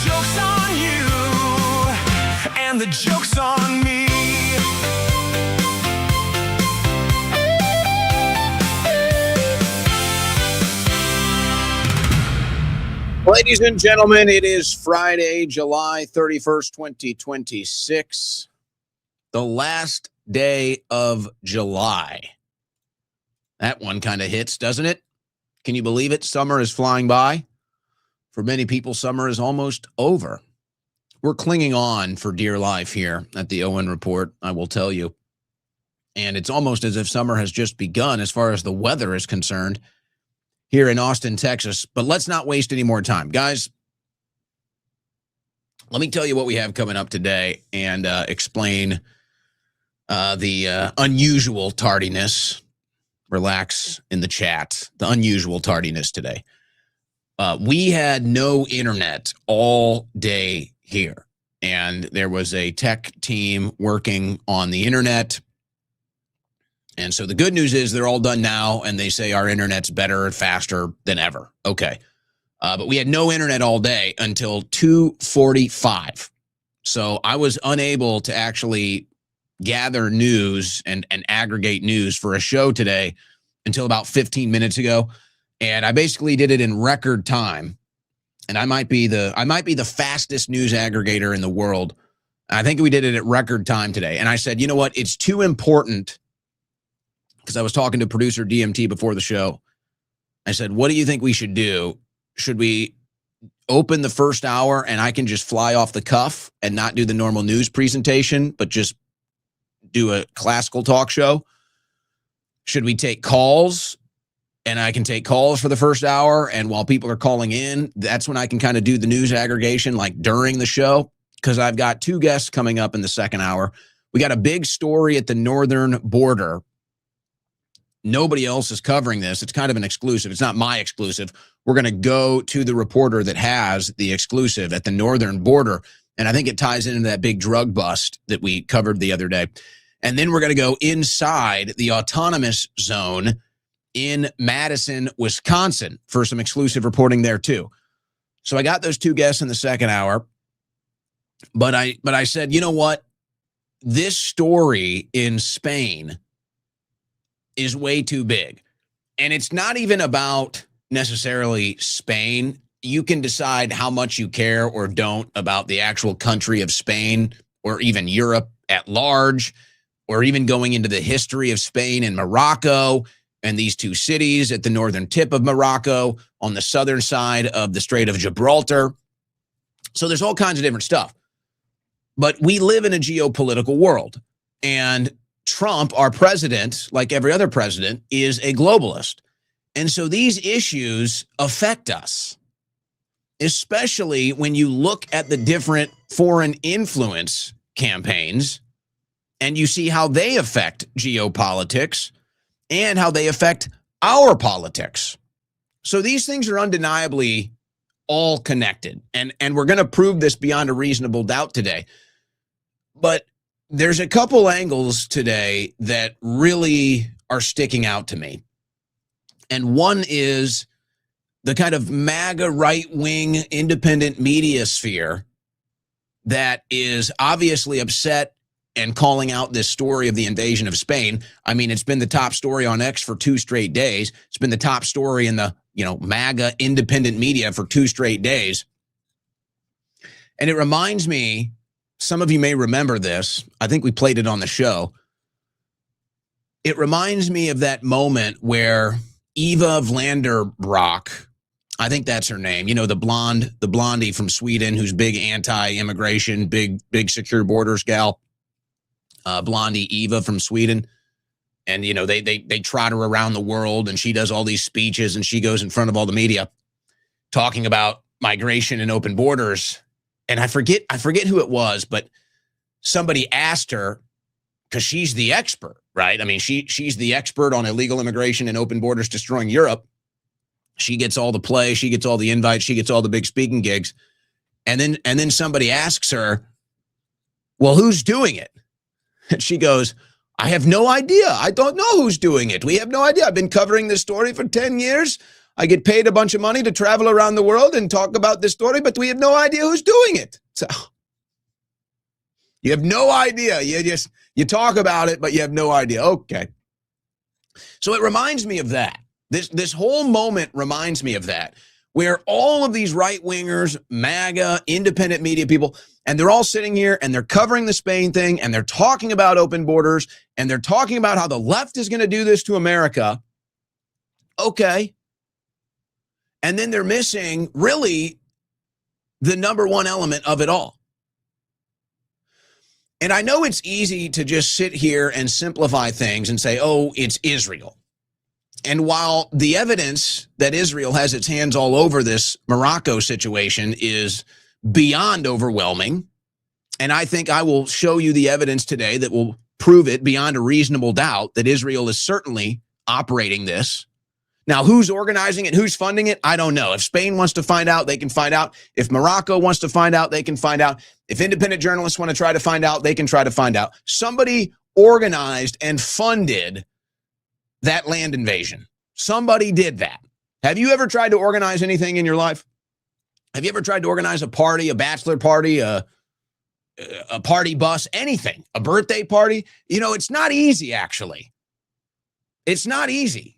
joke's on you, and the joke's on me. Ladies and gentlemen, it is Friday, July 31st, 2026, the last day of July. That one kind of hits, doesn't it? Can you believe it? Summer is flying by. For many people, summer is almost over. We're clinging on for dear life here at the Owen Report, I will tell you. And it's almost as if summer has just begun as far as the weather is concerned here in Austin, Texas. But let's not waste any more time. Guys, let me tell you what we have coming up today and explain the unusual tardiness. Relax in the chat. The unusual tardiness today. We had no internet all day here, and there was a tech team working on the internet. And so the good news is they're all done now, and they say our internet's better and faster than ever. Okay. But we had no internet all day until 2:45. So I was unable to actually gather news and aggregate news for a show today until about 15 minutes ago. And I basically did it in record time. And I might be the fastest news aggregator in the world. I think we did it at record time today. And I said, you know what? It's too important. Because I was talking to producer DMT before the show. I said, what do you think we should do? Should we open the first hour and I can just fly off the cuff and not do the normal news presentation, but just do a classical talk show? Should we take calls and I can take calls for the first hour? And while people are calling in, that's when I can kind of do the news aggregation, like during the show, because I've got two guests coming up in the second hour. We got a big story at the northern border. Nobody else is covering this. It's kind of an exclusive. It's not my exclusive. We're going to go to the reporter that has the exclusive at the northern border. And I think it ties into that big drug bust that we covered the other day. And then we're going to go inside the autonomous zone in Madison, Wisconsin for some exclusive reporting there too. So I got those two guests in the second hour. But I said, you know what? This story in Spain is way too big. And it's not even about necessarily Spain. You can decide how much you care or don't about the actual country of Spain or even Europe at large, or even going into the history of Spain and Morocco and these two cities at the northern tip of Morocco on the southern side of the Strait of Gibraltar. So there's all kinds of different stuff. But we live in a geopolitical world, and Trump, our president, like every other president, is a globalist. And so these issues affect us, especially when you look at the different foreign influence campaigns and you see how they affect geopolitics and how they affect our politics. So these things are undeniably all connected. And we're going to prove this beyond a reasonable doubt today. But there's a couple angles today that really are sticking out to me. And one is the kind of MAGA right-wing independent media sphere that is obviously upset and calling out this story of the invasion of Spain. I mean, it's been the top story on X for 2 straight days. It's been the top story in the, MAGA independent media for 2 straight days. And it reminds me, some of you may remember this. I think we played it on the show. It reminds me of that moment where Eva Vlanderbrock, I think that's her name, the blondie from Sweden who's big anti-immigration, big secure borders gal, blondie Eva from Sweden. And, they trot her around the world and she does all these speeches and she goes in front of all the media talking about migration and open borders. And I forget who it was, but somebody asked her, because she's the expert, right? I mean, she's the expert on illegal immigration and open borders destroying Europe. She gets all the play, she gets all the invites, she gets all the big speaking gigs. And then somebody asks her, well, who's doing it? And she goes, I have no idea. I don't know who's doing it. We have no idea. I've been covering this story for 10 years. I get paid a bunch of money to travel around the world and talk about this story, but we have no idea who's doing it. So you have no idea. You talk about it, but you have no idea. Okay. So it reminds me of that. This whole moment reminds me of that, where all of these right-wingers, MAGA, independent media people, and they're all sitting here and they're covering the Spain thing and they're talking about open borders and they're talking about how the left is going to do this to America. Okay. And then they're missing really the number one element of it all. And I know it's easy to just sit here and simplify things and say, oh, it's Israel. And while the evidence that Israel has its hands all over this Morocco situation is beyond overwhelming, and I think I will show you the evidence today that will prove it beyond a reasonable doubt that Israel is certainly operating this. Now, who's organizing it, who's funding it, I don't know. If Spain wants to find out, they can find out. If Morocco wants to find out, they can find out. If independent journalists want to try to find out, they can try to find out. Somebody organized and funded that land invasion. Somebody did that. Have you ever tried to organize anything in your life? Have you ever tried to organize a party, a bachelor party, a party bus, anything, a birthday party? You know, it's not easy, actually. It's not easy.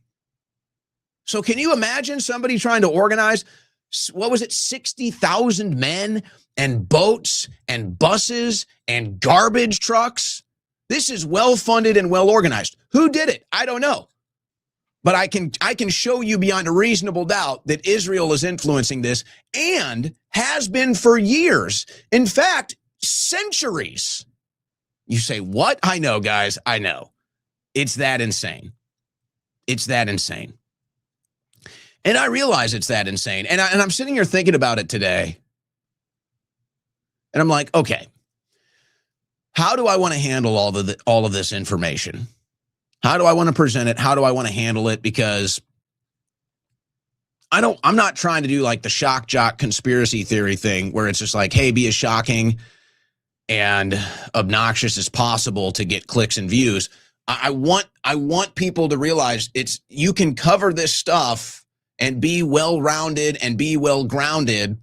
So can you imagine somebody trying to organize, 60,000 men and boats and buses and garbage trucks? This is well-funded and well-organized. Who did it? I don't know. But I can show you beyond a reasonable doubt that Israel is influencing this and has been for years. In fact, centuries. You say, what? I know, guys. I know. It's that insane. It's that insane. And I realize it's that insane. And I'm sitting here thinking about it today. And I'm like, okay, how do I want to handle all of this information? How do I want to present it? How do I want to handle it? Because I'm not trying to do like the shock jock conspiracy theory thing where it's just like, hey, be as shocking and obnoxious as possible to get clicks and views. I want people to realize you can cover this stuff and be well-rounded and be well-grounded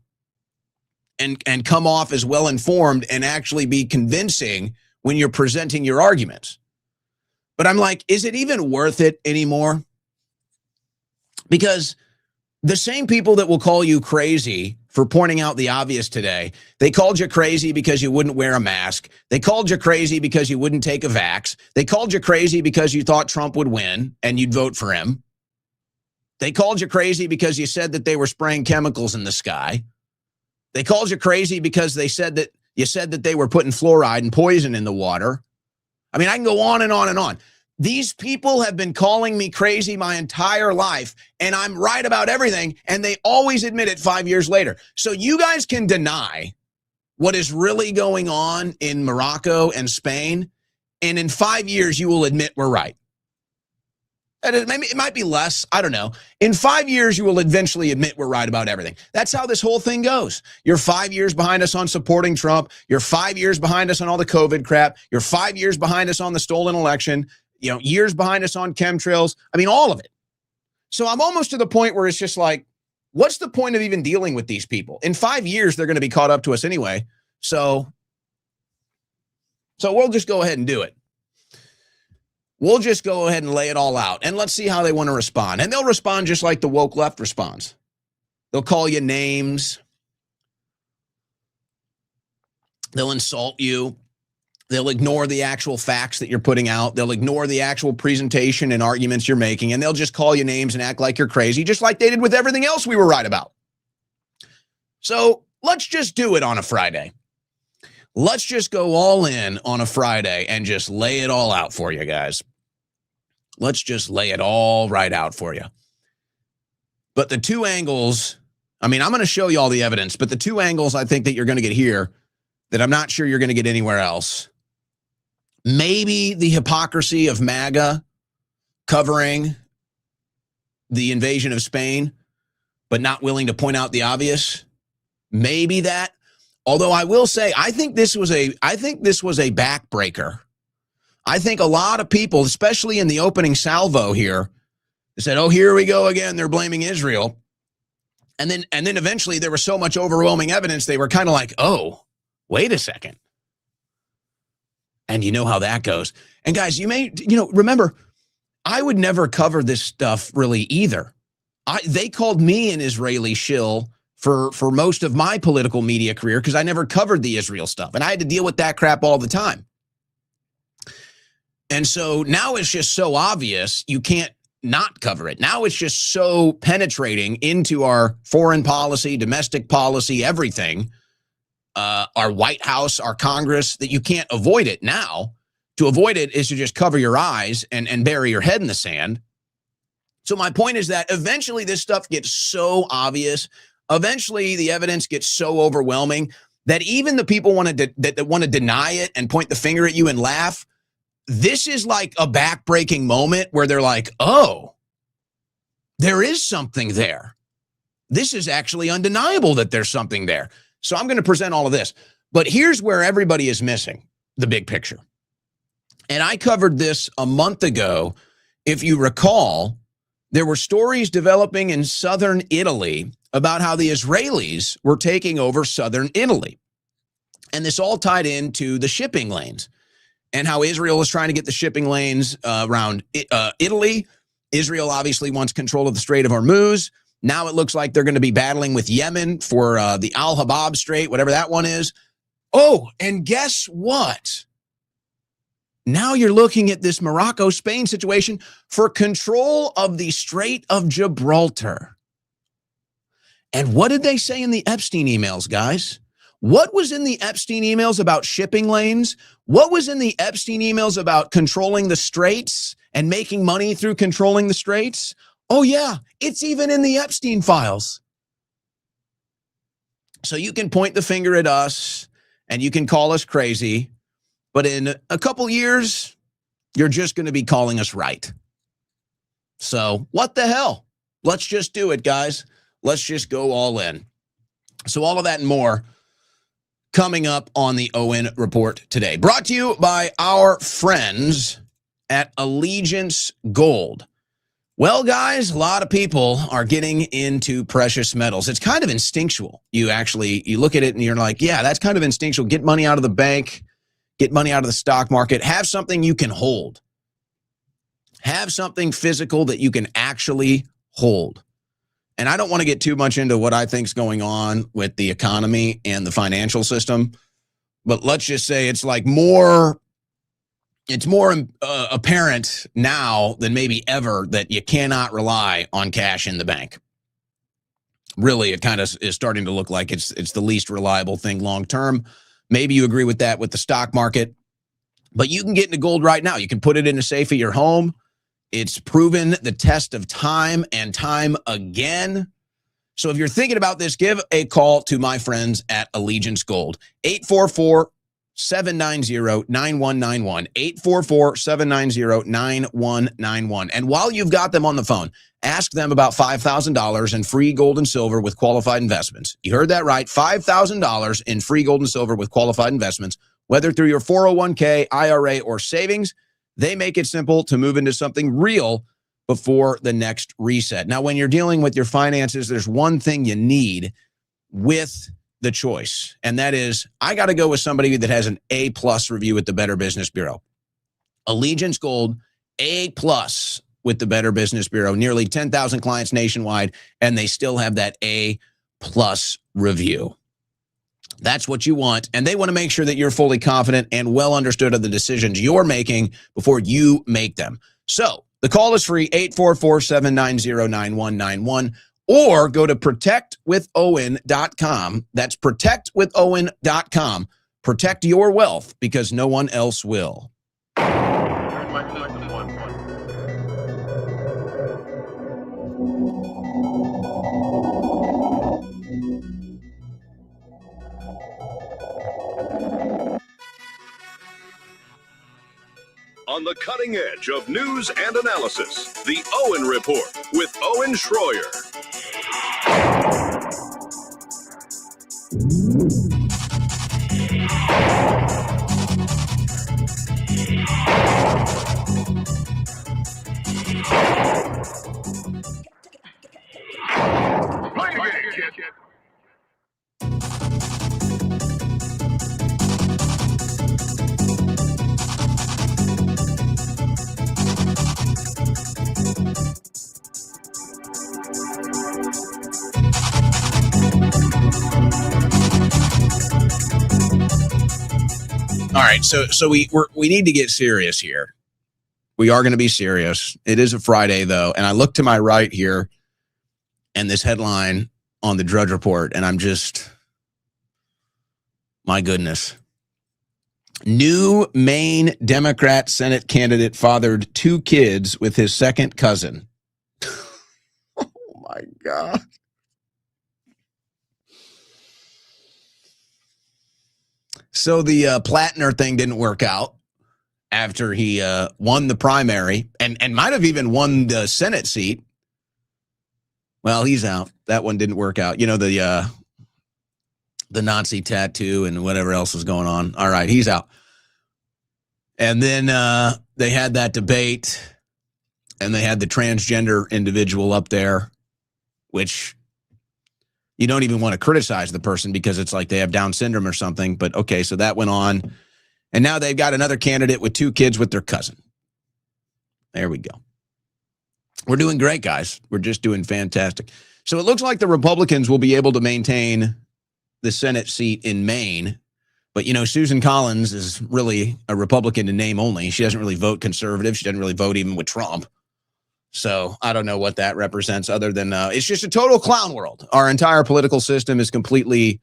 and come off as well-informed and actually be convincing when you're presenting your arguments. But I'm like, is it even worth it anymore? Because the same people that will call you crazy for pointing out the obvious today, they called you crazy because you wouldn't wear a mask. They called you crazy because you wouldn't take a vax. They called you crazy because you thought Trump would win and you'd vote for him. They called you crazy because you said that they were spraying chemicals in the sky. They called you crazy because you said that they were putting fluoride and poison in the water. I mean, I can go on and on and on. These people have been calling me crazy my entire life, and I'm right about everything, and they always admit it 5 years later. So you guys can deny what is really going on in Morocco and Spain, and in 5 years you will admit we're right. Maybe it might be less. I don't know. In 5 years, you will eventually admit we're right about everything. That's how this whole thing goes. You're 5 years behind us on supporting Trump. You're 5 years behind us on all the COVID crap. You're 5 years behind us on the stolen election. Years behind us on chemtrails. I mean, all of it. So I'm almost to the point where it's just like, what's the point of even dealing with these people? In 5 years, they're going to be caught up to us anyway. So we'll just go ahead and do it. We'll just go ahead and lay it all out, and let's see how they want to respond. And they'll respond just like the woke left responds. They'll call you names. They'll insult you. They'll ignore the actual facts that you're putting out. They'll ignore the actual presentation and arguments you're making, and they'll just call you names and act like you're crazy, just like they did with everything else we were right about. So let's just do it on a Friday. Let's just go all in on a Friday and just lay it all out for you guys. Let's just lay it all right out for you. But the two angles, I mean, I'm going to show you all the evidence, but the two angles I think that you're going to get here that I'm not sure you're going to get anywhere else. Maybe the hypocrisy of MAGA covering the invasion of Spain, but not willing to point out the obvious. Maybe that. Although I will say, I think this was a backbreaker. I think a lot of people, especially in the opening salvo here, They said, oh, here we go again. They're blaming Israel. And then eventually there was so much overwhelming evidence, they were kind of like, oh, wait a second. And you know how that goes. And guys, remember, I would never cover this stuff really either. They called me an Israeli shill for most of my political media career because I never covered the Israel stuff. And I had to deal with that crap all the time. And so now it's just so obvious you can't not cover it. Now it's just so penetrating into our foreign policy, domestic policy, everything, our White House, our Congress, that you can't avoid it now. To avoid it is to just cover your eyes and bury your head in the sand. So my point is that eventually this stuff gets so obvious. Eventually the evidence gets so overwhelming that even the people that want to deny it and point the finger at you and laugh, this is like a backbreaking moment where they're like, oh, there is something there. This is actually undeniable that there's something there. So I'm going to present all of this. But here's where everybody is missing the big picture. And I covered this a month ago. If you recall, there were stories developing in southern Italy about how the Israelis were taking over southern Italy. And this all tied into the shipping lanes and how Israel is trying to get the shipping lanes around Italy. Israel obviously wants control of the Strait of Hormuz. Now it looks like they're going to be battling with Yemen for the Al-Habab Strait, whatever that one is. Oh, and guess what? Now you're looking at this Morocco-Spain situation for control of the Strait of Gibraltar. And what did they say in the Epstein emails, guys? What was in the Epstein emails about shipping lanes? What was in the Epstein emails about controlling the straits and making money through controlling the straits? Oh, yeah, it's even in the Epstein files. So you can point the finger at us and you can call us crazy, but in a couple years, you're just going to be calling us right. So what the hell? Let's just do it, guys. Let's just go all in. So all of that and more coming up on the Owen Report today. Brought to you by our friends at Allegiance Gold. Well, guys, a lot of people are getting into precious metals. It's kind of instinctual. You look at it and you're like, yeah, that's kind of instinctual. Get money out of the bank, get money out of the stock market, have something you can hold. Have something physical that you can actually hold. And I don't want to get too much into what I think is going on with the economy and the financial system, but let's just say it's more apparent now than maybe ever that you cannot rely on cash in the bank. Really, it kind of is starting to look like it's the least reliable thing long term. Maybe you agree with that with the stock market, but you can get into gold right now. You can put it in a safe at your home. It's proven the test of time and time again. So if you're thinking about this, give a call to my friends at Allegiance Gold, 844-790-9191, 844-790-9191. And while you've got them on the phone, ask them about $5,000 in free gold and silver with qualified investments. You heard that right, $5,000 in free gold and silver with qualified investments, whether through your 401k, IRA, or savings. They make it simple to move into something real before the next reset. Now, when you're dealing with your finances, there's one thing you need with the choice, and that is I got to go with somebody that has an A+ review at the Better Business Bureau. Allegiance Gold, A+ with the Better Business Bureau, nearly 10,000 clients nationwide, and they still have that A+ review. That's what you want, and they want to make sure that you're fully confident and well understood of the decisions you're making before you make them. So the call is free, 844-790-9191, or go to protectwithowen.com. That's protectwithowen.com. Protect your wealth because no one else will. On the cutting edge of news and analysis, the Owen Report with Owen Schroyer. All right, so we need to get serious here. We are going to be serious. It is a Friday though, and I look to my right here, and this headline on the Drudge Report, and I'm just, my goodness. New Maine Democrat Senate candidate fathered 2 kids with his second cousin. Oh my God. So the Plattner thing didn't work out after he won the primary and might have even won the Senate seat. Well, he's out. That one didn't work out. You know, the Nazi tattoo and whatever else was going on. All right, he's out. And then they had that debate, and they had the transgender individual up there, which you don't even want to criticize the person because it's like they have Down syndrome or something. But okay, so that went on. And now they've got another candidate with 2 kids with their cousin. There we go. We're doing great, guys. We're just doing fantastic. So it looks like the Republicans will be able to maintain the Senate seat in Maine. But, you know, Susan Collins is really a Republican in name only. She doesn't really vote conservative. She doesn't really vote even with Trump. So I don't know what that represents other than it's just a total clown world. Our entire political system is completely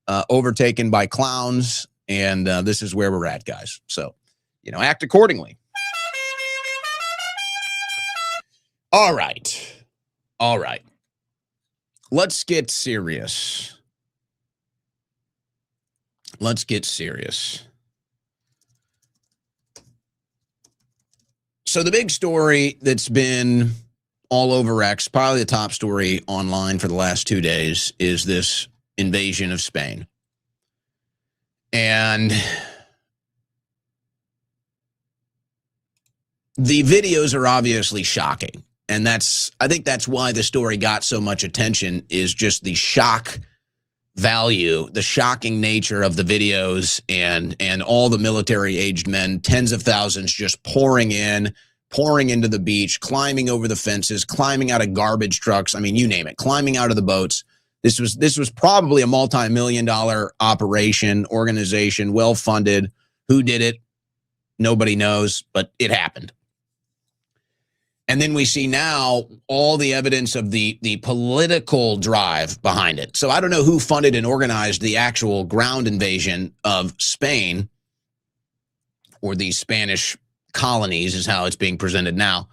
overtaken by clowns. And this is where we're at, guys. So, you know, act accordingly. All right. All right. Let's get serious. Let's get serious. So the big story that's been all over X, probably the top story online for the last 2 days, is this invasion of Spain. And the videos are obviously shocking. And I think that's why the story got so much attention, is just the shock value, the shocking nature of the videos, and all the military-aged men, tens of thousands just pouring into the beach, climbing over the fences, climbing out of garbage trucks. I mean, you name it, climbing out of the boats. This was probably a multi-million-dollar operation, organization, well-funded. Who did it? Nobody knows, but it happened. And then we see now all the evidence of the political drive behind it. So I don't know who funded and organized the actual ground invasion of Spain, or the Spanish colonies is how it's being presented now.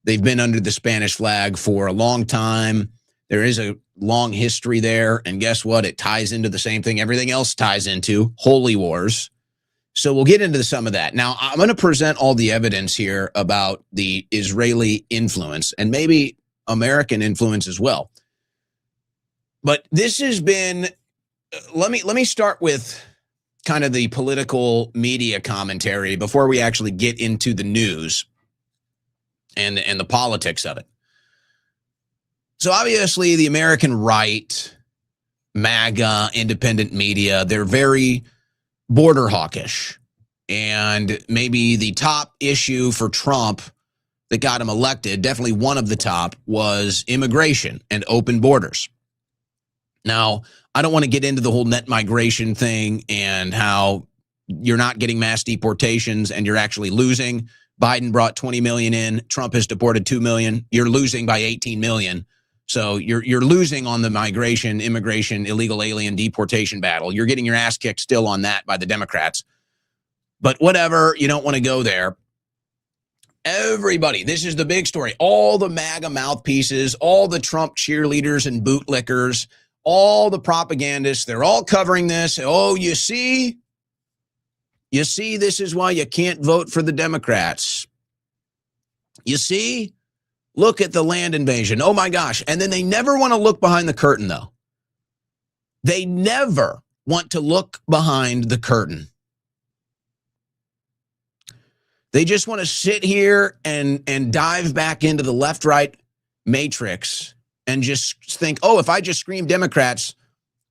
They've been under the Spanish flag for a long time. There is a long history there. And guess what? It ties into the same thing everything else ties into, holy wars. So we'll get into some of that. Now, I'm going to present all the evidence here about the Israeli influence and maybe American influence as well. But this has been, let me start with kind of the political media commentary before we actually get into the news and the politics of it. So obviously the American right, MAGA, independent media, they're very border hawkish. And maybe the top issue for Trump that got him elected, definitely one of the top, was immigration and open borders. Now, I don't want to get into the whole net migration thing and how you're not getting mass deportations and you're actually losing. Biden brought 20 million in. Trump has deported 2 million. You're losing by 18 million. So you're losing on the migration, immigration, illegal alien deportation battle. You're getting your ass kicked still on that by the Democrats. But whatever, you don't want to go there. Everybody, this is the big story. All the MAGA mouthpieces, all the Trump cheerleaders and bootlickers, all the propagandists, they're all covering this. Oh, you see, this is why you can't vote for the Democrats. You see? Look at the land invasion. Oh, my gosh. And then they never want to look behind the curtain, though. They never want to look behind the curtain. They just want to sit here and dive back into the left-right matrix and just think, oh, if I just scream Democrats,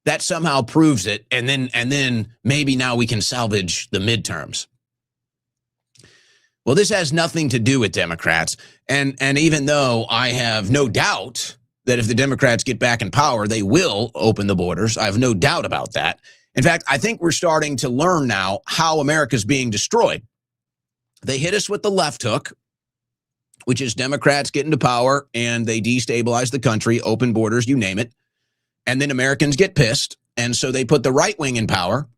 that somehow proves it. And then maybe now we can salvage the midterms. Well, this has nothing to do with Democrats. And even though I have no doubt that if the Democrats get back in power, they will open the borders. I have no doubt about that. In fact, I think we're starting to learn now how America's being destroyed. They hit us with the left hook, which is Democrats get into power and they destabilize the country, open borders, you name it. And then Americans get pissed. And so they put the right wing in power.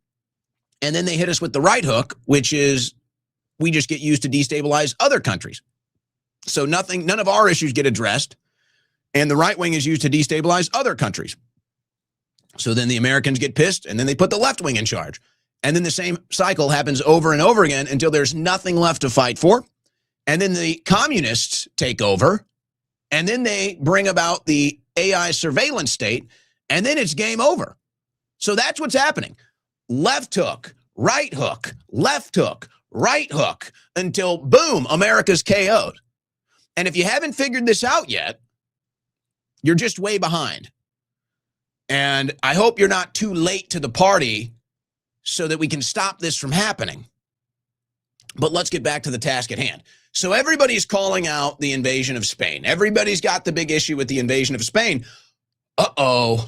And then they hit us with the right hook, which is we just get used to destabilize other countries. So none of our issues get addressed. And the right wing is used to destabilize other countries. So then the Americans get pissed and then they put the left wing in charge. And then the same cycle happens over and over again until there's nothing left to fight for. And then the communists take over. And then they bring about the AI surveillance state. And then it's game over. So that's what's happening. Left hook, right hook, left hook, right hook, until boom, America's KO'd. And if you haven't figured this out yet, you're just way behind. And I hope you're not too late to the party so that we can stop this from happening. But let's get back to the task at hand. So everybody's calling out the invasion of Spain. Everybody's got the big issue with the invasion of Spain. But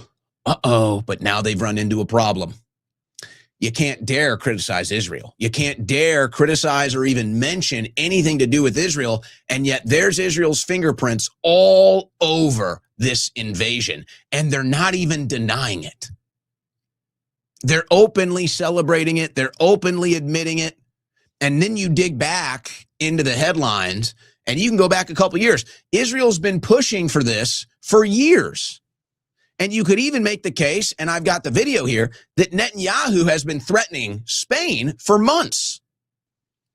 now they've run into a problem. You can't dare criticize Israel. You can't dare criticize or even mention anything to do with Israel. And yet there's Israel's fingerprints all over this invasion. And they're not even denying it. They're openly celebrating it. They're openly admitting it. And then you dig back into the headlines and you can go back a couple years. Israel's been pushing for this for years. And you could even make the case, and I've got the video here, that Netanyahu has been threatening Spain for months.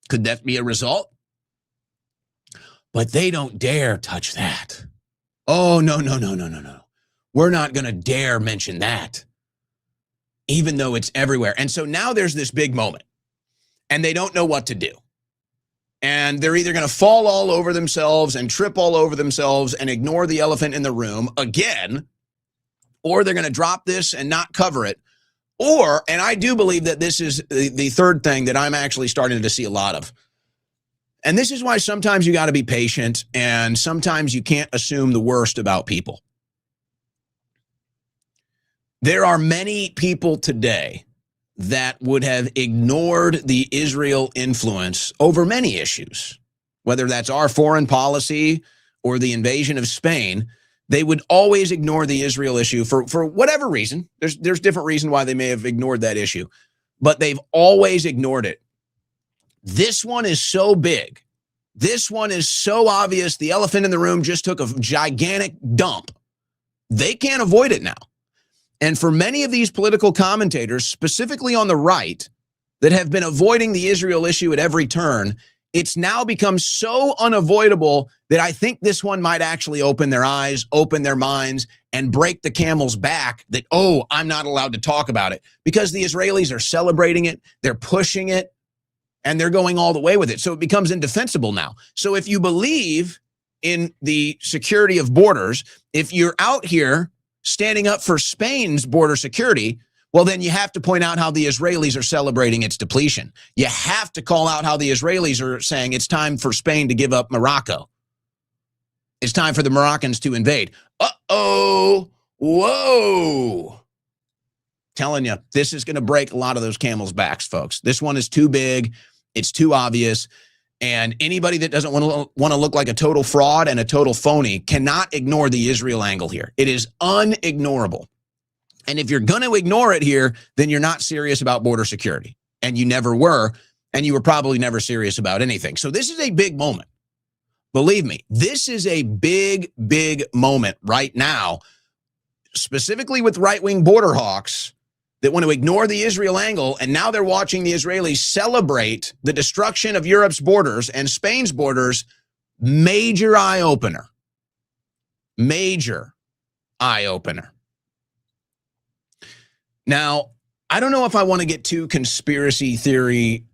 Could that be a result? But they don't dare touch that. Oh, no. We're not going to dare mention that, even though it's everywhere. And so now there's this big moment, and they don't know what to do. And they're either going to fall all over themselves and trip all over themselves and ignore the elephant in the room again, or they're going to drop this and not cover it. Or, and I do believe that this is the third thing that I'm actually starting to see a lot of. And this is why sometimes you got to be patient and sometimes you can't assume the worst about people. There are many people today that would have ignored the Israel influence over many issues, whether that's our foreign policy or the invasion of Spain. They would always ignore the Israel issue for whatever reason. There's different reasons why they may have ignored that issue, but they've always ignored it. This one is so big. This one is so obvious. The elephant in the room just took a gigantic dump. They can't avoid it now. And for many of these political commentators, specifically on the right, that have been avoiding the Israel issue at every turn, it's now become so unavoidable that I think this one might actually open their eyes, open their minds, and break the camel's back that, oh, I'm not allowed to talk about it. Because the Israelis are celebrating it, they're pushing it, and they're going all the way with it. So it becomes indefensible now. So if you believe in the security of borders, if you're out here standing up for Spain's border security, well, then you have to point out how the Israelis are celebrating its depletion. You have to call out how the Israelis are saying it's time for Spain to give up Morocco. It's time for the Moroccans to invade. Uh-oh. Whoa. Telling you, this is going to break a lot of those camels' backs, folks. This one is too big. It's too obvious. And anybody that doesn't want to look like a total fraud and a total phony cannot ignore the Israel angle here. It is unignorable. And if you're going to ignore it here, then you're not serious about border security. And you never were. And you were probably never serious about anything. So this is a big moment. Believe me, this is a big, big moment right now, specifically with right-wing border hawks that want to ignore the Israel angle. And now they're watching the Israelis celebrate the destruction of Europe's borders and Spain's borders. Major eye-opener. Major eye-opener. Now, I don't know if I want to get too conspiracy theory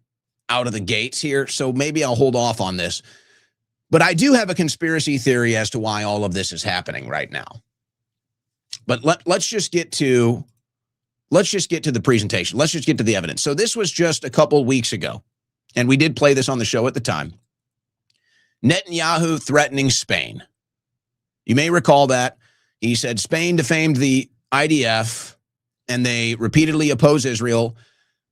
out of the gates here, so maybe I'll hold off on this. But I do have a conspiracy theory as to why all of this is happening right now. But let's just get to the presentation. Let's just get to the evidence. So this was just a couple weeks ago, and we did play this on the show at the time. Netanyahu threatening Spain. You may recall that. He said Spain defamed the IDF and they repeatedly oppose Israel.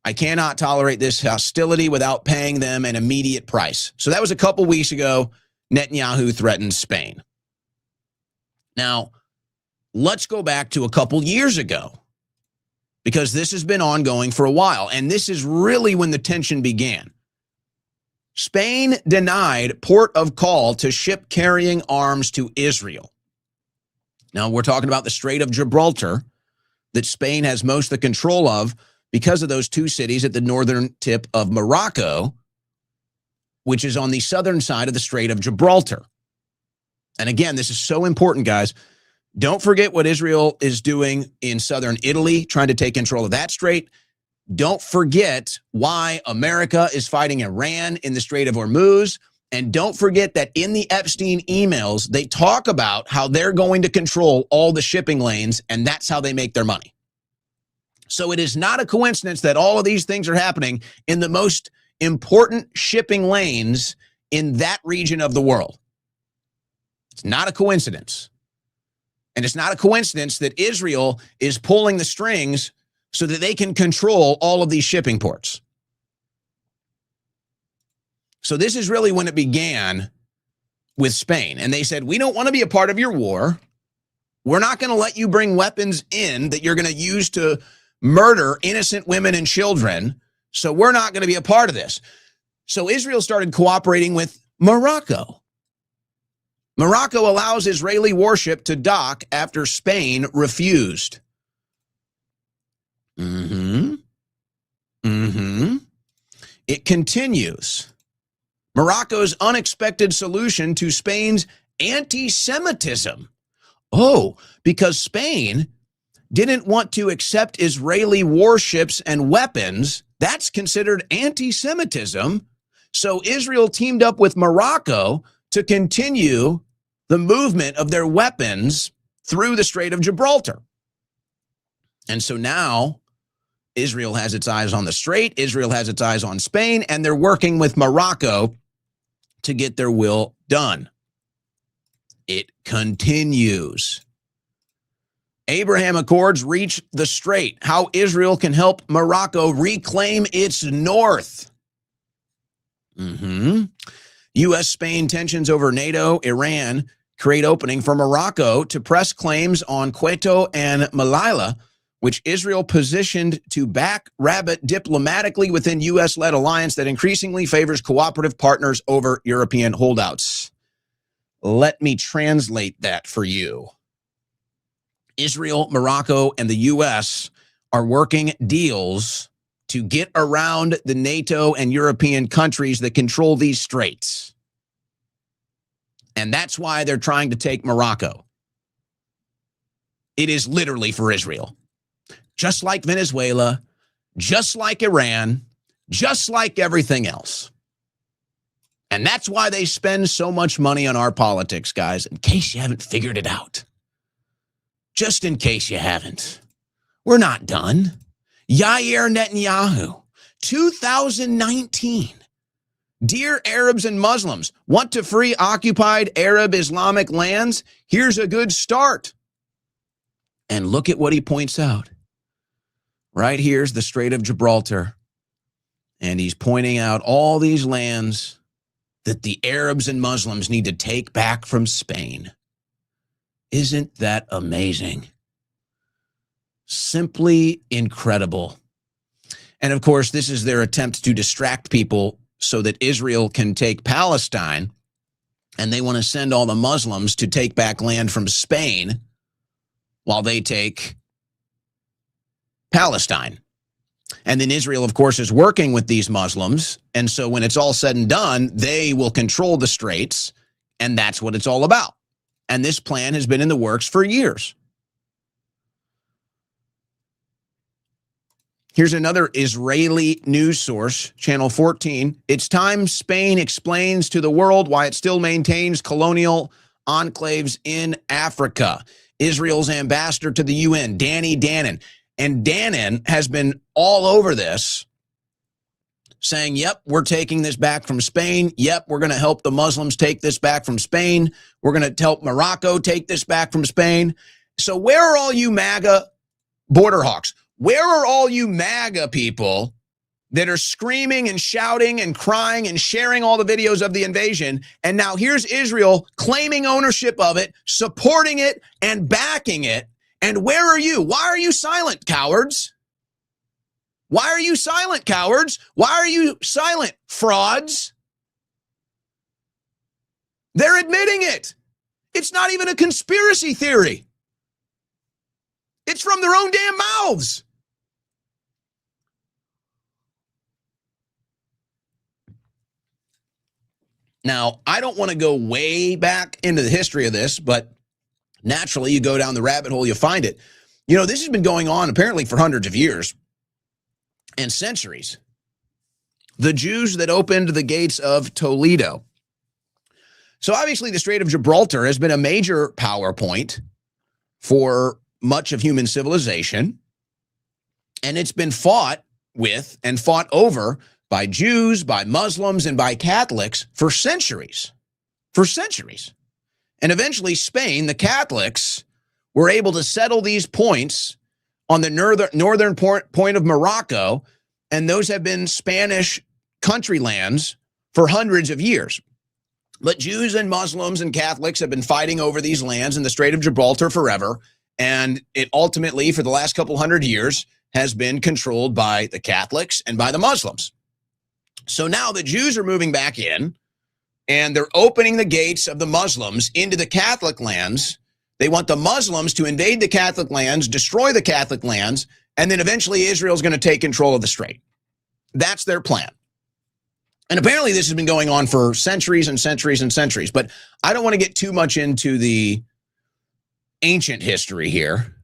I cannot tolerate this hostility without paying them an immediate price. So that was a couple weeks ago. Netanyahu threatened Spain. Now, let's go back to a couple years ago, because this has been ongoing for a while, and this is really when the tension began. Spain denied port of call to ship carrying arms to Israel. Now, we're talking about the Strait of Gibraltar that Spain has most of the control of because of those two cities at the northern tip of Morocco, which is on the southern side of the Strait of Gibraltar. And again, this is so important, guys. Don't forget what Israel is doing in southern Italy, trying to take control of that strait. Don't forget why America is fighting Iran in the Strait of Hormuz. And don't forget that in the Epstein emails, they talk about how they're going to control all the shipping lanes, and that's how they make their money. So it is not a coincidence that all of these things are happening in the most important shipping lanes in that region of the world. It's not a coincidence. And it's not a coincidence that Israel is pulling the strings so that they can control all of these shipping ports. So this is really when it began with Spain. And they said, we don't want to be a part of your war. We're not going to let you bring weapons in that you're going to use to murder innocent women and children. So we're not going to be a part of this. So Israel started cooperating with Morocco. Morocco allows Israeli warship to dock after Spain refused. It continues. Morocco's unexpected solution to Spain's anti-Semitism. Oh, because Spain didn't want to accept Israeli warships and weapons. That's considered anti-Semitism. So Israel teamed up with Morocco to continue the movement of their weapons through the Strait of Gibraltar. And so now Israel has its eyes on the strait, Israel has its eyes on Spain, and they're working with Morocco to get their will done. It continues. Abraham Accords reach the strait. How Israel can help Morocco reclaim its north. U.S.-Spain tensions over NATO, Iran create opening for Morocco to press claims on Quito and Melilla, which Israel positioned to back Rabat diplomatically within U.S.-led alliance that increasingly favors cooperative partners over European holdouts. Let me translate that for you. Israel, Morocco, and the U.S. are working deals to get around the NATO and European countries that control these straits. And that's why they're trying to take Morocco. It is literally for Israel. Just like Venezuela, just like Iran, just like everything else. And that's why they spend so much money on our politics, guys, in case you haven't figured it out. Just in case you haven't. We're not done. Yair Netanyahu, 2019. Dear Arabs and Muslims, want to free occupied Arab Islamic lands? Here's a good start. And look at what he points out. Right here's the Strait of Gibraltar. And he's pointing out all these lands that the Arabs and Muslims need to take back from Spain. Isn't that amazing? Simply incredible. And of course, this is their attempt to distract people so that Israel can take Palestine, and they want to send all the Muslims to take back land from Spain while they take Palestine. And then Israel, of course, is working with these Muslims. And so when it's all said and done, they will control the straits. And that's what it's all about. And this plan has been in the works for years. Here's another Israeli news source, Channel 14. It's time Spain explains to the world why it still maintains colonial enclaves in Africa. Israel's ambassador to the UN, Danny Danon. And Danon has been all over this, saying, yep, we're taking this back from Spain. Yep, we're going to help the Muslims take this back from Spain. We're going to help Morocco take this back from Spain. So where are all you MAGA border hawks? Where are all you MAGA people that are screaming and shouting and crying and sharing all the videos of the invasion? And now here's Israel claiming ownership of it, supporting it, and backing it. And where are you? Why are you silent, cowards? Why are you silent, cowards? Why are you silent, frauds? They're admitting it. It's not even a conspiracy theory. It's from their own damn mouths. Now, I don't want to go way back into the history of this, but naturally, you go down the rabbit hole, you find it. You know, this has been going on apparently for hundreds of years and centuries. The Jews that opened the gates of Toledo. So obviously, the Strait of Gibraltar has been a major power point for much of human civilization, and it's been fought with and fought over by Jews, by Muslims, and by Catholics for centuries. For centuries. And eventually Spain, the Catholics, were able to settle these points on the northern point of Morocco, and those have been Spanish country lands for hundreds of years. But Jews and Muslims and Catholics have been fighting over these lands in the Strait of Gibraltar forever, and it ultimately, for the last couple hundred years, has been controlled by the Catholics and by the Muslims. So now the Jews are moving back in, and they're opening the gates of the Muslims into the Catholic lands. They want the Muslims to invade the Catholic lands, destroy the Catholic lands, and then eventually Israel's going to take control of the strait. That's their plan. And apparently this has been going on for centuries and centuries and centuries. But I don't want to get too much into the ancient history here.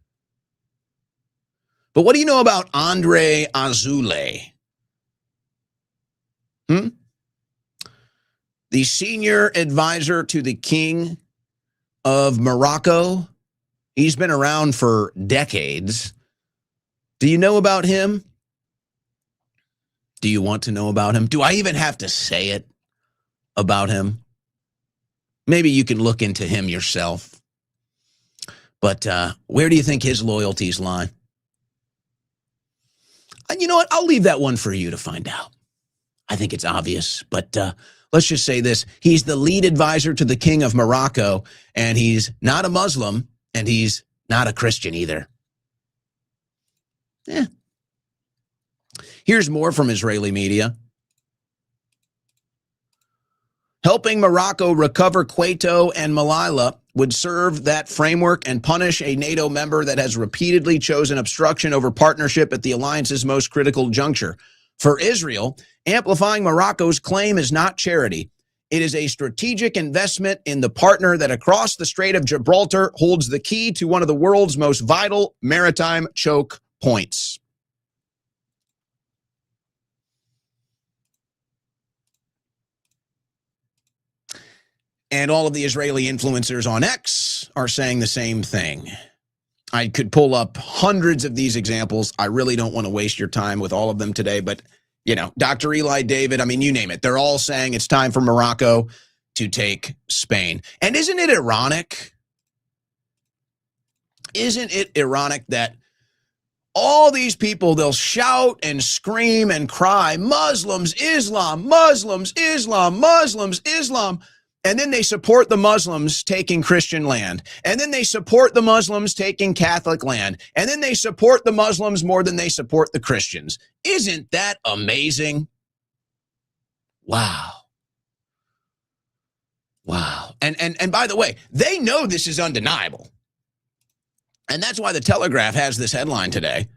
But what do you know about Andre Azoulay? The senior advisor to the king of Morocco. He's been around for decades. Do you know about him? Do you want to know about him? Do I even have to say it about him? Maybe you can look into him yourself. But where do you think his loyalties lie? And you know what? I'll leave that one for you to find out. I think it's obvious, but let's just say this. He's the lead advisor to the king of Morocco, and he's not a Muslim, and he's not a Christian either. Here's more from Israeli media. Helping Morocco recover Quito and Melilla would serve that framework and punish a NATO member that has repeatedly chosen obstruction over partnership at the alliance's most critical juncture. For Israel, amplifying Morocco's claim is not charity. It is a strategic investment in the partner that across the Strait of Gibraltar holds the key to one of the world's most vital maritime choke points. And all of the Israeli influencers on X are saying the same thing. I could pull up hundreds of these examples. I really don't want to waste your time with all of them today, but you know, Dr. Eli David, I mean, you name it. They're all saying it's time for Morocco to take Spain. And isn't it ironic? Isn't it ironic that all these people, they'll shout and scream and cry, Muslims, Islam, Muslims, Islam, Muslims, Islam. And then they support the Muslims taking Christian land. And then they support the Muslims taking Catholic land. And then they support the Muslims more than they support the Christians. Isn't that amazing? Wow. Wow. And by the way, they know this is undeniable. And that's why the Telegraph has this headline today.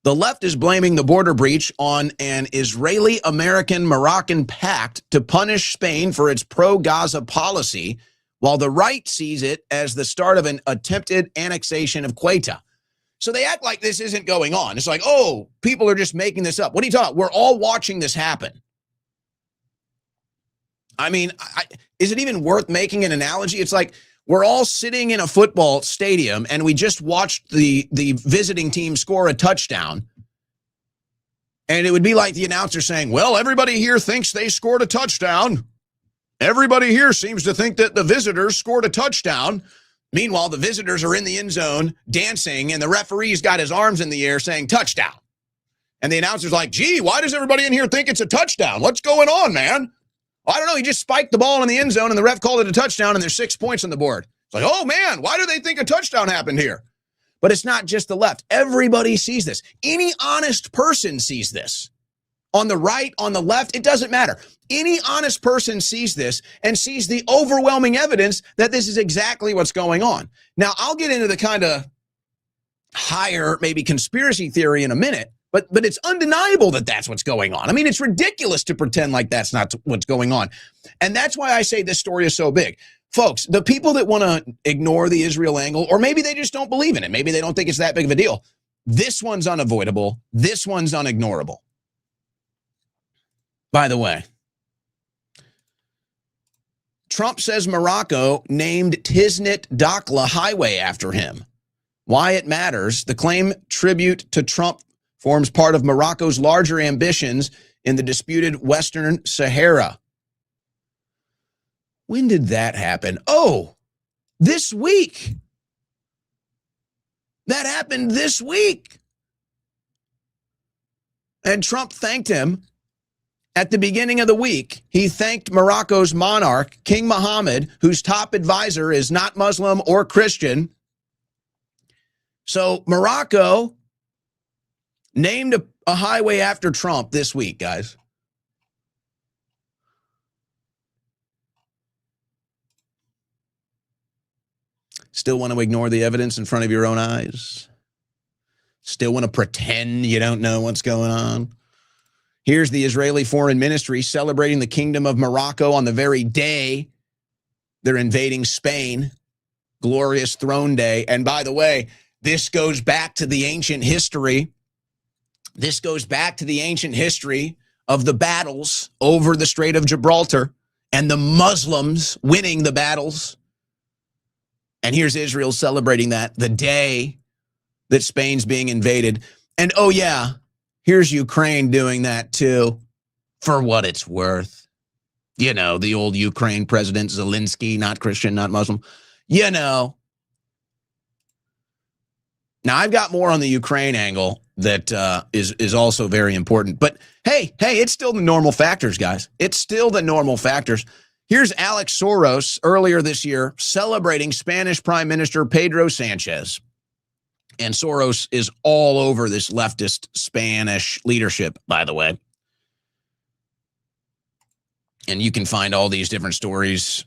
The left is blaming the border breach on an Israeli-American-Moroccan pact to punish Spain for its pro-Gaza policy, while the right sees it as the start of an attempted annexation of Quetta. So they act like this isn't going on. It's like, oh, people are just making this up. What are you talking about? We're all watching this happen. I mean, is it even worth making an analogy? It's like we're all sitting in a football stadium and we just watched the visiting team score a touchdown. And it would be like the announcer saying, well, everybody here thinks they scored a touchdown. Everybody here seems to think that the visitors scored a touchdown. Meanwhile, the visitors are in the end zone dancing, and the referee's got his arms in the air saying touchdown. And the announcer's like, gee, why does everybody in here think it's a touchdown? What's going on, man? I don't know. He just spiked the ball in the end zone, and the ref called it a touchdown, and there's 6 points on the board. It's like, oh, man, why do they think a touchdown happened here? But it's not just the left. Everybody sees this. Any honest person sees this. On the right, on the left, it doesn't matter. Any honest person sees this and sees the overwhelming evidence that this is exactly what's going on. Now, I'll get into the kind of higher, maybe conspiracy theory in a minute, but it's undeniable that that's what's going on. I mean, it's ridiculous to pretend like that's not what's going on. And that's why I say this story is so big. Folks, the people that want to ignore the Israel angle, or maybe they just don't believe in it, maybe they don't think it's that big of a deal, this one's unavoidable. This one's unignorable. By the way, Trump says Morocco named Tisnit Dakhla Highway after him. Why it matters, the claim tribute to Trump forms part of Morocco's larger ambitions in the disputed Western Sahara. When did that happen? Oh, this week. That happened this week. And Trump thanked him at the beginning of the week. He thanked Morocco's monarch, King Mohammed, whose top advisor is not Muslim or Christian. So Morocco named a highway after Trump this week, guys. Still want to ignore the evidence in front of your own eyes? Still want to pretend you don't know what's going on? Here's the Israeli Foreign Ministry celebrating the Kingdom of Morocco on the very day they're invading Spain. Glorious Throne Day. And by the way, this goes back to the ancient history. This goes back to the ancient history of the battles over the Strait of Gibraltar and the Muslims winning the battles. And here's Israel celebrating that, the day that Spain's being invaded. And oh yeah, here's Ukraine doing that too, for what it's worth. You know, the old Ukraine president, Zelensky, not Christian, not Muslim. You know. Now, I've got more on the Ukraine angle that is also very important. But hey, it's still the normal factors, guys. It's still the normal factors. Here's Alex Soros earlier this year celebrating Spanish Prime Minister Pedro Sanchez. And Soros is all over this leftist Spanish leadership, by the way. And you can find all these different stories.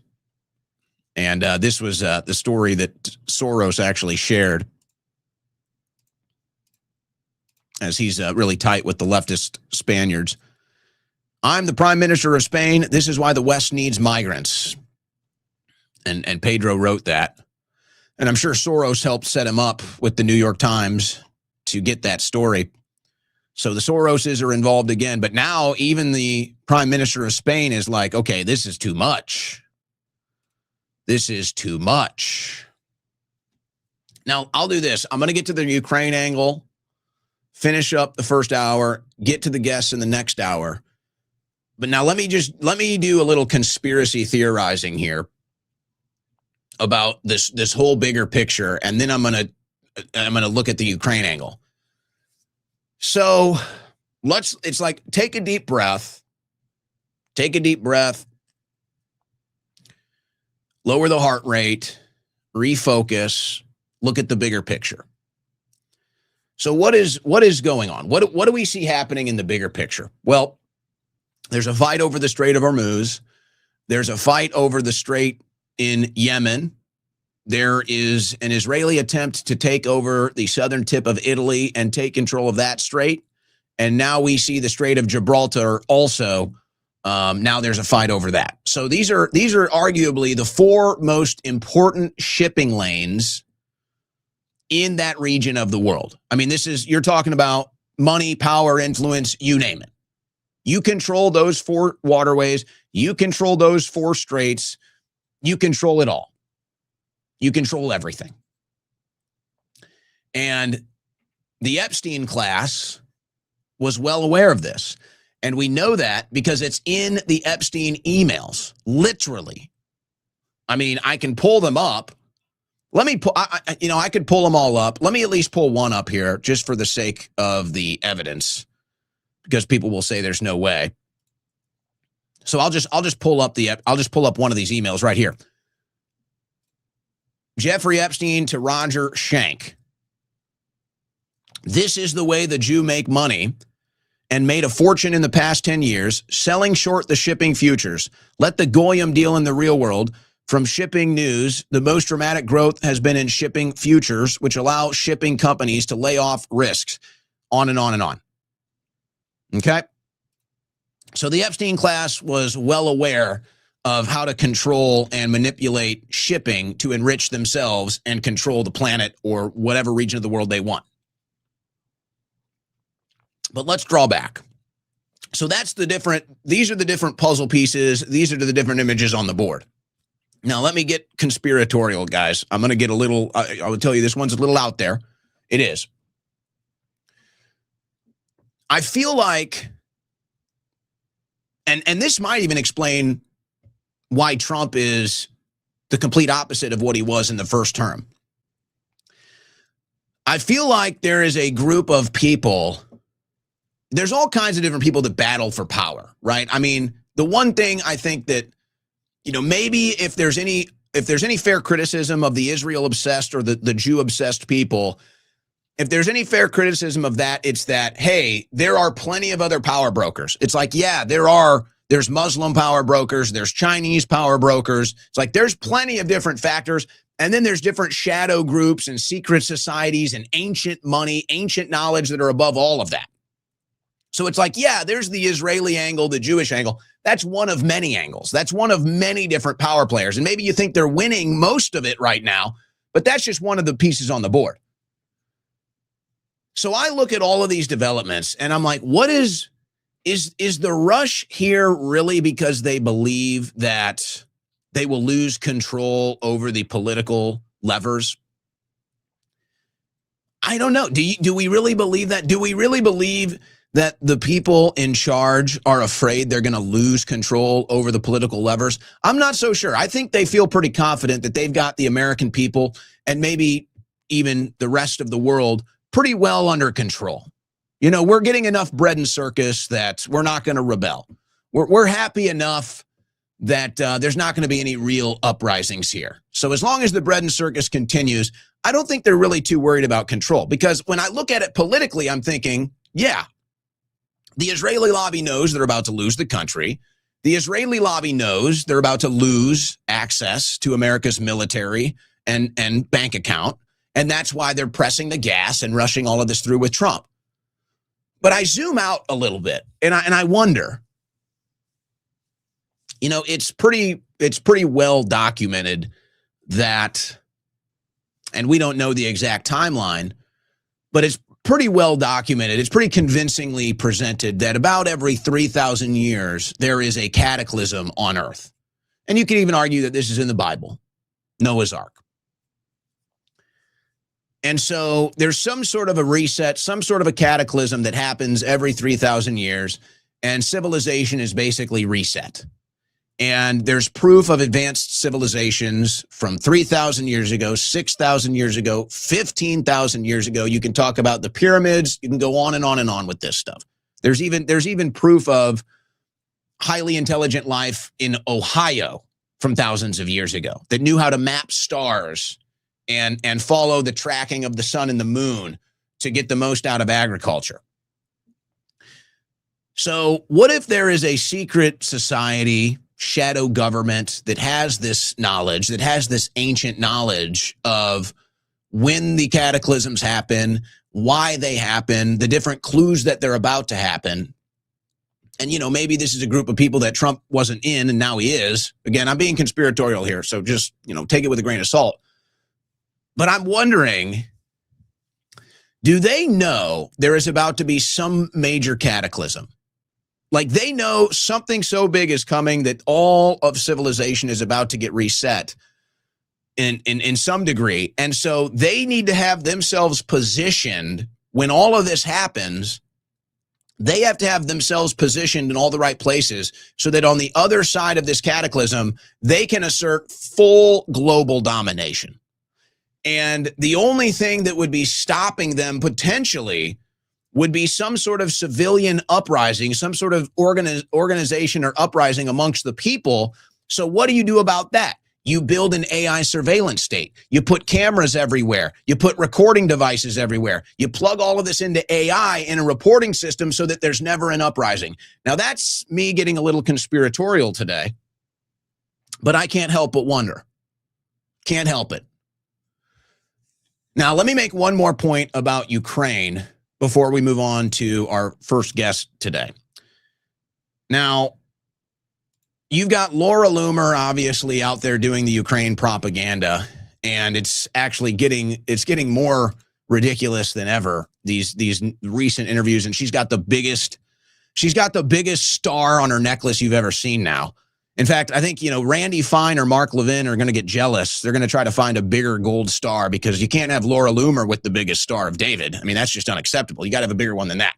And this was the story that Soros actually shared, as he's really tight with the leftist Spaniards. I'm the Prime Minister of Spain. This is why the West needs migrants. And Pedro wrote that. And I'm sure Soros helped set him up with the New York Times to get that story. So the Soroses are involved again. But now even the Prime Minister of Spain is like, okay, this is too much. This is too much. Now, I'll do this. I'm going to get to the Ukraine angle, finish up the first hour, get to the guests in the next hour. But now let me do a little conspiracy theorizing here about this whole bigger picture, and then I'm gonna look at the Ukraine angle. So it's like take a deep breath, lower the heart rate, refocus, look at the bigger picture. So what is going on? What do we see happening in the bigger picture? Well, there's a fight over the Strait of Hormuz. There's a fight over the strait in Yemen. There is an Israeli attempt to take over the southern tip of Italy and take control of that strait. And now we see the Strait of Gibraltar also. Now there's a fight over that. So these are arguably the four most important shipping lanes in that region of the world. I mean, you're talking about money, power, influence, you name it. You control those four waterways. You control those four straits. You control it all. You control everything. And the Epstein class was well aware of this. And we know that because it's in the Epstein emails, literally. I mean, I can pull them up Let me pull, I could pull them all up. Let me at least pull one up here just for the sake of the evidence, because people will say there's no way. So I'll just pull up one of these emails right here. Jeffrey Epstein to Roger Schenck. This is the way the Jew make money and made a fortune in the past 10 years, selling short the shipping futures. Let the Goyim deal in the real world. From shipping news, the most dramatic growth has been in shipping futures, which allow shipping companies to lay off risks, on and on and on. Okay? So the Epstein class was well aware of how to control and manipulate shipping to enrich themselves and control the planet or whatever region of the world they want. But let's draw back. So these are the different puzzle pieces. These are the different images on the board. Now, let me get conspiratorial, guys. I'm going to get a little, I will tell you, this one's a little out there. It is. I feel like, and this might even explain why Trump is the complete opposite of what he was in the first term. I feel like there is a group of people, there's all kinds of different people that battle for power, right? I mean, the one thing I think that, maybe if there's any fair criticism of the Israel obsessed or the Jew obsessed people, if there's any fair criticism of that, it's that, hey, there are plenty of other power brokers. It's like, yeah, there's Muslim power brokers, there's Chinese power brokers. It's like, there's plenty of different factors. And then there's different shadow groups and secret societies and ancient money, ancient knowledge that are above all of that. So it's like, yeah, there's the Israeli angle, the Jewish angle. That's one of many angles. That's one of many different power players. And maybe you think they're winning most of it right now, but that's just one of the pieces on the board. So I look at all of these developments and I'm like, what is the rush here really because they believe that they will lose control over the political levers? I don't know. Do we really believe that? Do we really believe that the people in charge are afraid they're going to lose control over the political levers? I'm not so sure. I think they feel pretty confident that they've got the American people and maybe even the rest of the world pretty well under control. We're getting enough bread and circus that we're not going to rebel. We're happy enough that there's not going to be any real uprisings here. So as long as the bread and circus continues, I don't think they're really too worried about control. Because when I look at it politically, I'm thinking, yeah, the Israeli lobby knows they're about to lose the country. The Israeli lobby knows they're about to lose access to America's military and bank account. And that's why they're pressing the gas and rushing all of this through with Trump. But I zoom out a little bit and I wonder, it's pretty well documented that, and we don't know the exact timeline, but it's pretty well documented. It's pretty convincingly presented that about every 3,000 years, there is a cataclysm on Earth. And you can even argue that this is in the Bible, Noah's Ark. And so there's some sort of a reset, some sort of a cataclysm that happens every 3,000 years, and civilization is basically reset. And there's proof of advanced civilizations from 3,000 years ago, 6,000 years ago, 15,000 years ago. You can talk about the pyramids. You can go on and on and on with this stuff. There's even proof of highly intelligent life in Ohio from thousands of years ago that knew how to map stars and follow the tracking of the sun and the moon to get the most out of agriculture. So what if there is a secret society, shadow government that has this knowledge, that has this ancient knowledge of when the cataclysms happen, why they happen, the different clues that they're about to happen? And, maybe this is a group of people that Trump wasn't in and now he is. Again, I'm being conspiratorial here, so just, take it with a grain of salt. But I'm wondering, do they know there is about to be some major cataclysm? Like they know something so big is coming that all of civilization is about to get reset in some degree. And so they need to have themselves positioned when all of this happens. They have to have themselves positioned in all the right places so that on the other side of this cataclysm, they can assert full global domination. And the only thing that would be stopping them potentially would be some sort of civilian uprising, some sort of organization or uprising amongst the people. So what do you do about that? You build an AI surveillance state. You put cameras everywhere. You put recording devices everywhere. You plug all of this into AI in a reporting system so that there's never an uprising. Now, that's me getting a little conspiratorial today, but I can't help but wonder. Can't help it. Now, let me make one more point about Ukraine before we move on to our first guest today. Now, you've got Laura Loomer obviously out there doing the Ukraine propaganda, and it's actually getting more ridiculous than ever, these recent interviews, and she's got the biggest star on her necklace you've ever seen now. In fact, I think, Randy Fine or Mark Levin are going to get jealous. They're going to try to find a bigger gold star because you can't have Laura Loomer with the biggest Star of David. I mean, that's just unacceptable. You got to have a bigger one than that.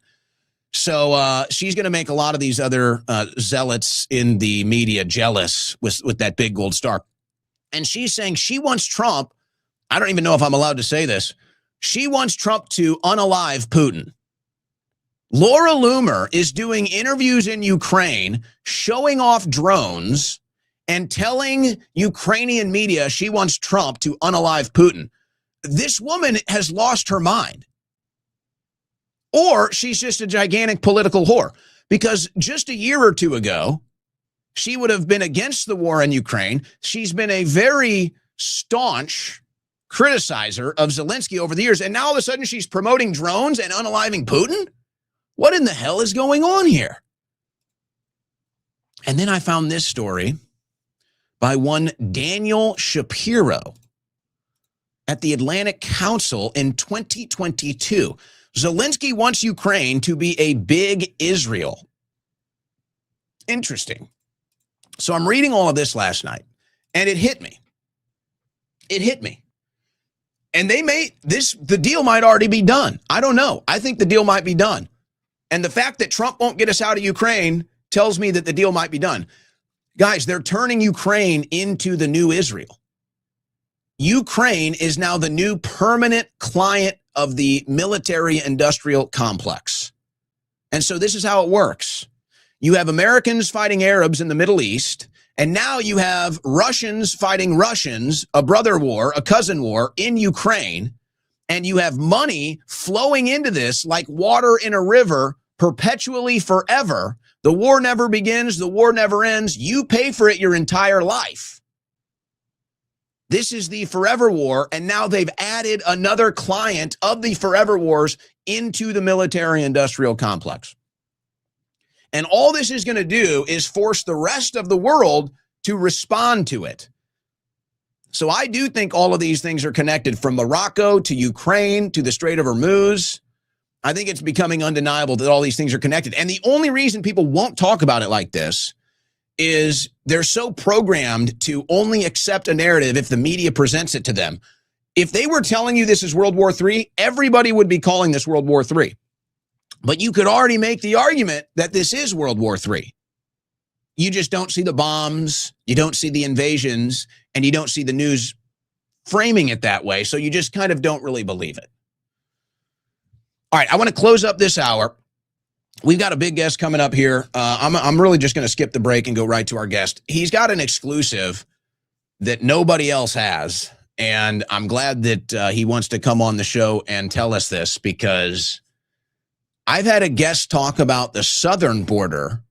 So she's going to make a lot of these other zealots in the media jealous with that big gold star. And she's saying she wants Trump. I don't even know if I'm allowed to say this. She wants Trump to unalive Putin. Laura Loomer is doing interviews in Ukraine, showing off drones and telling Ukrainian media she wants Trump to unalive Putin. This woman has lost her mind. Or she's just a gigantic political whore, because just a year or two ago, she would have been against the war in Ukraine. She's been a very staunch criticizer of Zelensky over the years. And now all of a sudden she's promoting drones and unaliving Putin? What in the hell is going on here? And then I found this story by one Daniel Shapiro at the Atlantic Council in 2022. Zelensky wants Ukraine to be a big Israel. Interesting. So I'm reading all of this last night, and it hit me. It hit me. And the deal might already be done. I don't know. I think the deal might be done. And the fact that Trump won't get us out of Ukraine tells me that the deal might be done. Guys, they're turning Ukraine into the new Israel. Ukraine is now the new permanent client of the military-industrial complex. And so this is how it works. You have Americans fighting Arabs in the Middle East, and now you have Russians fighting Russians, a brother war, a cousin war in Ukraine, and you have money flowing into this like water in a river perpetually forever. The war never begins, the war never ends. You pay for it your entire life. This is the forever war, and now they've added another client of the forever wars into the military-industrial complex. And all this is going to do is force the rest of the world to respond to it. So I do think all of these things are connected, from Morocco to Ukraine to the Strait of Hormuz. I think it's becoming undeniable that all these things are connected. And the only reason people won't talk about it like this is they're so programmed to only accept a narrative if the media presents it to them. If they were telling you this is World War III, everybody would be calling this World War III. But you could already make the argument that this is World War III. You just don't see the bombs, you don't see the invasions, and you don't see the news framing it that way. So you just kind of don't really believe it. All right, I want to close up this hour. We've got a big guest coming up here. I'm really just going to skip the break and go right to our guest. He's got an exclusive that nobody else has, and I'm glad that he wants to come on the show and tell us this, because I've had a guest talk about the southern border.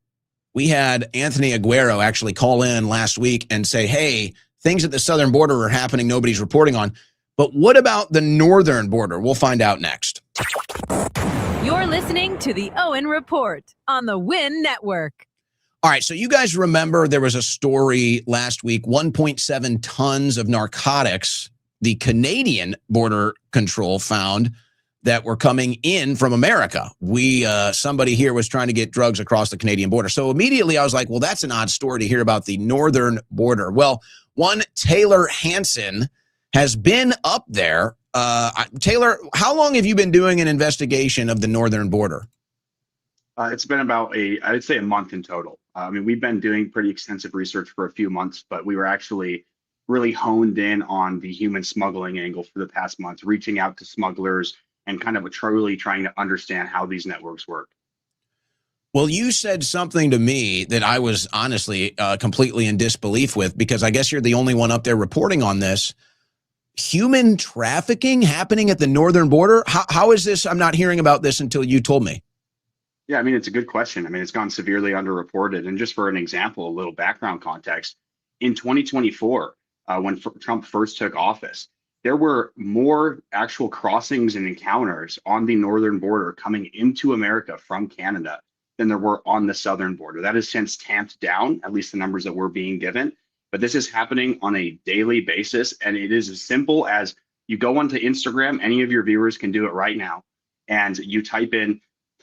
We had Anthony Aguero actually call in last week and say, hey, things at the southern border are happening nobody's reporting on. But what about the northern border? We'll find out next. You're listening to the Owen Report on the Win Network. All right, so you guys remember there was a story last week, 1.7 tons of narcotics the Canadian Border Control found that were coming in from America. Somebody here was trying to get drugs across the Canadian border. So immediately I was like, well, that's an odd story to hear about the northern border. Well, one Taylor Hansen has been up there. Taylor, how long have you been doing an investigation of the northern border? It's been about I'd say a month in total. I mean, we've been doing pretty extensive research for a few months, but we were actually really honed in on the human smuggling angle for the past month, reaching out to smugglers and kind of truly trying to understand how these networks work. Well, you said something to me that I was honestly completely in disbelief with, because I guess you're the only one up there reporting on this. Human trafficking happening at the northern border. How is this? I'm not hearing about this until you told me. Yeah, I mean, it's a good question. I mean, it's gone severely underreported. And just for an example, a little background context, in 2024, when Trump first took office, there were more actual crossings and encounters on the northern border coming into America from Canada than there were on the southern border. That has since tamped down, at least the numbers that we're being given. But this is happening on a daily basis. And it is as simple as you go onto Instagram, any of your viewers can do it right now, and you type in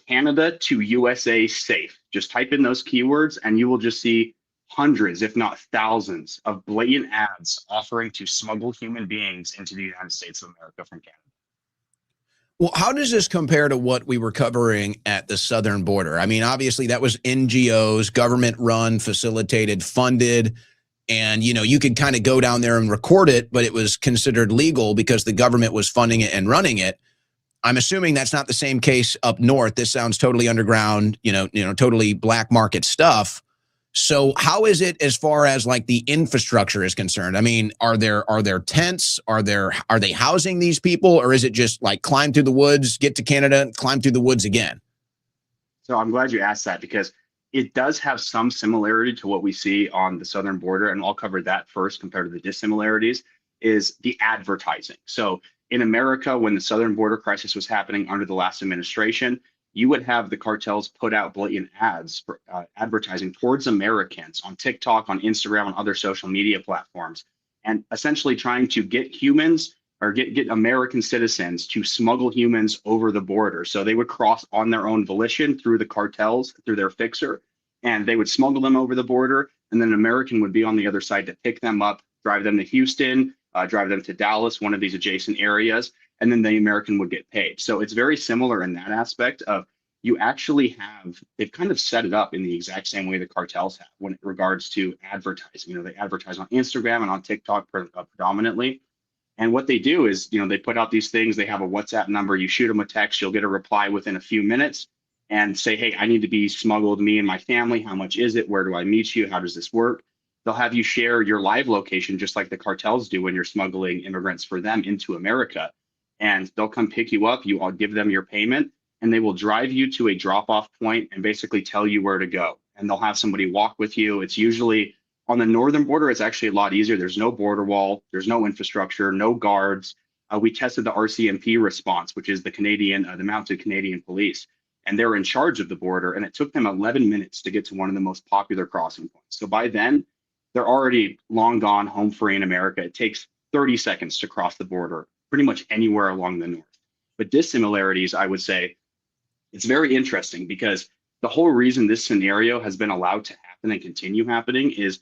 Canada to USA safe. Just type in those keywords and you will just see hundreds, if not thousands, of blatant ads offering to smuggle human beings into the United States of America from Canada. Well, how does this compare to what we were covering at the southern border? I mean, obviously that was NGOs, government run, facilitated, funded. And, you know, you could kind of go down there and record it, but it was considered legal because the government was funding it and running it. I'm assuming that's not the same case up north. This sounds totally underground, totally black market stuff. So how is it as far as like the infrastructure is concerned? I mean, are there tents? Are they housing these people, or is it just like climb through the woods, get to Canada, and climb through the woods again? So I'm glad you asked that, because it does have some similarity to what we see on the southern border, and I'll cover that first compared to the dissimilarities, is the advertising. So in America, when the southern border crisis was happening under the last administration, you would have the cartels put out blatant ads for advertising towards Americans on TikTok, on Instagram, on other social media platforms, and essentially trying to get humans or get American citizens to smuggle humans over the border. So they would cross on their own volition through the cartels, through their fixer, and they would smuggle them over the border. And then an American would be on the other side to pick them up, drive them to Houston, drive them to Dallas, one of these adjacent areas, and then the American would get paid. So it's very similar in that aspect of you actually have, they've kind of set it up in the exact same way the cartels have when it regards to advertising. You know, they advertise on Instagram and on TikTok predominantly. And what they do is, they put out these things, they have a WhatsApp number, you shoot them a text, you'll get a reply within a few minutes and say, hey, I need to be smuggled, me and my family, how much is it? Where do I meet you? How does this work? They'll have you share your live location, just like the cartels do when you're smuggling immigrants for them into America. And they'll come pick you up, I'll give them your payment, and they will drive you to a drop-off point and basically tell you where to go. And they'll have somebody walk with you. It's usually on the northern border, it's actually a lot easier. There's no border wall, there's no infrastructure, no guards. We tested the RCMP response, which is the Mounted Canadian Police, and they're in charge of the border. And it took them 11 minutes to get to one of the most popular crossing points. So by then, they're already long gone, home free in America. It takes 30 seconds to cross the border, pretty much anywhere along the north. But dissimilarities, I would say, it's very interesting because the whole reason this scenario has been allowed to happen and continue happening is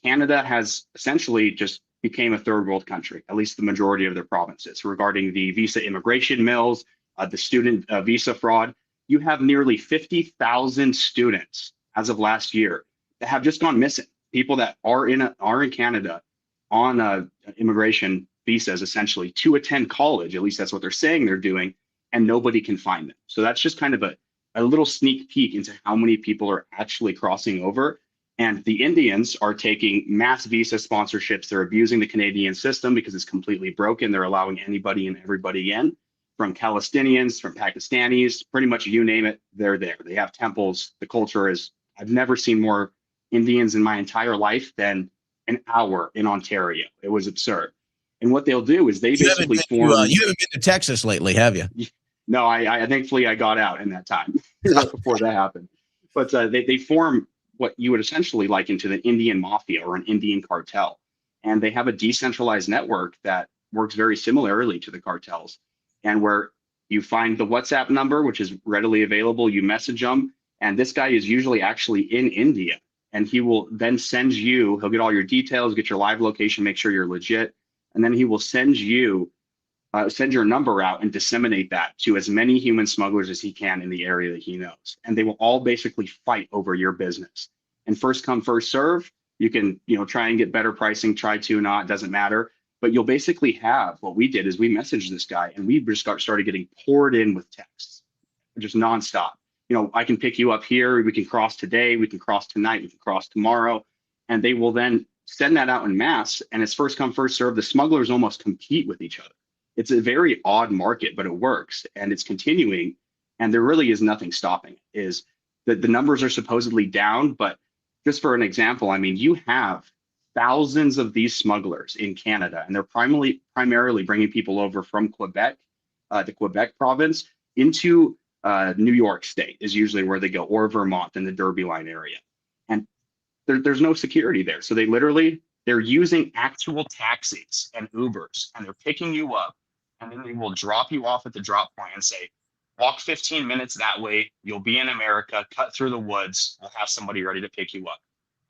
Canada has essentially just became a third world country, at least the majority of their provinces, regarding the visa immigration mills, the student visa fraud. You have nearly 50,000 students as of last year that have just gone missing. People that are in Canada on immigration visas, essentially to attend college, at least that's what they're saying they're doing, and nobody can find them. So that's just kind of a little sneak peek into how many people are actually crossing over. And the Indians are taking mass visa sponsorships. They're abusing the Canadian system because it's completely broken. They're allowing anybody and everybody in, from Palestinians, from Pakistanis, pretty much you name it, they're there. They have temples. The culture is, I've never seen more Indians in my entire life than an hour in Ontario. It was absurd. And what they'll do is they basically form. You haven't been to Texas lately, have you? No, I thankfully I got out in that time before that happened. But they form what you would essentially liken to the Indian mafia or an Indian cartel. And they have a decentralized network that works very similarly to the cartels, and where you find the WhatsApp number, which is readily available, you message them, and this guy is usually actually in India, and he will then he'll get all your details, get your live location, make sure you're legit, and then he will send your number out and disseminate that to as many human smugglers as he can in the area that he knows. And they will all basically fight over your business. And first come, first serve, You can, try and get better pricing, try to not, doesn't matter. But you'll basically have, what we did is we messaged this guy and we just started getting poured in with texts, just nonstop. I can pick you up here. We can cross today. We can cross tonight. We can cross tomorrow. And they will then send that out in mass. And it's first come, first serve. The smugglers almost compete with each other. It's a very odd market, but it works and it's continuing. And there really is nothing stopping it. Is that the numbers are supposedly down, but just for an example, I mean, you have thousands of these smugglers in Canada, and they're primarily bringing people over from Quebec, the Quebec province, into New York State is usually where they go, or Vermont in the Derby Line area. And there's no security there. So they're using actual taxis and Ubers, and they're picking you up, and then they will drop you off at the drop point and say, walk 15 minutes that way, you'll be in America, cut through the woods, we'll have somebody ready to pick you up.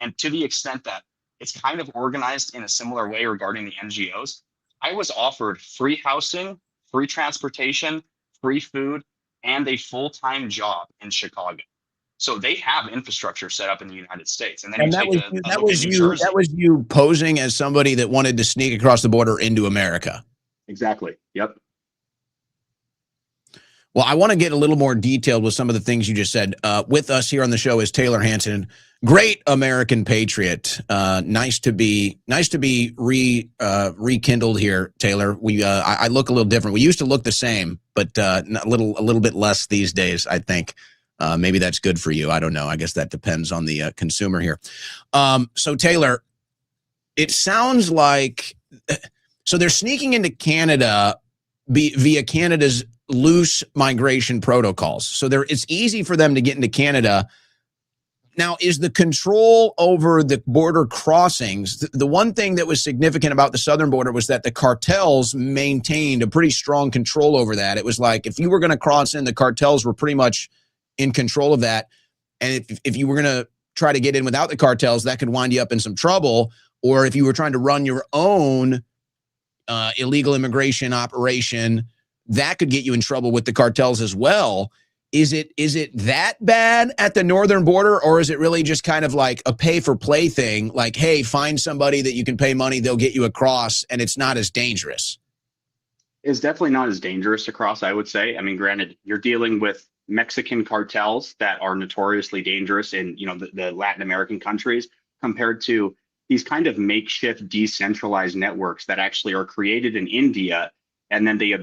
And to the extent that it's kind of organized in a similar way regarding the NGOs, I was offered free housing, free transportation, free food, and a full-time job in Chicago. So they have infrastructure set up in the United States. And then that was you posing as somebody that wanted to sneak across the border into America. Exactly. Yep. Well, I want to get a little more detailed with some of the things you just said. With us here on the show is Taylor Hanson, great American patriot. Nice to be rekindled here, Taylor. I look a little different. We used to look the same, but a little bit less these days, I think. Maybe that's good for you. I don't know. I guess that depends on the consumer here. So Taylor, it sounds like so they're sneaking into Canada via Canada's loose migration protocols. So it's easy for them to get into Canada. Now, is the control over the border crossings, the one thing that was significant about the southern border was that the cartels maintained a pretty strong control over that. It was like if you were going to cross in, the cartels were pretty much in control of that. And if you were going to try to get in without the cartels, that could wind you up in some trouble. Or if you were trying to run your own illegal immigration operation, that could get you in trouble with the cartels as well. Is it that bad at the northern border, or is it really just kind of like a pay for play thing? Like, hey, find somebody that you can pay money, they'll get you across, and it's not as dangerous? It's definitely not as dangerous across, I would say. I mean, granted, you're dealing with Mexican cartels that are notoriously dangerous in, the Latin American countries compared to these kind of makeshift decentralized networks that actually are created in India. And then they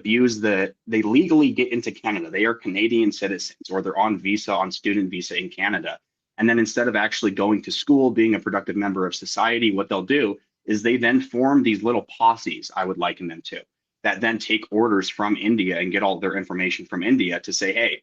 they legally get into Canada. They are Canadian citizens, or they're on student visa in Canada. And then instead of actually going to school, being a productive member of society, what they'll do is they then form these little posses, I would liken them to, that then take orders from India and get all their information from India to say, hey,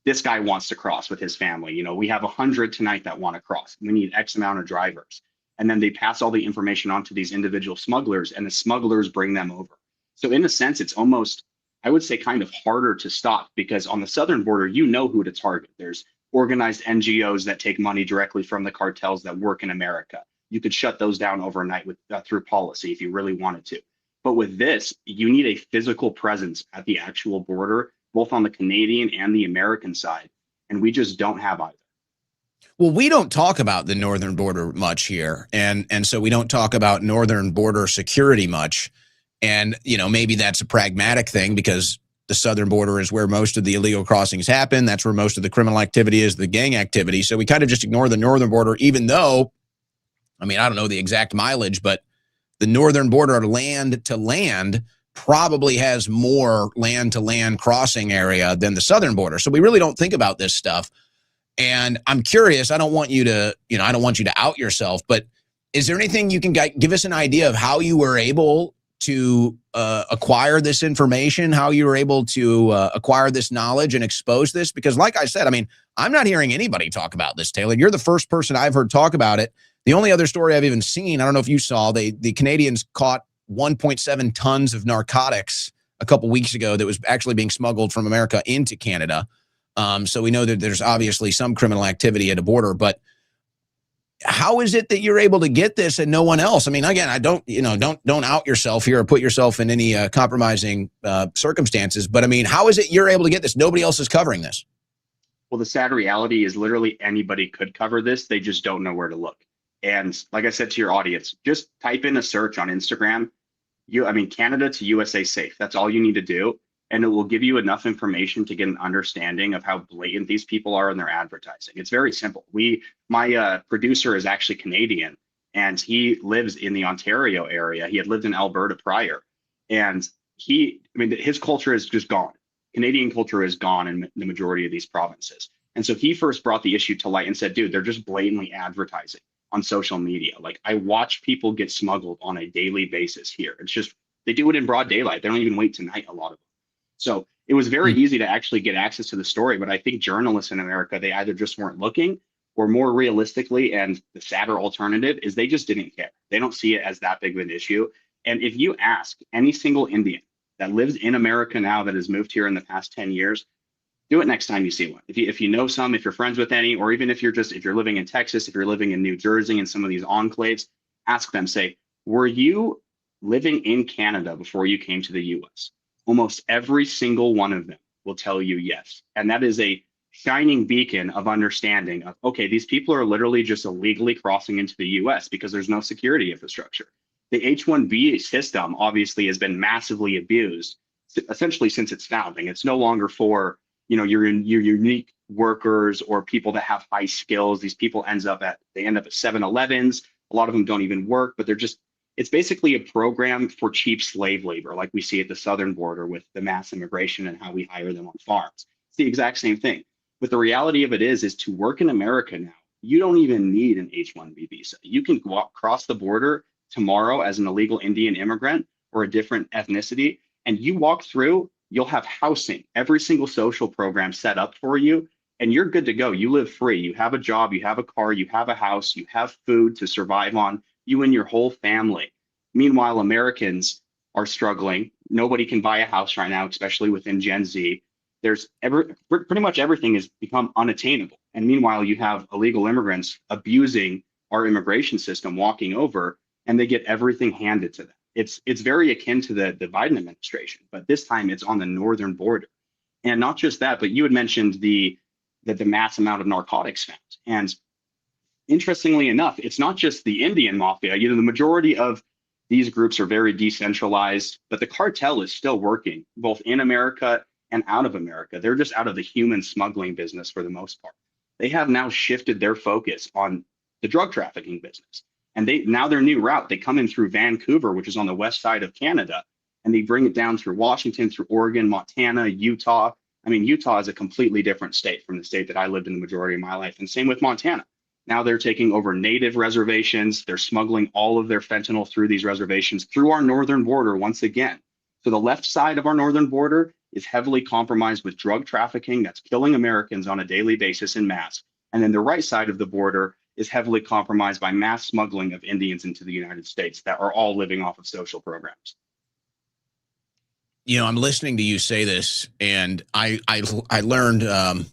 this guy wants to cross with his family. We have 100 tonight that want to cross. We need X amount of drivers. And then they pass all the information on to these individual smugglers, and the smugglers bring them over. So in a sense, it's almost, I would say, kind of harder to stop, because on the southern border, who to target. There's organized NGOs that take money directly from the cartels that work in America. You could shut those down overnight through policy if you really wanted to. But with this, you need a physical presence at the actual border, both on the Canadian and the American side. And we just don't have either. Well, we don't talk about the northern border much here. And so we don't talk about northern border security much. And, maybe that's a pragmatic thing because the southern border is where most of the illegal crossings happen. That's where most of the criminal activity is, the gang activity. So we kind of just ignore the northern border, even though, I don't know the exact mileage, but the northern border land to land probably has more land to land crossing area than the southern border. So we really don't think about this stuff. And I'm curious, I don't want you to out yourself, but is there anything you can give us an idea of how you were able to acquire this information, how you were able to acquire this knowledge and expose this? Because like I said, I'm not hearing anybody talk about this, Taylor. You're the first person I've heard talk about it. The only other story I've even seen, I don't know if you saw, the Canadians caught 1.7 tons of narcotics a couple weeks ago that was actually being smuggled from America into Canada. So we know that there's obviously some criminal activity at the border, but how is it that you're able to get this and no one else? Again, I don't out yourself here or put yourself in any compromising circumstances, but how is it you're able to get this? Nobody else is covering this. Well, the sad reality is literally anybody could cover this. They just don't know where to look. And like I said to your audience, just type in a search on Instagram. Canada to USA safe. That's all you need to do. And it will give you enough information to get an understanding of how blatant these people are in their advertising. It's very simple. My producer is actually Canadian, and he lives in the Ontario area. He had lived in Alberta prior, and his culture is just gone. Canadian culture is gone in the majority of these provinces. And so he first brought the issue to light and said, dude, they're just blatantly advertising on social media. Like, I watch people get smuggled on a daily basis here. It's just, they do it in broad daylight. They don't even wait tonight, a lot of them. So it was very easy to actually get access to the story. But I think journalists in America, they either just weren't looking, or more realistically, and the sadder alternative is they just didn't care. They don't see it as that big of an issue. And if you ask any single Indian that lives in America now that has moved here in the past 10 years, do it next time you see one. If you know some, if you're friends with any, or even if you're living in Texas, if you're living in New Jersey and some of these enclaves, ask them, say, were you living in Canada before you came to the US? Almost every single one of them will tell you yes. And that is a shining beacon of understanding of, okay, these people are literally just illegally crossing into the US because there's no security infrastructure. The H-1B system obviously has been massively abused, essentially since its founding. It's no longer for your unique workers or people that have high skills. These people end up at 7-Elevens. A lot of them don't even work, but it's basically a program for cheap slave labor, like we see at the southern border with the mass immigration and how we hire them on farms. It's the exact same thing. But the reality of it is to work in America now, you don't even need an H-1B visa. You can cross the border tomorrow as an illegal Indian immigrant or a different ethnicity, and you walk through, you'll have housing, every single social program set up for you, and you're good to go. You live free. You have a job, you have a car, you have a house, you have food to survive on, you and your whole family. Meanwhile, Americans are struggling. Nobody can buy a house right now, especially within Gen Z. Pretty much everything has become unattainable. And meanwhile, you have illegal immigrants abusing our immigration system, walking over, and they get everything handed to them. It's very akin to the Biden administration, but this time it's on the northern border. And not just that, but you had mentioned the mass amount of narcotics found. And interestingly enough, it's not just the Indian mafia. The majority of these groups are very decentralized, but the cartel is still working both in America and out of America. They're just out of the human smuggling business for the most part. They have now shifted their focus on the drug trafficking business. And their new route, they come in through Vancouver, which is on the west side of Canada, and they bring it down through Washington, through Oregon, Montana, Utah. Utah is a completely different state from the state that I lived in the majority of my life, and same with Montana. Now they're taking over native reservations. They're smuggling all of their fentanyl through these reservations, through our northern border once again. So the left side of our northern border is heavily compromised with drug trafficking that's killing Americans on a daily basis in mass. And then the right side of the border is heavily compromised by mass smuggling of Indians into the United States that are all living off of social programs. I'm listening to you say this, and I learned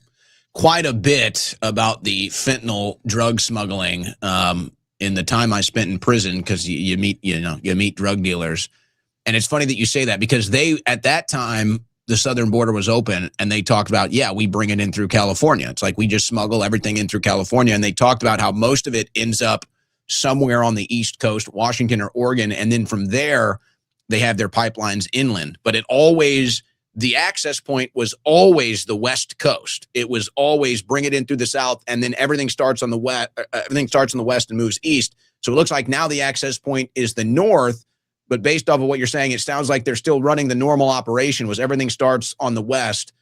quite a bit about the fentanyl drug smuggling in the time I spent in prison, because you meet drug dealers. And it's funny that you say that, because at that time, the southern border was open, and they talked about, we bring it in through California. It's like we just smuggle everything in through California. And they talked about how most of it ends up somewhere on the East Coast, Washington or Oregon. And then from there, they have their pipelines inland. But the access point was always the West Coast. It was always bring it in through the South, and then everything starts on the west. Everything starts in the West and moves east. So it looks like now the access point is the North. But based off of what you're saying, it sounds like they're still running the normal operation, was everything starts on the West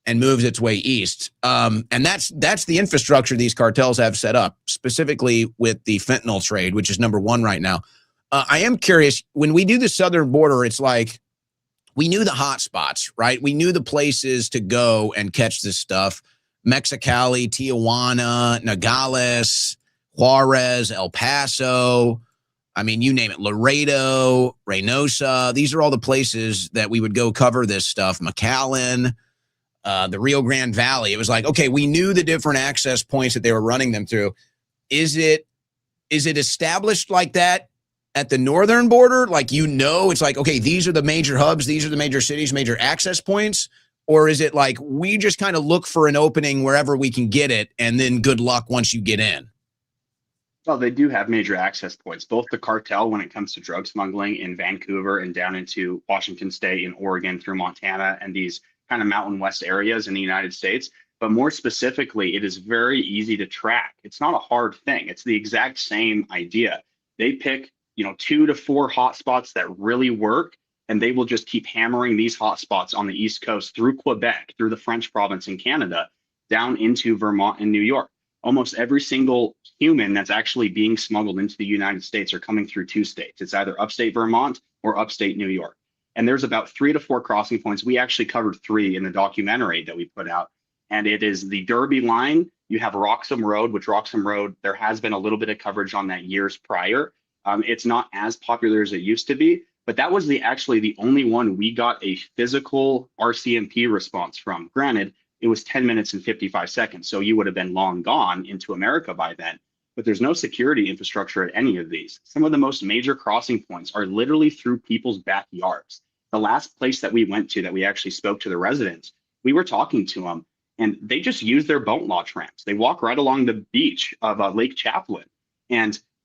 and moves its way east. And that's the infrastructure these cartels have set up, specifically with the fentanyl trade, which is number one right now. I am curious, when we do the southern border, it's like we knew the hot spots, right? We knew the places to go and catch this stuff. Mexicali, Tijuana, Nogales, Juarez, El Paso. You name it, Laredo, Reynosa. These are all the places that we would go cover this stuff. McAllen, the Rio Grande Valley. It was like, okay, we knew the different access points that they were running them through. Is it established like that at the northern border? Like, it's like, okay, these are the major hubs, these are the major cities, major access points? Or is it like we just kind of look for an opening wherever we can get it, and then good luck once you get in? Well, they do have major access points. Both the cartel, when it comes to drug smuggling in Vancouver and down into Washington State and Oregon through Montana and these kind of Mountain West areas in the United States. But more specifically, it is very easy to track. It's not a hard thing. It's the exact same idea. They pick, 2 to 4 hotspots that really work, and they will just keep hammering these hotspots on the East Coast through Quebec, through the French province in Canada, down into Vermont and New York. Almost every single human that's actually being smuggled into the United States are coming through 2 states. It's either upstate Vermont or upstate New York. And there's about 3 to 4 crossing points. We actually covered 3 in the documentary that we put out. And it is the Derby line. You have Roxham Road, which Roxham Road, there has been a little bit of coverage on that years prior. It's not as popular as it used to be, but that was actually the only one we got a physical RCMP response from. Granted, it was 10 minutes and 55 seconds, so you would have been long gone into America by then. But there's no security infrastructure at any of these. Some of the most major crossing points are literally through people's backyards. The last place that we went to that we actually spoke to the residents, we were talking to them, and they just use their boat launch ramps. They walk right along the beach of Lake Chapman,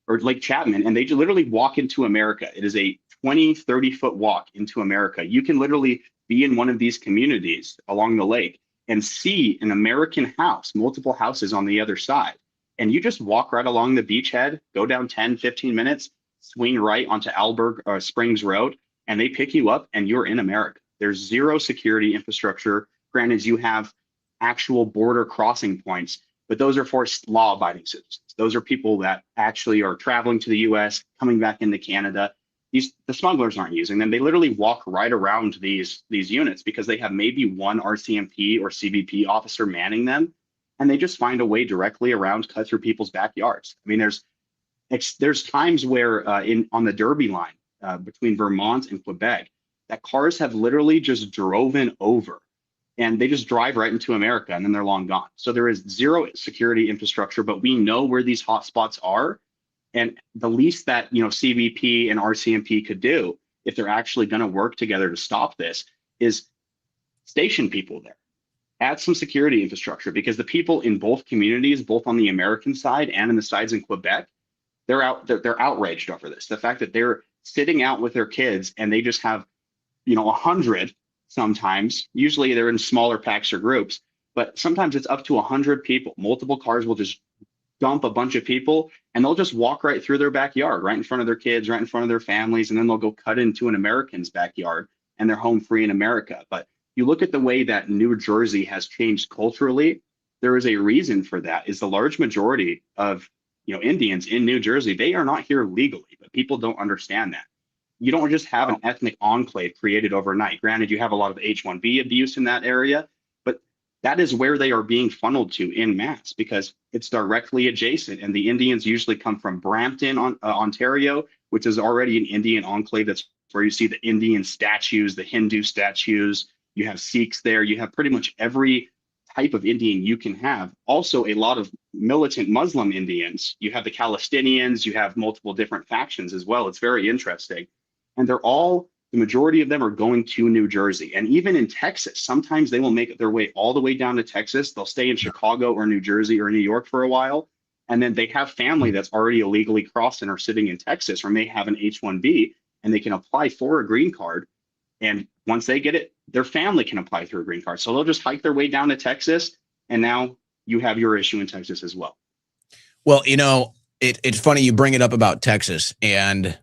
or Lake Chapman, and they literally walk into America. It is a 20, 30-foot walk into America. You can literally be in one of these communities along the lake and see an American house, multiple houses on the other side. And you just walk right along the beachhead, go down 10, 15 minutes, swing right onto Alberg Springs Road, and they pick you up and you're in America. There's zero security infrastructure. Granted, you have actual border crossing points, but those are for law-abiding citizens. Those are people that actually are traveling to the US, coming back into Canada. The smugglers aren't using them. They literally walk right around these units because they have maybe one RCMP or CBP officer manning them, and they just find a way directly around, cut through people's backyards. I mean, there's times where on the Derby line between Vermont and Quebec, that cars have literally just driven over, and they just drive right into America, and then they're long gone. So there is zero security infrastructure, but we know where these hotspots are. And the least that CBP and RCMP could do, if they're actually going to work together to stop this, is station people there, add some security infrastructure, because the people in both communities, both on the American side and in the sides in Quebec, they're outraged over this. The fact that they're sitting out with their kids and they just have 100 sometimes. Usually they're in smaller packs or groups, but sometimes it's up to 100 people. Multiple cars will just dump a bunch of people, and they'll just walk right through their backyard, right in front of their kids, right in front of their families, and then they'll go cut into an American's backyard, and they're home free in America. But you look at the way that New Jersey has changed culturally, there is a reason for that. Is the large majority of Indians in New Jersey, they are not here legally, but people don't understand that. You don't just have an ethnic enclave created overnight. Granted, you have a lot of H-1B abuse in that area, but that is where they are being funneled to in mass because it's directly adjacent. And the Indians usually come from Brampton, Ontario, which is already an Indian enclave. That's where you see the Indian statues, the Hindu statues. You have Sikhs there. You have pretty much every type of Indian you can have. Also, a lot of militant Muslim Indians. You have the Palestinians. You have multiple different factions as well. It's very interesting. And the majority of them are going to New Jersey. And even in Texas, sometimes they will make their way all the way down to Texas. They'll stay in Chicago or New Jersey or New York for a while. And then they have family that's already illegally crossed and are sitting in Texas or may have an H-1B, and they can apply for a green card. And once they get it, their family can apply through a green card. So they'll just hike their way down to Texas. And now you have your issue in Texas as well. Well, it's funny you bring it up about Texas. And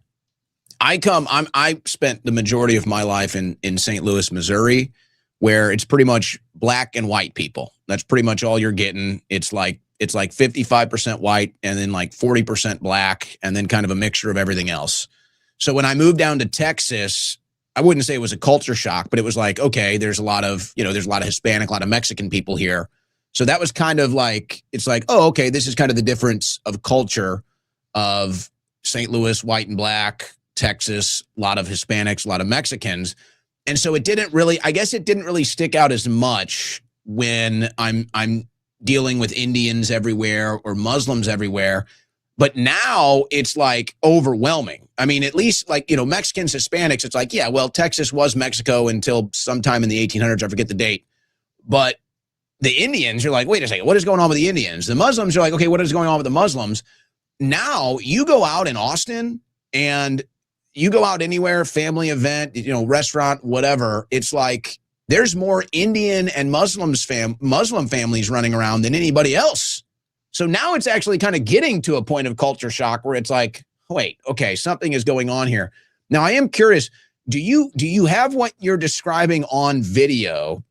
I spent the majority of my life in St. Louis, Missouri, where it's pretty much black and white people. That's pretty much all you're getting. It's like 55% white and then like 40% black and then kind of a mixture of everything else. So when I moved down to Texas, I wouldn't say it was a culture shock, but it was like, okay, there's a lot of Hispanic, a lot of Mexican people here. So that was kind of like, it's like, oh, okay, this is kind of the difference of culture of St. Louis, white and black, Texas, a lot of Hispanics, a lot of Mexicans. And so it didn't really stick out as much when I'm dealing with Indians everywhere or Muslims everywhere. But now it's like overwhelming. I mean, at least like, Mexicans, Hispanics, it's like, yeah, well, Texas was Mexico until sometime in the 1800s. I forget the date. But the Indians, you're like, wait a second, what is going on with the Indians? The Muslims, you're like, okay, what is going on with the Muslims? now you go out in Austin and you go out anywhere, family event, restaurant, whatever. It's like there's more Indian and Muslim families running around than anybody else. So now it's actually kind of getting to a point of culture shock where it's like, wait, okay, something is going on here. Now I am curious, do you have what you're describing on video?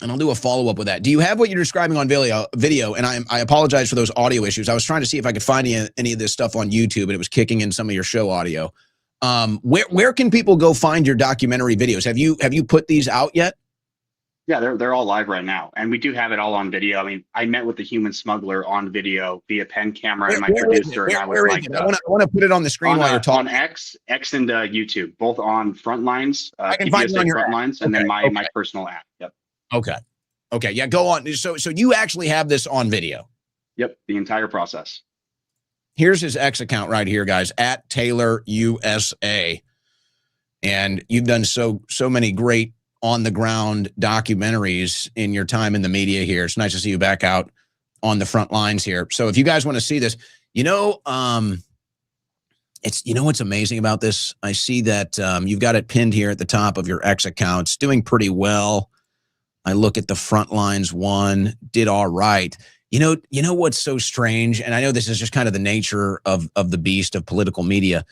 And I'll do a follow-up with that. Do you have what you're describing on video? And I apologize for those audio issues. I was trying to see if I could find any of this stuff on YouTube, and it was kicking in some of your show audio. Where can people go find your documentary videos? Have you put these out yet? Yeah, they're all live right now, and we do have it all on video. I mean, I met with the human smuggler on video via pen camera, and my producer and I was like, I want to put it on the screen while you're talking. On X and YouTube, both on Frontlines, I can find it on your Frontlines, and then my personal app. Yep. Okay. Yeah, go on. So you actually have this on video. Yep, the entire process. Here's his X account right here, guys, at Taylor USA. And you've done so many great on the ground documentaries in your time in the media here. It's nice to see you back out on the front lines here. So if you guys want to see this, it's, what's amazing about this? I see that you've got it pinned here at the top of your X account. It's doing pretty well. I look at the front lines one, did all right. You know what's so strange? And I know this is just kind of the nature of the beast of political media.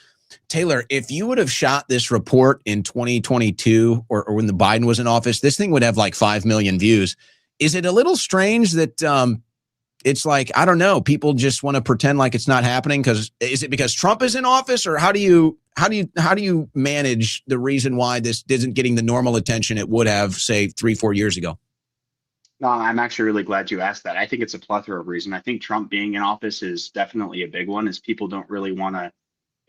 Taylor, if you would have shot this report in 2022 or when the Biden was in office, this thing would have like 5 million views. Is it a little strange that it's like, I don't know, people just want to pretend like it's not happening? Is it because Trump is in office, or how do you manage the reason why this isn't getting the normal attention it would have, say, 3-4 years ago? No, I'm actually really glad you asked that. I think it's a plethora of reasons. I think Trump being in office is definitely a big one, as people don't really want to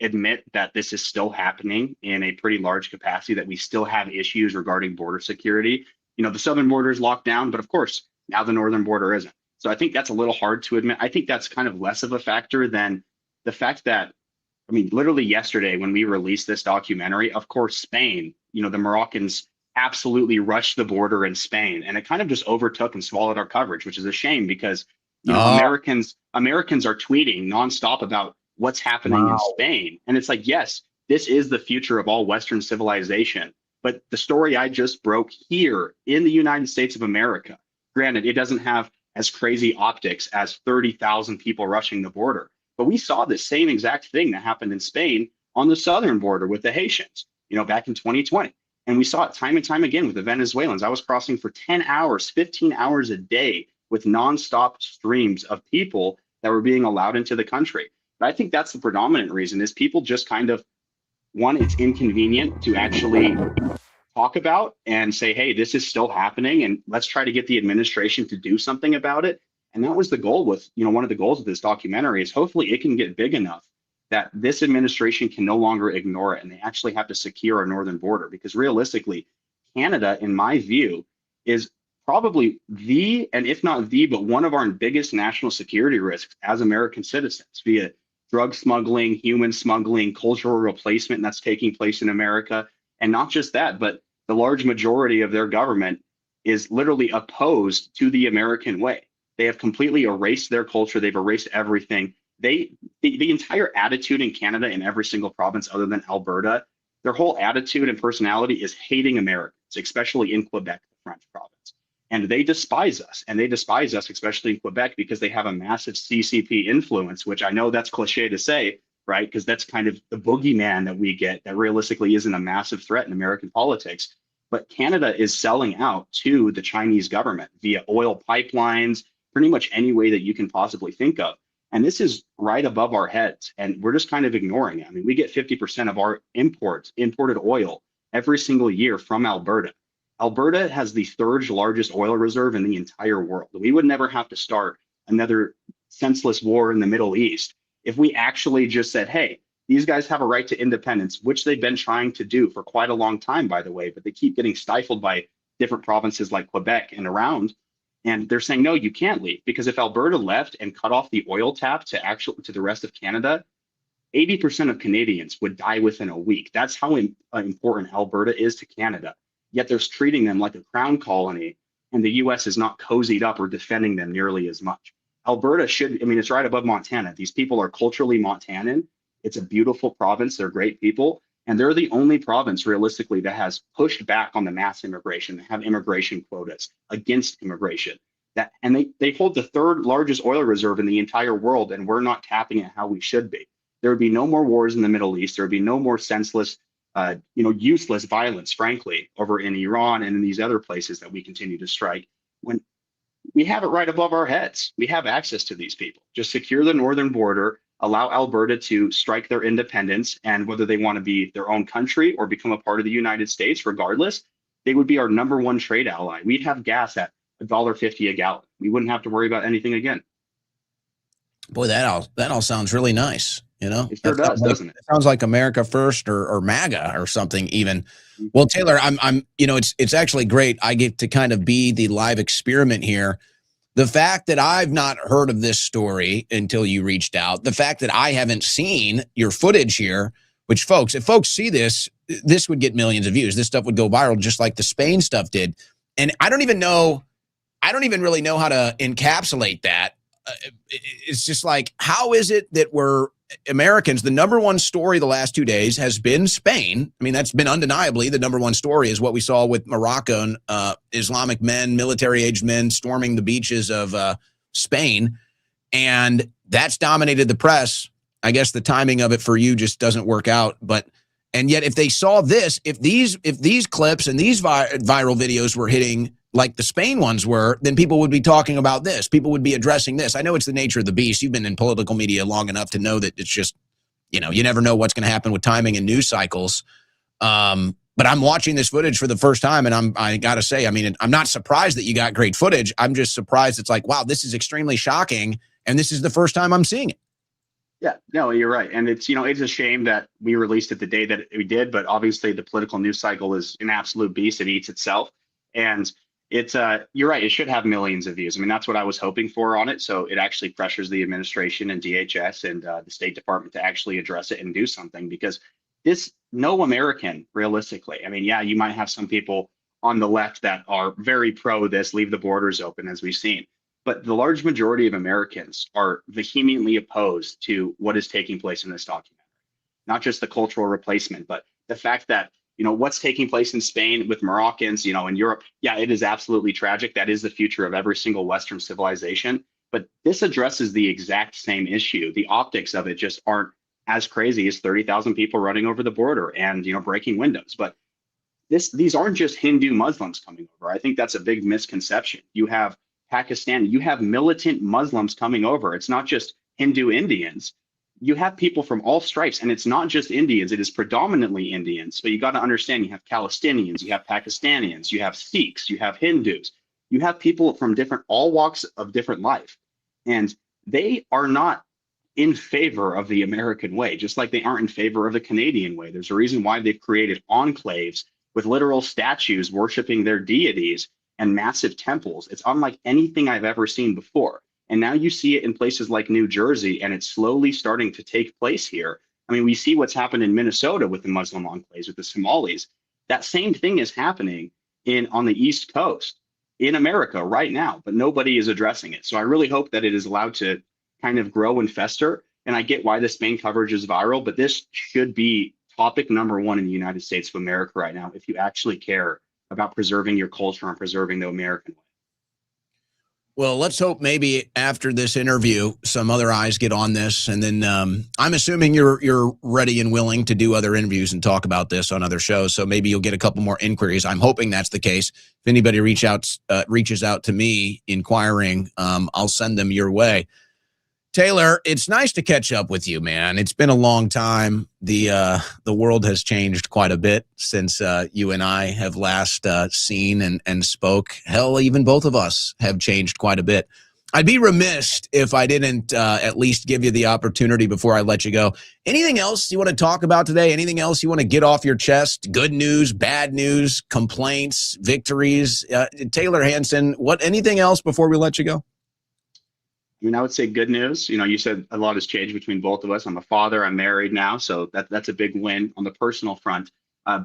admit that this is still happening in a pretty large capacity, that we still have issues regarding border security. The southern border is locked down, but of course, now the northern border isn't. So I think that's a little hard to admit. I think that's kind of less of a factor than the fact that, I mean, literally yesterday when we released this documentary, of course, Spain, the Moroccans absolutely rushed the border in Spain, and it kind of just overtook and swallowed our coverage, which is a shame because Americans are tweeting nonstop about what's happening in Spain. And it's like, yes, this is the future of all Western civilization. But the story I just broke here in the United States of America, granted, it doesn't have as crazy optics as 30,000 people rushing the border. But we saw the same exact thing that happened in Spain on the southern border with the Haitians, back in 2020. And we saw it time and time again with the Venezuelans. I was crossing for 10 hours, 15 hours a day with nonstop streams of people that were being allowed into the country. But I think that's the predominant reason, is people just kind of, one, it's inconvenient to actually talk about and say, hey, this is still happening, and let's try to get the administration to do something about it. And that was the goal with, one of the goals of this documentary, is hopefully it can get big enough that this administration can no longer ignore it, and they actually have to secure our northern border. Because realistically, Canada, in my view, is probably and if not but one of our biggest national security risks as American citizens, via drug smuggling, human smuggling, cultural replacement that's taking place in America. And not just that, but the large majority of their government is literally opposed to the American way. They have completely erased their culture. They've erased everything. The entire attitude in Canada, in every single province other than Alberta, their whole attitude and personality is hating Americans, especially in Quebec, the French province. And they despise us, and they despise us, especially in Quebec, because they have a massive CCP influence, which I know that's cliche to say, right? Because that's kind of the boogeyman that we get that realistically isn't a massive threat in American politics. But Canada is selling out to the Chinese government via oil pipelines, pretty much any way that you can possibly think of. And this is right above our heads, and we're just kind of ignoring it. I mean, we get 50% of our imported oil every single year from Alberta. Alberta has the third largest oil reserve in the entire world. We would never have to start another senseless war in the Middle East if we actually just said, hey, these guys have a right to independence, which they've been trying to do for quite a long time, by the way, but they keep getting stifled by different provinces like Quebec and around. And they're saying, no, you can't leave, because if Alberta left and cut off the oil tap to the rest of Canada, 80% of Canadians would die within a week. That's how important Alberta is to Canada. Yet they're treating them like a crown colony, and the US is not cozied up or defending them nearly as much. Alberta should, I mean, it's right above Montana. These people are culturally Montanan. It's a beautiful province. They're great people. And they're the only province realistically that has pushed back on the mass immigration, that have immigration quotas against immigration. And they hold the third largest oil reserve in the entire world, and we're not tapping it how we should be. There would be no more wars in the Middle East. There would be no more senseless, useless violence, frankly, over in Iran and in these other places that we continue to strike. When we have it right above our heads, we have access to these people. Just secure the northern border, allow Alberta to strike their independence, and whether they want to be their own country or become a part of the United States, regardless, they would be our #1 trade ally. We'd have gas at $1.50 a gallon. We wouldn't have to worry about anything again. Boy, that all sounds really nice. You know, It sure does, doesn't it? It sounds like America First or MAGA or something even. Well, Taylor, I'm it's actually great. I get to kind of be the live experiment here. The fact that I've not heard of this story until you reached out, the fact that I haven't seen your footage here, which if folks see this, this would get millions of views. This stuff would go viral just like the Spain stuff did. And I don't even really know how to encapsulate that. It's just like, how is it that we're Americans, the #1 story the last 2 days has been Spain. I mean, that's been undeniably the #1 story is what we saw with Morocco and Islamic men, military-aged men storming the beaches of Spain. And that's dominated the press. I guess the timing of it for you just doesn't work out. And yet if they saw this, if these clips and these viral videos were hitting like the Spain ones were, then people would be talking about this. People would be addressing this. I know it's the nature of the beast. You've been in political media long enough to know that it's just, you never know what's going to happen with timing and news cycles. But I'm watching this footage for the first time, and I got to say, I mean, I'm not surprised that you got great footage. I'm just surprised it's like, wow, this is extremely shocking, and this is the first time I'm seeing it. Yeah, no, you're right. And it's a shame that we released it the day that we did, but obviously the political news cycle is an absolute beast. It eats itself. And you're right, it should have millions of views. I mean, that's what I was hoping for on it. So it actually pressures the administration and DHS and the State Department to actually address it and do something, because no American, realistically, I mean, yeah, you might have some people on the left that are very pro this, leave the borders open, as we've seen. But the large majority of Americans are vehemently opposed to what is taking place in this documentary. Not just the cultural replacement, but the fact that what's taking place in Spain with Moroccans, in Europe. Yeah, it is absolutely tragic. That is the future of every single Western civilization. But this addresses the exact same issue. The optics of it just aren't as crazy as 30,000 people running over the border and, breaking windows. But these aren't just Hindu Muslims coming over. I think that's a big misconception. You have Pakistan, you have militant Muslims coming over. It's not just Hindu Indians. You have people from all stripes, and it's not just Indians. It is predominantly Indians. But you got to understand, you have Palestinians, you have Pakistanians, you have Sikhs, you have Hindus, you have people from all walks of different life. And they are not in favor of the American way, just like they aren't in favor of the Canadian way. There's a reason why they've created enclaves with literal statues worshiping their deities and massive temples. It's unlike anything I've ever seen before. And now you see it in places like New Jersey, and it's slowly starting to take place here. I mean, we see what's happened in Minnesota with the Muslim enclaves, with the Somalis. That same thing is happening on the East Coast in America right now, but nobody is addressing it. So I really hope that it is allowed to kind of grow and fester. And I get why the Spain coverage is viral, but this should be topic #1 in the United States of America right now, if you actually care about preserving your culture and preserving the American way. Well, let's hope maybe after this interview, some other eyes get on this. And then I'm assuming you're ready and willing to do other interviews and talk about this on other shows. So maybe you'll get a couple more inquiries. I'm hoping that's the case. If anybody reaches out to me inquiring, I'll send them your way. Taylor, it's nice to catch up with you, man. It's been a long time. The world has changed quite a bit since you and I have last seen and spoke. Hell, even both of us have changed quite a bit. I'd be remiss if I didn't at least give you the opportunity before I let you go. Anything else you want to talk about today? Anything else you want to get off your chest? Good news, bad news, complaints, victories? Taylor Hanson, anything else before we let you go? I mean, I would say good news. You said a lot has changed between both of us. I'm a father. I'm married now, so that's a big win on the personal front.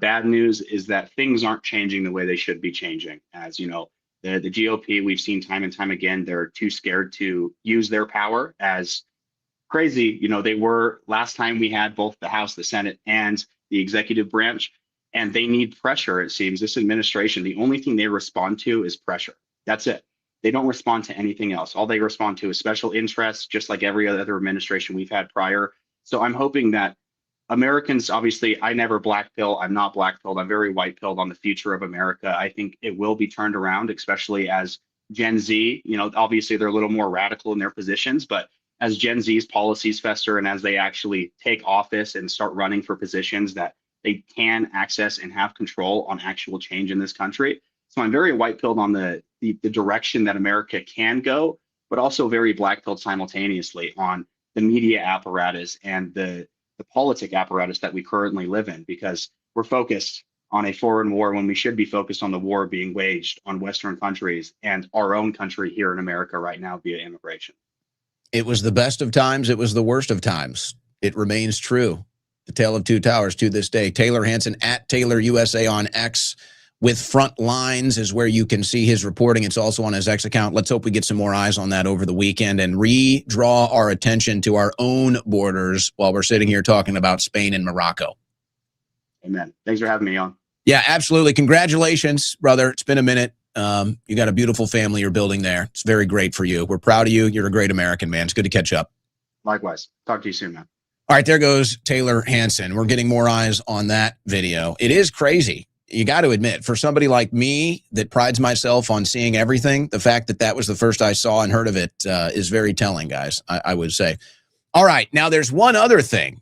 Bad news is that things aren't changing the way they should be changing. As The GOP, we've seen time and time again, they're too scared to use their power as crazy. They were last time we had both the House, the Senate, and the executive branch, and they need pressure, it seems. This administration, the only thing they respond to is pressure. That's it. They don't respond to anything else. All they respond to is special interests, just like every other administration we've had prior. So I'm hoping that Americans, obviously, I never black pill. I'm not black pilled. I'm very white pilled on the future of America. I think it will be turned around, especially as Gen Z, obviously they're a little more radical in their positions, but as Gen Z's policies fester and as they actually take office and start running for positions that they can access and have control on actual change in this country. So I'm very white pilled on the direction that America can go, but also very black pilled simultaneously on the media apparatus and the politic apparatus that we currently live in, because we're focused on a foreign war when we should be focused on the war being waged on Western countries and our own country here in America right now via immigration. It was the best of times. It was the worst of times. It remains true. The tale of two towers to this day. Taylor Hanson at Taylor USA on X with Front Lines is where you can see his reporting. It's also on his X account. Let's hope we get some more eyes on that over the weekend and redraw our attention to our own borders while we're sitting here talking about Spain and Morocco. Amen. Thanks for having me on. Yeah, absolutely. Congratulations, brother. It's been a minute. You got a beautiful family you're building there. It's very great for you. We're proud of you. You're a great American, man. It's good to catch up. Likewise. Talk to you soon, man. All right, there goes Taylor Hanson. We're getting more eyes on that video. It is crazy. You got to admit, for somebody like me that prides myself on seeing everything, the fact that that was the first I saw and heard of it is very telling, guys, I would say. All right, now there's one other thing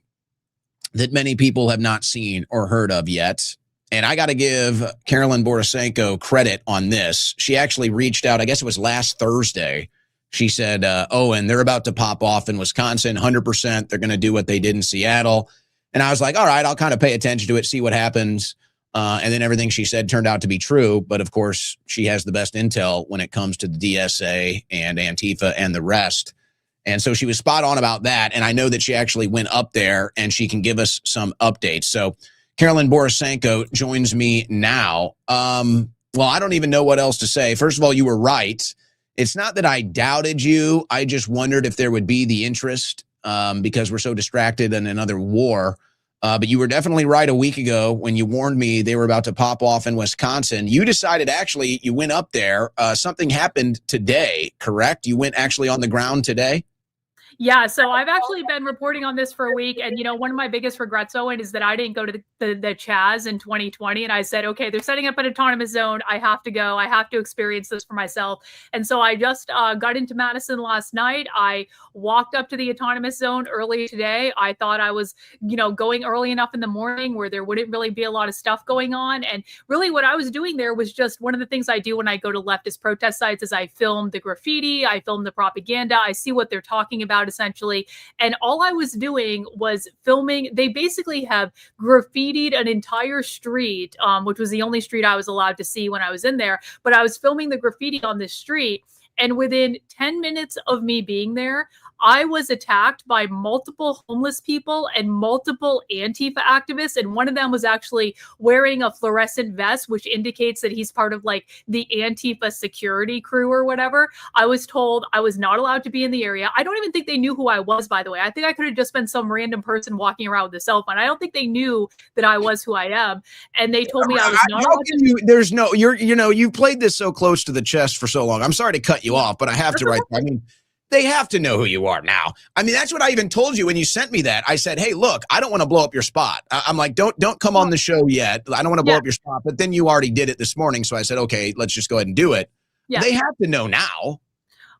that many people have not seen or heard of yet. And I got to give Carolyn Borisenko credit on this. She actually reached out, I guess it was last Thursday. She said, and they're about to pop off in Wisconsin, 100%. They're going to do what they did in Seattle. And I was like, all right, I'll kind of pay attention to it, see what happens. And then everything she said turned out to be true. But of course, she has the best intel when it comes to the DSA and Antifa and the rest. And so she was spot on about that. And I know that she actually went up there and she can give us some updates. So Carolyn Borisenko joins me now. Well, I don't even know what else to say. First of all, you were right. It's not that I doubted you. I just wondered if there would be the interest because we're so distracted in another war. But you were definitely right a week ago when you warned me they were about to pop off in Wisconsin. You decided actually you went up there. Something happened today, correct? You went actually on the ground today? Yeah, so I've actually been reporting on this for a week. And, one of my biggest regrets, Owen, is that I didn't go to the Chaz in 2020. And I said, okay, they're setting up an autonomous zone. I have to go. I have to experience this for myself. And so I just got into Madison last night. I walked up to the autonomous zone early today. I thought I was, going early enough in the morning where there wouldn't really be a lot of stuff going on. And really what I was doing there was just one of the things I do when I go to leftist protest sites is I film the graffiti, I film the propaganda, I see what they're talking about essentially. And all I was doing was filming. They basically have graffitied an entire street, which was the only street I was allowed to see when I was in there. But I was filming the graffiti on this street. And within 10 minutes of me being there, I was attacked by multiple homeless people and multiple Antifa activists. And one of them was actually wearing a fluorescent vest, which indicates that he's part of like the Antifa security crew or whatever. I was told I was not allowed to be in the area. I don't even think they knew who I was, by the way. I think I could have just been some random person walking around with a cell phone. I don't think they knew that I was who I am. And they told me I was not allowed to. You played this so close to the chest for so long. I'm sorry to cut you off, but I have to write. I mean, they have to know who you are now. I mean, that's what I even told you when you sent me that. I said, hey, look, I don't want to blow up your spot. I'm like, don't come on the show yet. I don't want to blow up your spot. But then you already did it this morning. So I said, okay, let's just go ahead and do it. Yeah. They have to know now.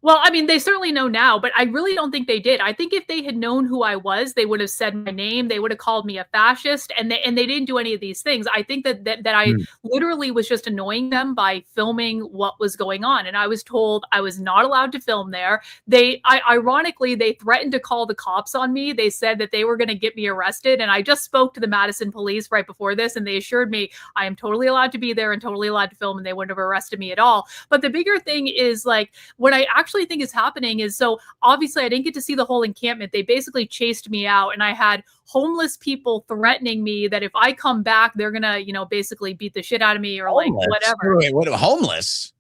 Well, I mean, they certainly know now, but I really don't think they did. I think if they had known who I was, they would have said my name. They would have called me a fascist, and they didn't do any of these things. I think that I literally was just annoying them by filming what was going on. And I was told I was not allowed to film there. Ironically, they threatened to call the cops on me. They said that they were going to get me arrested. And I just spoke to the Madison police right before this, and they assured me I am totally allowed to be there and totally allowed to film, and they wouldn't have arrested me at all. But the bigger thing is, like, when I actually actually think is happening is, so obviously I didn't get to see the whole encampment. They basically chased me out, and I had homeless people threatening me that if I come back, they're gonna, basically beat the shit out of me or like whatever. Wait, what? Homeless?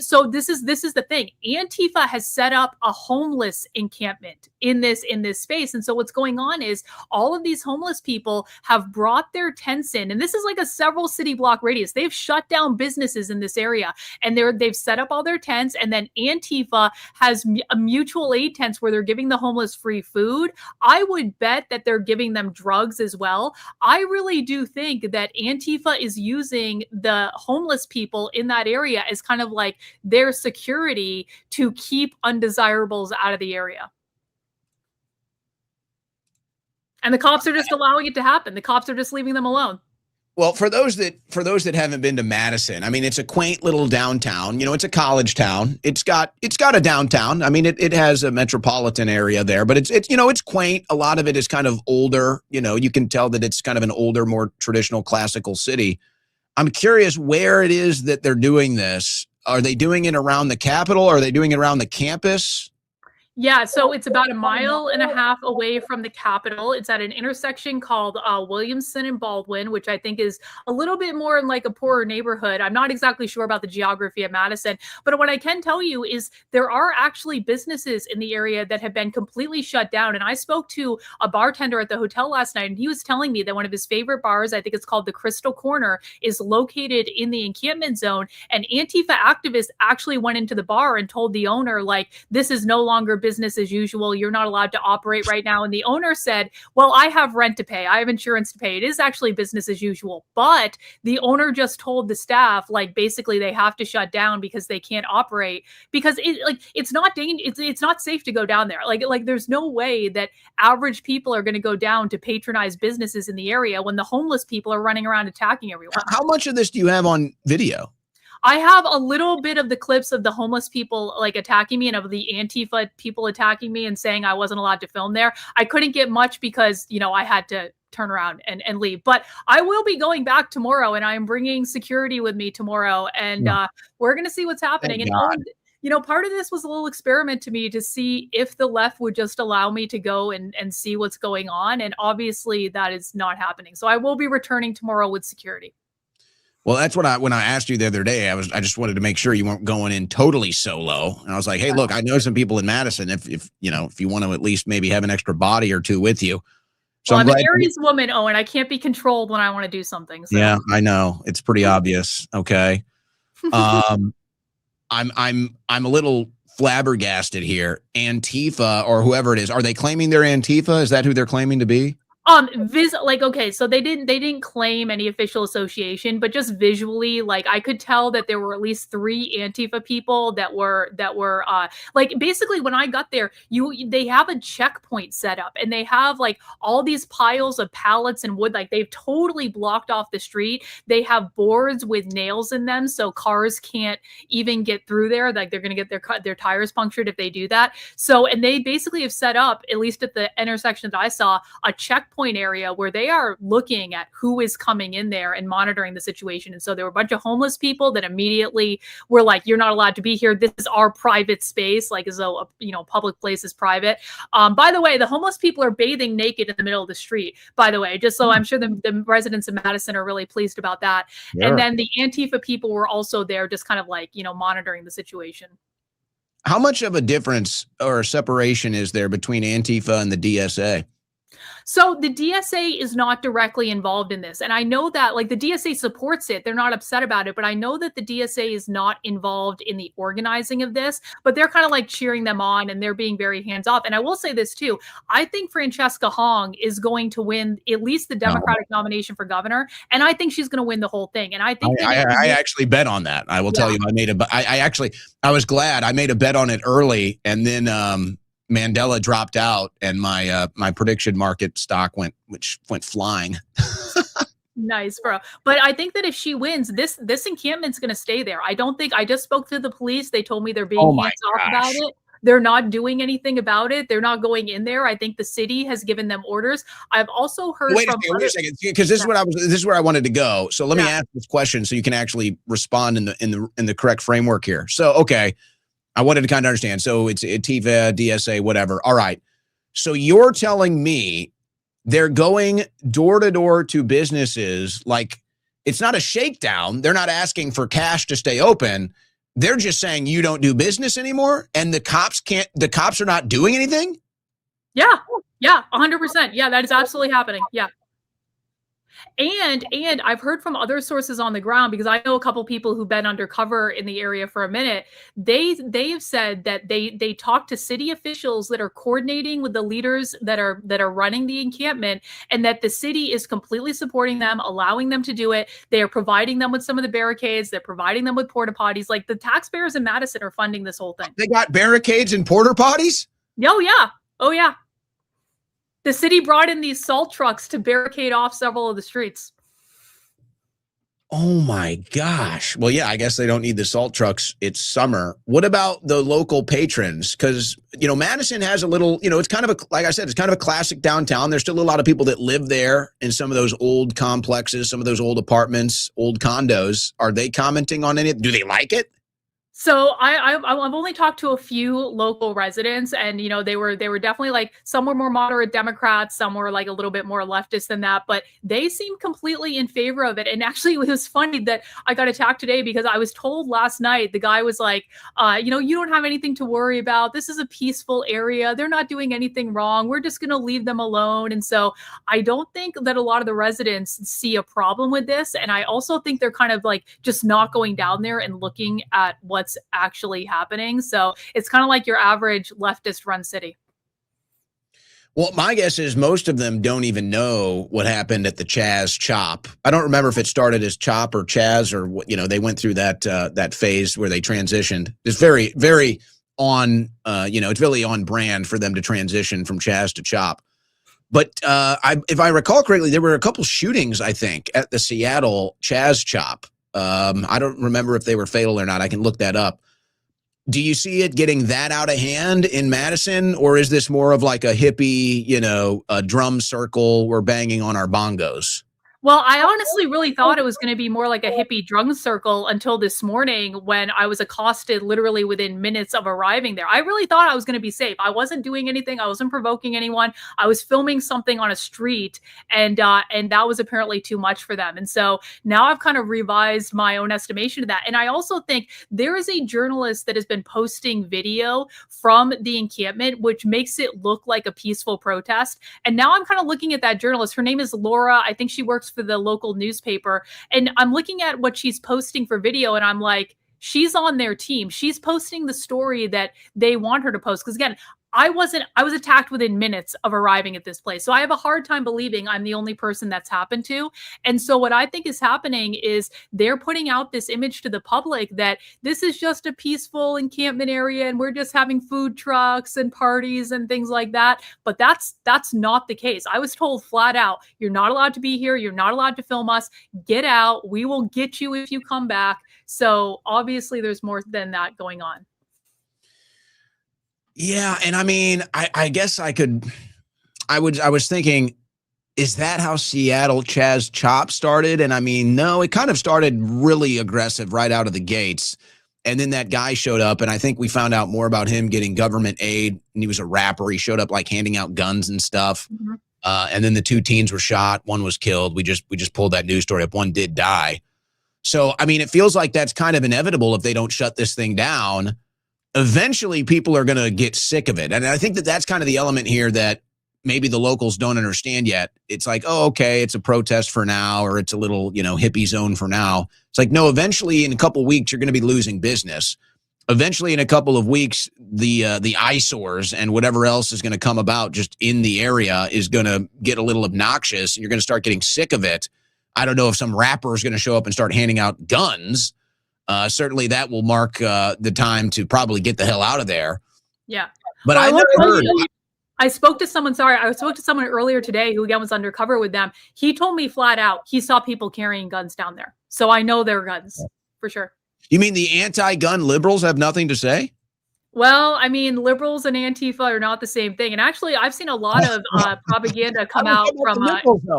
So this is the thing. Antifa has set up a homeless encampment in this space. And so what's going on is all of these homeless people have brought their tents in, and this is like a several city block radius. They've shut down businesses in this area, and they've set up all their tents, and then Antifa has mutual aid tents where they're giving the homeless free food. I would bet that they're giving them drugs as well. I really do think that Antifa is using the homeless people in that area as kind of like their security to keep undesirables out of the area. And the cops are just allowing it to happen. The cops are just leaving them alone. Well, for those that haven't been to Madison, I mean, it's a quaint little downtown. It's a college town. It's got a downtown. I mean, it has a metropolitan area there, but it's quaint. A lot of it is kind of older. You can tell that it's kind of an older, more traditional, classical city. I'm curious where it is that they're doing this. Are they doing it around the Capitol? Are they doing it around the campus? Yeah, so it's about 1.5 miles away from the Capitol. It's at an intersection called Williamson and Baldwin, which I think is a little bit more in like a poorer neighborhood. I'm not exactly sure about the geography of Madison, but what I can tell you is there are actually businesses in the area that have been completely shut down. And I spoke to a bartender at the hotel last night, and he was telling me that one of his favorite bars, I think it's called the Crystal Corner, is located in the encampment zone. And Antifa activists actually went into the bar and told the owner, like, this is no longer business as usual. You're not allowed to operate right now. And the owner said, well, I have rent to pay. I have insurance to pay. It is actually business as usual. But the owner just told the staff, like, basically they have to shut down because they can't operate because it's not it's not safe to go down there. Like there's no way that average people are going to go down to patronize businesses in the area when the homeless people are running around attacking everyone. How much of this do you have on video? I have a little bit of the clips of the homeless people like attacking me and of the Antifa people attacking me and saying I wasn't allowed to film there. I couldn't get much because, I had to turn around and leave. But I will be going back tomorrow, and I am bringing security with me tomorrow. And we're going to see what's happening. And part of this was a little experiment to me to see if the left would just allow me to go and see what's going on. And obviously that is not happening. So I will be returning tomorrow with security. Well, that's what when I asked you the other day, I just wanted to make sure you weren't going in totally solo. And I was like, hey, look, I know some people in Madison. If you want to at least maybe have an extra body or two with you. So well, I'm an Aries woman, Owen. I can't be controlled when I want to do something. So. Yeah, I know. It's pretty obvious. Okay. I'm a little flabbergasted here. Antifa or whoever it is, are they claiming they're Antifa? Is that who they're claiming to be? Okay, so they didn't claim any official association, but just visually, like I could tell that there were at least 3 Antifa people that were like basically when I got there, they have a checkpoint set up and they have like all these piles of pallets and wood, like they've totally blocked off the street. They have boards with nails in them, so cars can't even get through there. Like they're gonna get their tires punctured if they do that. So, and they basically have set up, at least at the intersection that I saw, a checkpoint area where they are looking at who is coming in there and monitoring the situation. And so there were a bunch of homeless people that immediately were like, you're not allowed to be here. This is our private space, like as though, public place is private. By the way, the homeless people are bathing naked in the middle of the street, by the way, just so I'm sure the residents of Madison are really pleased about that. Yeah. And then the Antifa people were also there just kind of like, monitoring the situation. How much of a difference or separation is there between Antifa and the DSA? So the DSA is not directly involved in this. And I know that like the DSA supports it. They're not upset about it. But I know that the DSA is not involved in the organizing of this, but they're kind of like cheering them on and they're being very hands off. And I will say this too. I think Francesca Hong is going to win at least the Democratic nomination for governor. And I think she's going to win the whole thing. And I think I actually bet on that. I will tell you, I was glad I made a bet on it early. And then, Mandela dropped out and my prediction market stock went flying. Nice, bro. But I think that if she wins, this encampment's going to stay there. I just spoke to the police. They told me they're being hands off about it. They're not doing anything about it. They're not going in there. I think the city has given them orders. I've also heard wait a second, because this is where I wanted to go. So let me ask this question so you can actually respond in the correct framework here. So, okay. I wanted to kind of understand. So it's Antifa, DSA, whatever. All right. So you're telling me they're going door to door to businesses, like it's not a shakedown. They're not asking for cash to stay open. They're just saying you don't do business anymore, and the cops are not doing anything? Yeah. Yeah. 100%. Yeah, that is absolutely happening. Yeah. And I've heard from other sources on the ground, because I know a couple people who've been undercover in the area for a minute. They've said that they talk to city officials that are coordinating with the leaders that are running the encampment, and that the city is completely supporting them, allowing them to do it. They are providing them with some of the barricades. They're providing them with porta potties. Like, the taxpayers in Madison are funding this whole thing. They got barricades and porta potties? Oh yeah. Oh yeah. The city brought in these salt trucks to barricade off several of the streets. Oh my gosh. Well, yeah, I guess they don't need the salt trucks. It's summer. What about the local patrons? Because, Madison has a little, it's kind of like I said, it's kind of a classic downtown. There's still a lot of people that live there in some of those old complexes, some of those old apartments, old condos. Are they commenting on any? Do they like it? So I've only talked to a few local residents, and they were definitely, like, some were more moderate Democrats, some were like a little bit more leftist than that, but they seemed completely in favor of it. And actually, it was funny that I got attacked today, because I was told last night, the guy was like, you don't have anything to worry about. This is a peaceful area. They're not doing anything wrong. We're just going to leave them alone. And so I don't think that a lot of the residents see a problem with this. And I also think they're kind of like just not going down there and looking at what's actually happening. So it's kind of like your average leftist run city. Well, my guess is most of them don't even know what happened at the Chaz Chop. I don't remember if it started as Chop or Chaz, or what, they went through that phase where they transitioned. It's very, very on, it's really on brand for them to transition from Chaz to Chop. But if I recall correctly, there were a couple shootings, I think, at the Seattle Chaz Chop. I don't remember if they were fatal or not. I can look that up. Do you see it getting that out of hand in Madison, or is this more of like a hippie, a drum circle, we're banging on our bongos? Well, I honestly really thought it was going to be more like a hippie drum circle until this morning, when I was accosted literally within minutes of arriving there. I really thought I was going to be safe. I wasn't doing anything. I wasn't provoking anyone. I was filming something on a street, and that was apparently too much for them. And so now I've kind of revised my own estimation of that. And I also think there is a journalist that has been posting video from the encampment, which makes it look like a peaceful protest. And now I'm kind of looking at that journalist. Her name is Laura. I think she works for the local newspaper, and I'm looking at what she's posting for video, and I'm like, she's on their team. She's posting the story that they want her to post. Because again, I was attacked within minutes of arriving at this place. So I have a hard time believing I'm the only person that's happened to. And so what I think is happening is they're putting out this image to the public that this is just a peaceful encampment area, and we're just having food trucks and parties and things like that. But that's not the case. I was told flat out, you're not allowed to be here. You're not allowed to film us. Get out. We will get you if you come back. So obviously there's more than that going on. Yeah, and I mean, I guess I was thinking, is that how Seattle Chaz Chop started? And I mean, no, it kind of started really aggressive right out of the gates. And then that guy showed up, and I think we found out more about him getting government aid, and he was a rapper. He showed up like handing out guns and stuff. Mm-hmm. And then the 2 teens were shot. One was killed. We just pulled that news story up. One did die. So, I mean, it feels like that's kind of inevitable if they don't shut this thing down. Eventually people are going to get sick of it. And I think that's kind of the element here that maybe the locals don't understand yet. It's like, oh, okay, it's a protest for now, or it's a little, hippie zone for now. It's like, no, eventually in a couple of weeks, you're going to be losing business. Eventually in a couple of weeks, the eyesores and whatever else is going to come about just in the area is going to get a little obnoxious, and you're going to start getting sick of it. I don't know if some rapper is going to show up and start handing out guns. Certainly that will mark the time to probably get the hell out of there. Yeah. But I never heard. I spoke to someone earlier today who again was undercover with them. He told me flat out he saw people carrying guns down there. So I know they're guns for sure. You mean the anti-gun liberals have nothing to say? Well, I mean, liberals and Antifa are not the same thing. And actually, I've seen a lot of propaganda come out from.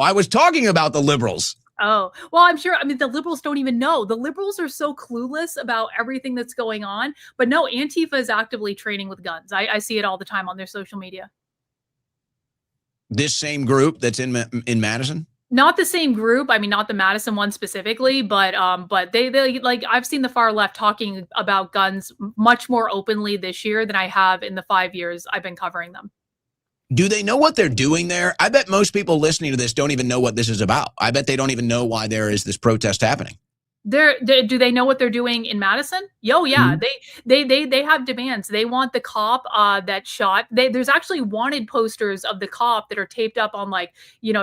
I was talking about the liberals. Oh, well, I'm sure. I mean, the liberals don't even know. The liberals are so clueless about everything that's going on. But no, Antifa is actively training with guns. I see it all the time on their social media. This same group that's in Madison? Not the same group. I mean, not the Madison one specifically, but they like I've seen the far left talking about guns much more openly this year than I have in the 5 years I've been covering them. Do they know what they're doing there? I bet most people listening to this don't even know what this is about. I bet they don't even know why there is this protest happening. Do they know what they're doing in Madison? Yo, yeah, they have demands. They want the cop that shot. There's actually wanted posters of the cop that are taped up on like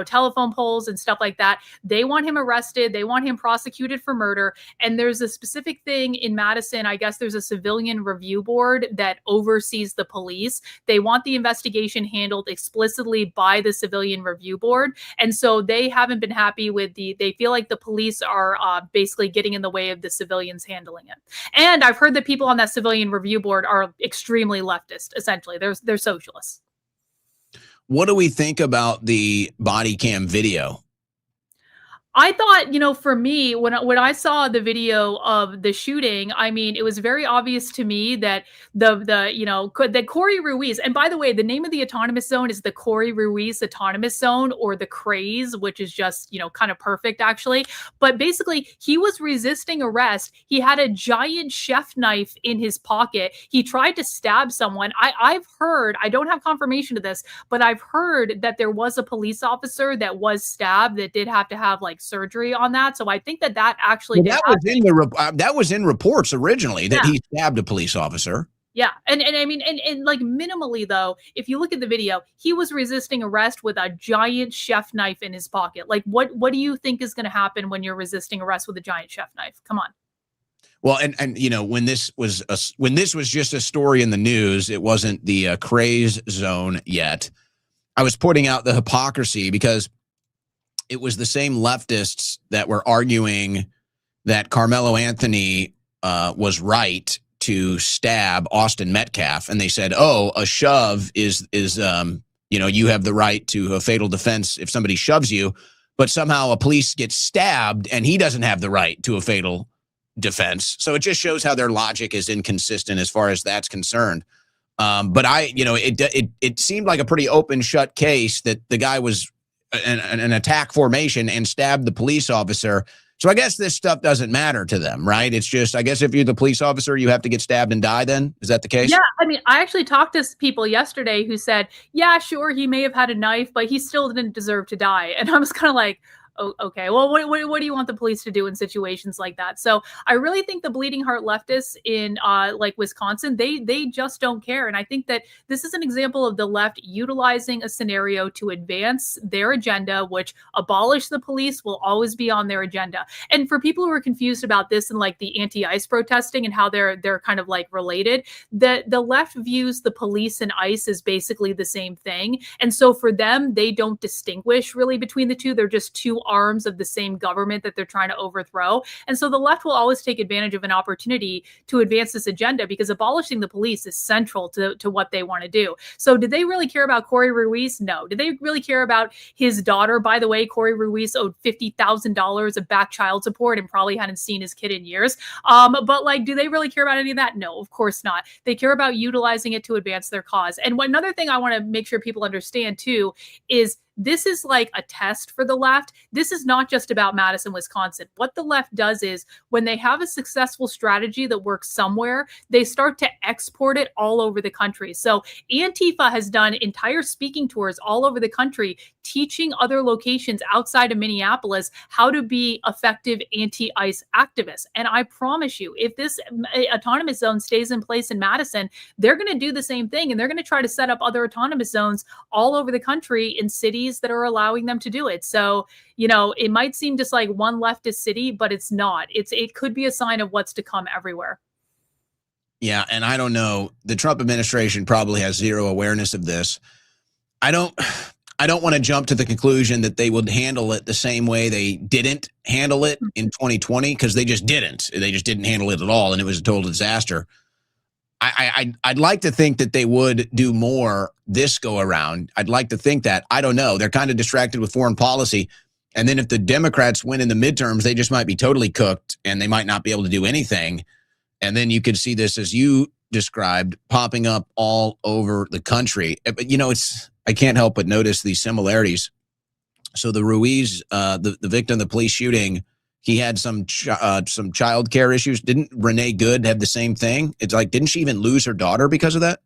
telephone poles and stuff like that. They want him arrested. They want him prosecuted for murder. And there's a specific thing in Madison. I guess there's a civilian review board that oversees the police. They want the investigation handled explicitly by the civilian review board, and so they haven't been happy with they feel like the police are basically getting in the way of the civilians handling it. And I've heard that people on that civilian review board are extremely leftist. Essentially, they're socialists. What do we think about the body cam video? I thought, for me, when I saw the video of the shooting, I mean, it was very obvious to me that that Corey Ruiz, and by the way, the name of the autonomous zone is the Corey Ruiz Autonomous Zone, or the Craze, which is just, kind of perfect actually. But basically, he was resisting arrest. He had a giant chef knife in his pocket. He tried to stab someone. I've heard, I don't have confirmation of this, but I've heard that there was a police officer that was stabbed that did have to have like surgery on that. So I think that actually did happen. That was in reports originally that he stabbed a police officer. Yeah. And I mean, and like minimally though, if you look at the video, he was resisting arrest with a giant chef knife in his pocket. Like what do you think is going to happen when you're resisting arrest with a giant chef knife? Come on. Well, and when this was just a story in the news, it wasn't the Craze zone yet. I was pointing out the hypocrisy because it was the same leftists that were arguing that Carmelo Anthony was right to stab Austin Metcalf, and they said, "Oh, a shove is you have the right to a fatal defense if somebody shoves you, but somehow a police gets stabbed and he doesn't have the right to a fatal defense." So it just shows how their logic is inconsistent as far as that's concerned. But it seemed like a pretty open shut case that the guy was an attack formation and stabbed the police officer. So I guess this stuff doesn't matter to them, right? It's just, I guess if you're the police officer, you have to get stabbed and die then? Is that the case? Yeah, I mean, I actually talked to people yesterday who said, yeah, sure, he may have had a knife, but he still didn't deserve to die. And I was kind of like, oh, okay, well, what do you want the police to do in situations like that? So I really think the bleeding heart leftists in like Wisconsin, they just don't care. And I think that this is an example of the left utilizing a scenario to advance their agenda, which abolish the police will always be on their agenda. And for people who are confused about this and like the anti-ICE protesting and how they're kind of like related, the left views the police and ICE as basically the same thing. And so for them, they don't distinguish really between the two. They're just two arms of the same government that they're trying to overthrow. And so the left will always take advantage of an opportunity to advance this agenda because abolishing the police is central to what they want to do. So did they really care about Corey Ruiz? No. Did they really care about his daughter? By the way, Corey Ruiz owed $50,000 of back child support and probably hadn't seen his kid in years. But like, do they really care about any of that? No, of course not. They care about utilizing it to advance their cause. And another thing I want to make sure people understand too is this is like a test for the left. This is not just about Madison, Wisconsin. What the left does is when they have a successful strategy that works somewhere, they start to export it all over the country. So Antifa has done entire speaking tours all over the country, teaching other locations outside of Minneapolis how to be effective anti-ICE activists. And I promise you, if this autonomous zone stays in place in Madison, they're going to do the same thing. And they're going to try to set up other autonomous zones all over the country in cities that are allowing them to do it. So, it might seem just like one leftist city, but it's not. It could be a sign of what's to come everywhere. Yeah, and I don't know. The Trump administration probably has zero awareness of this. I don't want to jump to the conclusion that they would handle it the same way they didn't handle it in 2020, because they just didn't. They just didn't handle it at all, and it was a total disaster. I'd like to think that they would do more this go around. I'd like to think that. I don't know. They're kind of distracted with foreign policy. And then if the Democrats win in the midterms, they just might be totally cooked and they might not be able to do anything. And then you could see this, as you described, popping up all over the country. But, you know, I can't help but notice these similarities. So the Ruiz, the victim of the police shooting, he had some child care issues. Didn't Renee Good have the same thing? It's like, didn't she even lose her daughter because of that?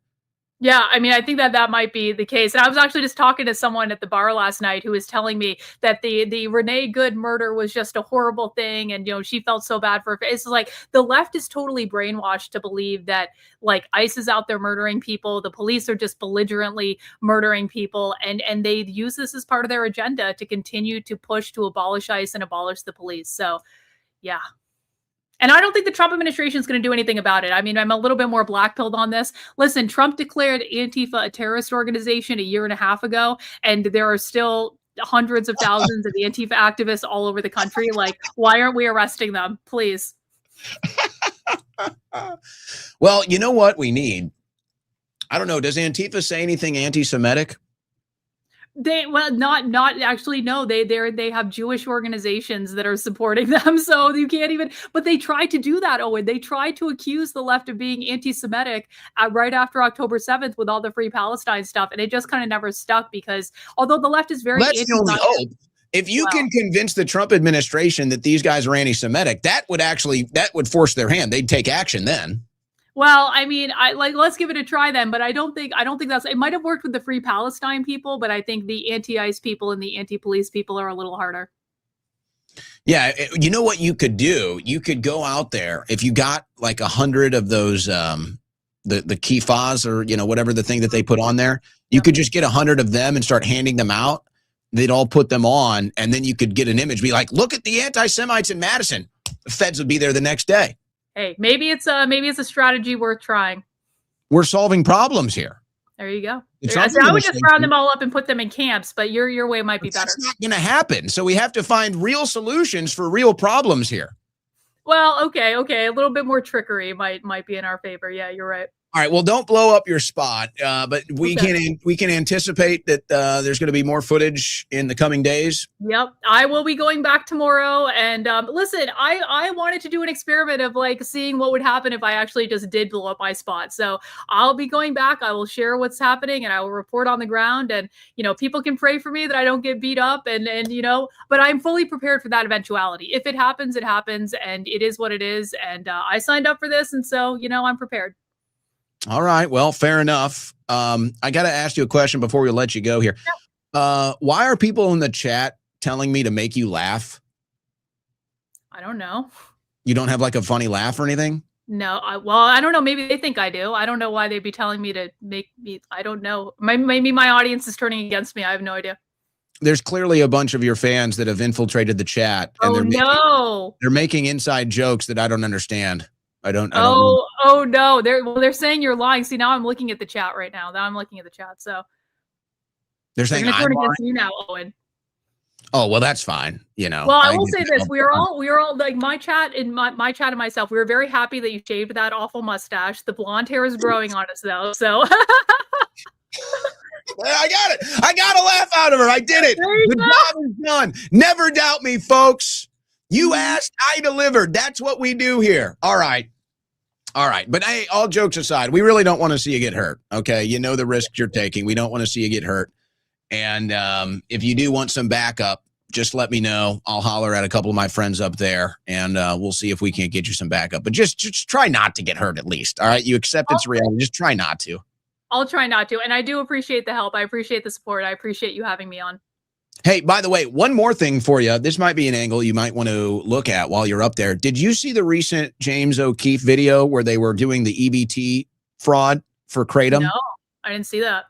Yeah, I mean, I think that might be the case. And I was actually just talking to someone at the bar last night who was telling me that the Renee Good murder was just a horrible thing, and she felt so bad for her. It's like the left is totally brainwashed to believe that like ICE is out there murdering people, the police are just belligerently murdering people, and they use this as part of their agenda to continue to push to abolish ICE and abolish the police. So, yeah. And I don't think the Trump administration is going to do anything about it. I mean, I'm a little bit more black-pilled on this. Listen, Trump declared Antifa a terrorist organization a year and a half ago, and there are still hundreds of thousands of Antifa activists all over the country. Like, why aren't we arresting them? Please. Well, you know what we need? I don't know. Does Antifa say anything anti-Semitic? Not actually. No, they have Jewish organizations that are supporting them. So you can't even, but they tried to do that, Owen. They tried to accuse the left of being anti-Semitic right after October 7th with all the Free Palestine stuff. And it just kind of never stuck because although the left is very That's the only hope. If you can convince the Trump administration that these guys are anti-Semitic, that would force their hand. They'd take action then. Well, I mean, let's give it a try then, but I don't think that's, it might have worked with the Free Palestine people, but I think the anti-ICE people and the anti-police people are a little harder. Yeah. You know what you could do? You could go out there if you got like 100 of those, the kifas or, whatever the thing that they put on there, you could just get 100 of them and start handing them out. They'd all put them on, and then you could get an image, be like, look at the anti-Semites in Madison. The feds would be there the next day. Hey, maybe it's a strategy worth trying. We're solving problems here. There you go. I would just round them all up and put them in camps, but your way might be better. That's not going to happen. So we have to find real solutions for real problems here. Well, okay. A little bit more trickery might be in our favor. Yeah, you're right. All right. Well, don't blow up your spot, but we can anticipate that there's going to be more footage in the coming days. Yep, I will be going back tomorrow. And listen, I wanted to do an experiment of like seeing what would happen if I actually just did blow up my spot. So I'll be going back. I will share what's happening, and I will report on the ground. And people can pray for me that I don't get beat up. And but I'm fully prepared for that eventuality. If it happens, it happens, and it is what it is. And I signed up for this, and so I'm prepared. All right. Well, fair enough. I got to ask you a question before we let you go here. Why are people in the chat telling me to make you laugh? I don't know. You don't have like a funny laugh or anything? No. I don't know. Maybe they think I do. I don't know why they'd be telling me to make me. I don't know. Maybe my audience is turning against me. I have no idea. There's clearly a bunch of your fans that have infiltrated the chat. And they're making inside jokes that I don't understand. I don't know. Oh no. They're saying you're lying. See, now I'm looking at the chat right now. Now I'm looking at the chat. So they're saying I'm turning against you now, Owen. Oh, well, that's fine. Well, I will say this. We are all like my chat and my chat and myself. We were very happy that you shaved that awful mustache. The blonde hair is growing on us though. So I got it. I got a laugh out of her. I did it. The job is done. Never doubt me, folks. You asked, I delivered. That's what we do here. All right. But hey, all jokes aside, we really don't want to see you get hurt. Okay. You know the risks you're taking. We don't want to see you get hurt. And if you do want some backup, just let me know. I'll holler at a couple of my friends up there, and we'll see if we can't get you some backup. But just try not to get hurt at least. All right. You accept its reality. Just try not to. I'll try not to. And I do appreciate the help. I appreciate the support. I appreciate you having me on. Hey, by the way, one more thing for you. This might be an angle you might want to look at while you're up there. Did you see the recent James O'Keefe video where they were doing the EBT fraud for Kratom? No, I didn't see that.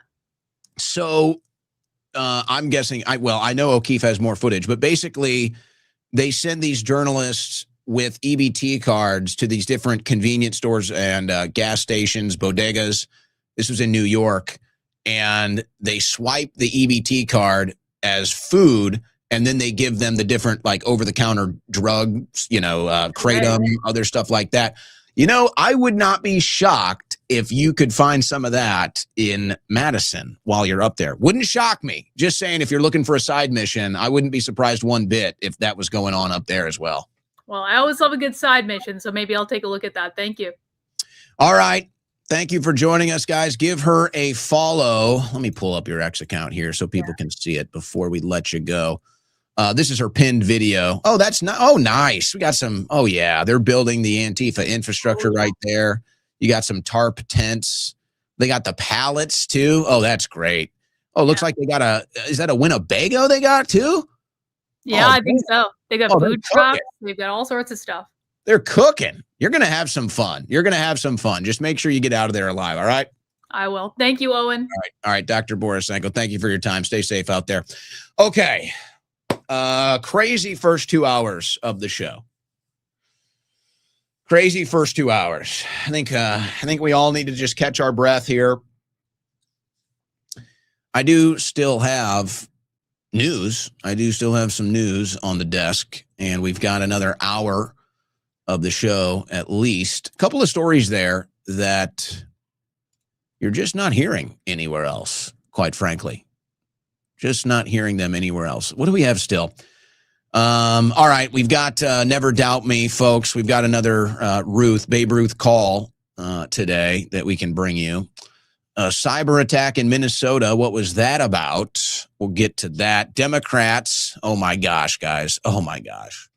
So I'm guessing, I know O'Keefe has more footage, but basically they send these journalists with EBT cards to these different convenience stores and gas stations, bodegas. This was in New York. And they swipe the EBT card as food, and then they give them the different like over-the-counter drugs, Kratom, other stuff like that. You know, I would not be shocked if you could find some of that in Madison while you're up there. Wouldn't shock me. Just saying, if you're looking for a side mission, I wouldn't be surprised one bit if that was going on up there as well. Well, I always love a good side mission, so maybe I'll take a look at that. Thank you. All right. Thank you for joining us, guys. Give her a follow. Let me pull up your X account here so people can see it before we let you go. This is her pinned video. Oh, that's not. Oh, nice. We got some. Oh, yeah. They're building the Antifa infrastructure right there. You got some tarp tents. They got the pallets too. Oh, that's great. Oh, looks like they got is that a Winnebago they got too? Yeah, I think so. They got food trucks. cooking. They've got all sorts of stuff. They're cooking. You're going to have some fun. You're going to have some fun. Just make sure you get out of there alive. All right. I will. Thank you, Owen. All right. Dr. Borisenko, thank you for your time. Stay safe out there. Okay. Crazy first 2 hours of the show. Crazy first 2 hours. I think we all need to just catch our breath here. I do still have news. I do still have some news on the desk, and we've got another hour of the show at least. A couple of stories there that you're just not hearing anywhere else, quite frankly. Just not hearing them anywhere else. What do we have still? All right, we've got Never Doubt Me, folks. We've got another Babe Ruth call today that we can bring you. A cyber attack in Minnesota. What was that about? We'll get to that. Democrats. Oh, my gosh, guys. Oh, my gosh.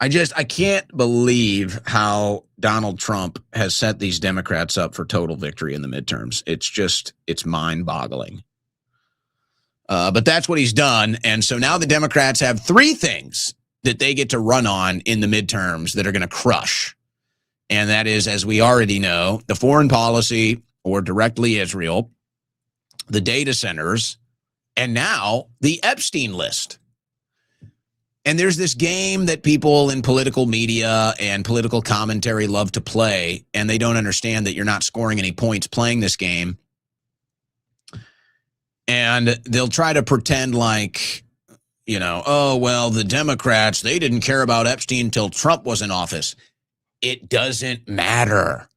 I can't believe how Donald Trump has set these Democrats up for total victory in the midterms. It's mind-boggling. But that's what he's done. And so now the Democrats have three things that they get to run on in the midterms that are going to crush. And that is, as we already know, the foreign policy or directly Israel, the data centers, and now the Epstein list. And there's this game that people in political media and political commentary love to play, and they don't understand that you're not scoring any points playing this game. And they'll try to pretend like, oh, well, the Democrats, they didn't care about Epstein until Trump was in office. It doesn't matter.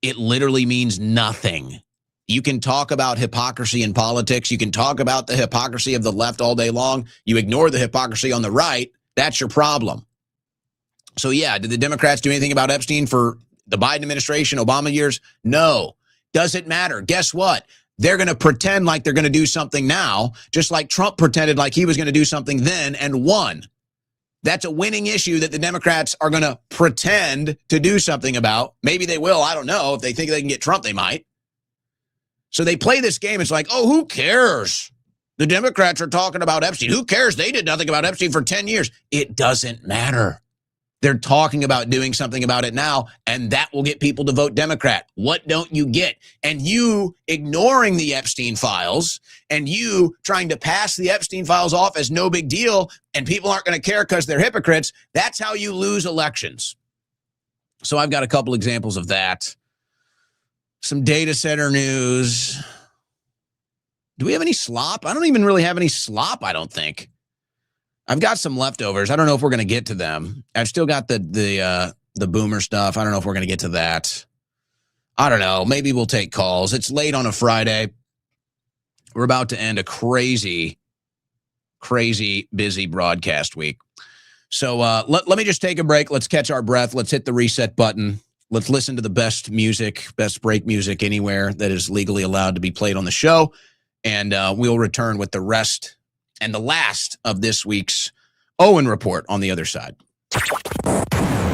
It literally means nothing. You can talk about hypocrisy in politics. You can talk about the hypocrisy of the left all day long. You ignore the hypocrisy on the right. That's your problem. So, yeah, did the Democrats do anything about Epstein for the Biden administration, Obama years? No. Doesn't matter. Guess what? They're going to pretend like they're going to do something now, just like Trump pretended like he was going to do something then and won. That's a winning issue that the Democrats are going to pretend to do something about. Maybe they will. I don't know. If they think they can get Trump, they might. So they play this game. It's like, oh, who cares? The Democrats are talking about Epstein. Who cares? They did nothing about Epstein for 10 years. It doesn't matter. They're talking about doing something about it now, and that will get people to vote Democrat. What don't you get? And you ignoring the Epstein files and you trying to pass the Epstein files off as no big deal, and people aren't going to care because they're hypocrites, that's how you lose elections. So I've got a couple examples of that. Some data center news. Do we have any slop? I don't even really have any slop, I don't think. I've got some leftovers. I don't know if we're going to get to them. I've still got the boomer stuff. I don't know if we're going to get to that. I don't know. Maybe we'll take calls. It's late on a Friday. We're about to end a crazy, crazy busy broadcast week. So let me just take a break. Let's catch our breath. Let's hit the reset button. Let's listen to the best music, best break music anywhere that is legally allowed to be played on the show. And we'll return with the rest and the last of this week's Owen Report on the other side.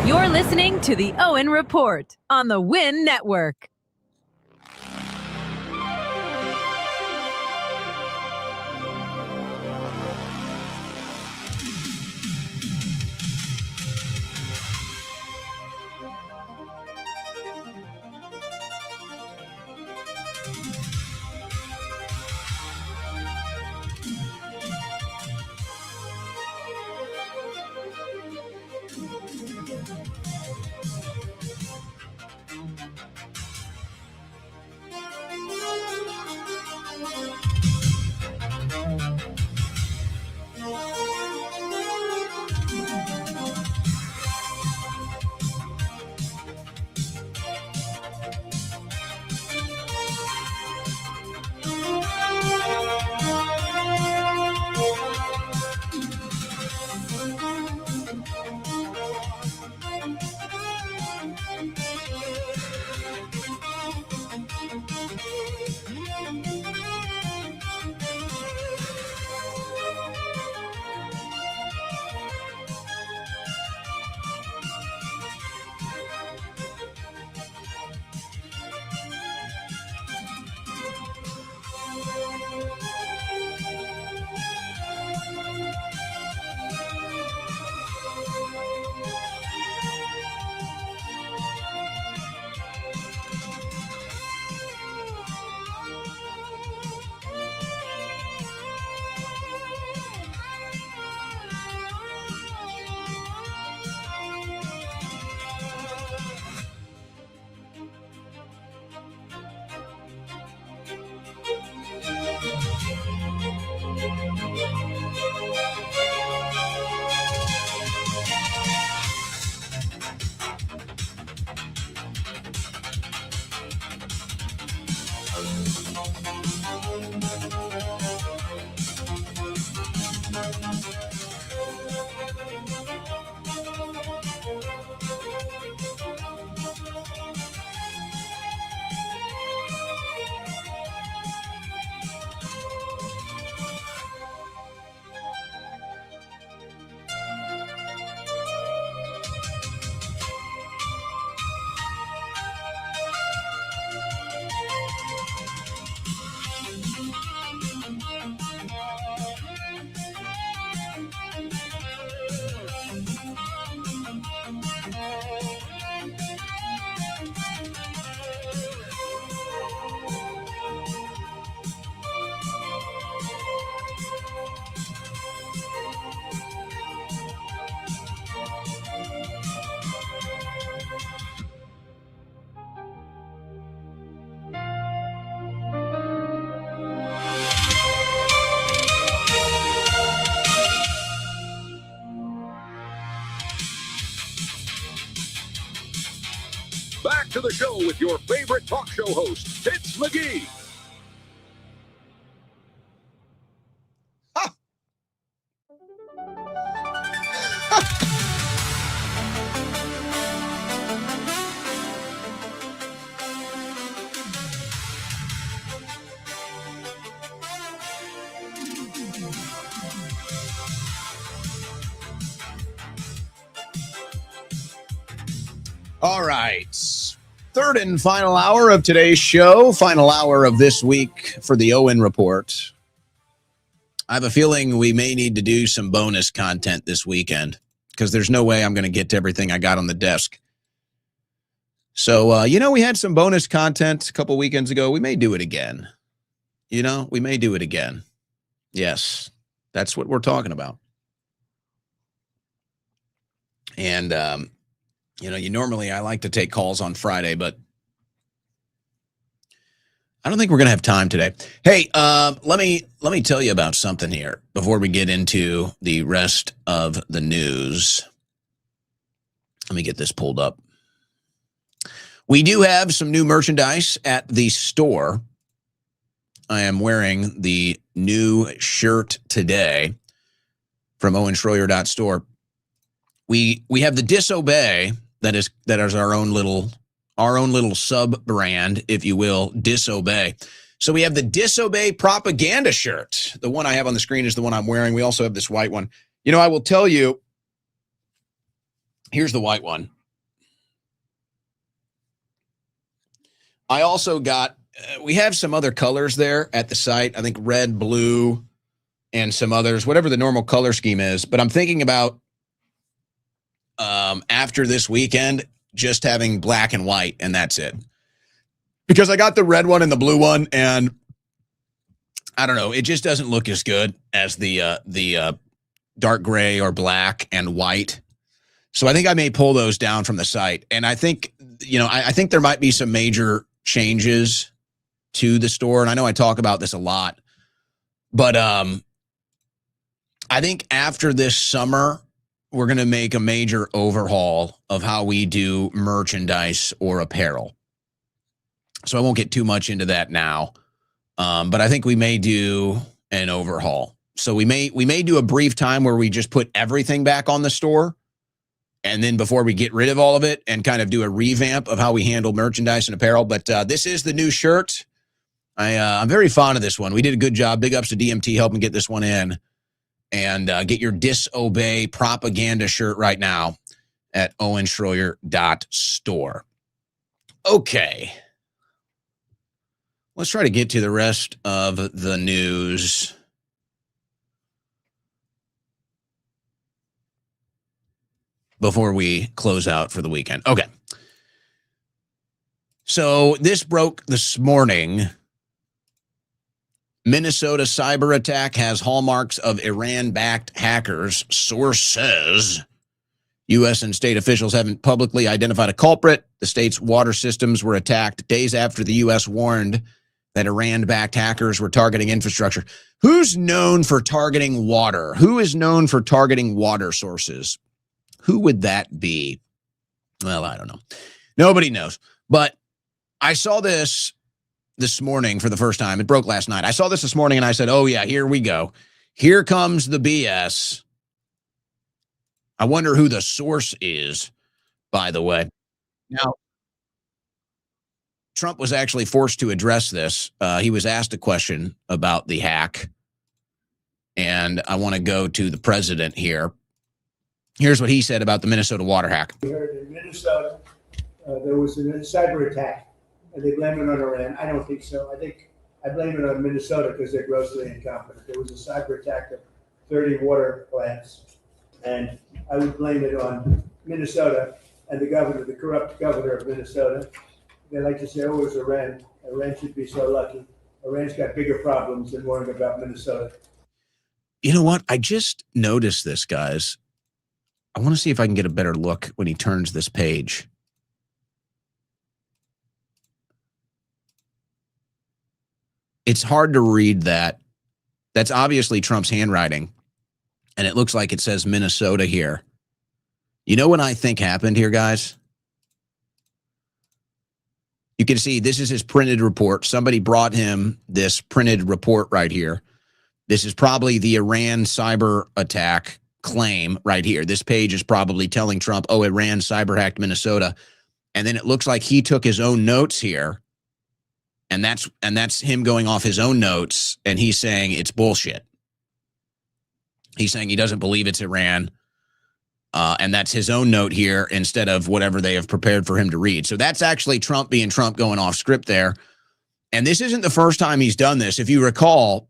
You're listening to the Owen Report on the Win Network. back to the show with your favorite talk show host, Fitz McGee. All right. Third and final hour of today's show. Final hour of this week for the Owen Report. I have a feeling we may need to do some bonus content this weekend because there's no way I'm going to get to everything I got on the desk. So, we had some bonus content a couple weekends ago. We may do it again. We may do it again. Yes, that's what we're talking about. And, normally I like to take calls on Friday, but I don't think we're going to have time today. Hey, let me tell you about something here before we get into the rest of the news. Let me get this pulled up. We do have some new merchandise at the store. I am wearing the new shirt today from owenschroyer.store. We have the Disobey that is our own little sub brand, if you will, Disobey. So we have the Disobey propaganda shirt. The one I have on the screen is the one I'm wearing. We also have this white one. I will tell you, here's the white one. I also got, we have some other colors there at the site. I think red, blue, and some others, whatever the normal color scheme is. But I'm thinking about after this weekend, just having black and white, and that's it. Because I got the red one and the blue one, and I don't know, it just doesn't look as good as the dark gray or black and white. So I think I may pull those down from the site. And I think, I think there might be some major changes to the store. And I know I talk about this a lot, but I think after this summer, we're going to make a major overhaul of how we do merchandise or apparel. So I won't get too much into that now. But I think we may do an overhaul. So we may do a brief time where we just put everything back on the store. And then before we get rid of all of it and kind of do a revamp of how we handle merchandise and apparel. But this is the new shirt. I'm very fond of this one. We did a good job. Big ups to DMT helping get this one in. And get your Disobey propaganda shirt right now at owenschroyer.store. Okay. Let's try to get to the rest of the news. Before we close out for the weekend. Okay. So this broke this morning. Minnesota cyber attack has hallmarks of Iran-backed hackers. Source says U.S. and state officials haven't publicly identified a culprit. The state's water systems were attacked days after the U.S. warned that Iran-backed hackers were targeting infrastructure. Who's known for targeting water? Who is known for targeting water sources? Who would that be? Well, I don't know. Nobody knows. But I saw this morning for the first time. It broke last night. I saw this morning and I said, oh yeah, here we go. Here comes the BS. I wonder who the source is, by the way. Now, Trump was actually forced to address this. He was asked a question about the hack. And I want to go to the president here. Here's what he said about the Minnesota water hack. We heard in Minnesota there was a cyber attack. And they blame it on Iran. I don't think so. I blame it on Minnesota because they're grossly incompetent. There was a cyber attack of 30 water plants, and I would blame it on Minnesota and the governor, the corrupt governor of Minnesota. They like to say, oh, it was Iran. Iran should be so lucky. Iran's got bigger problems than worrying about Minnesota. You know what? I just noticed this, guys. I want to see if I can get a better look when he turns this page. It's hard to read that. That's obviously Trump's handwriting. And it looks like it says Minnesota here. You know what I think happened here, guys? You can see this is his printed report. Somebody brought him this printed report right here. This is probably the Iran cyber attack claim right here. This page is probably telling Trump, oh, Iran cyber hacked Minnesota. And then it looks like he took his own notes here. And that's him going off his own notes. And he's saying it's bullshit. He's saying he doesn't believe it's Iran. And that's his own note here instead of whatever they have prepared for him to read. So that's actually Trump being Trump, going off script there. And this isn't the first time he's done this. If you recall,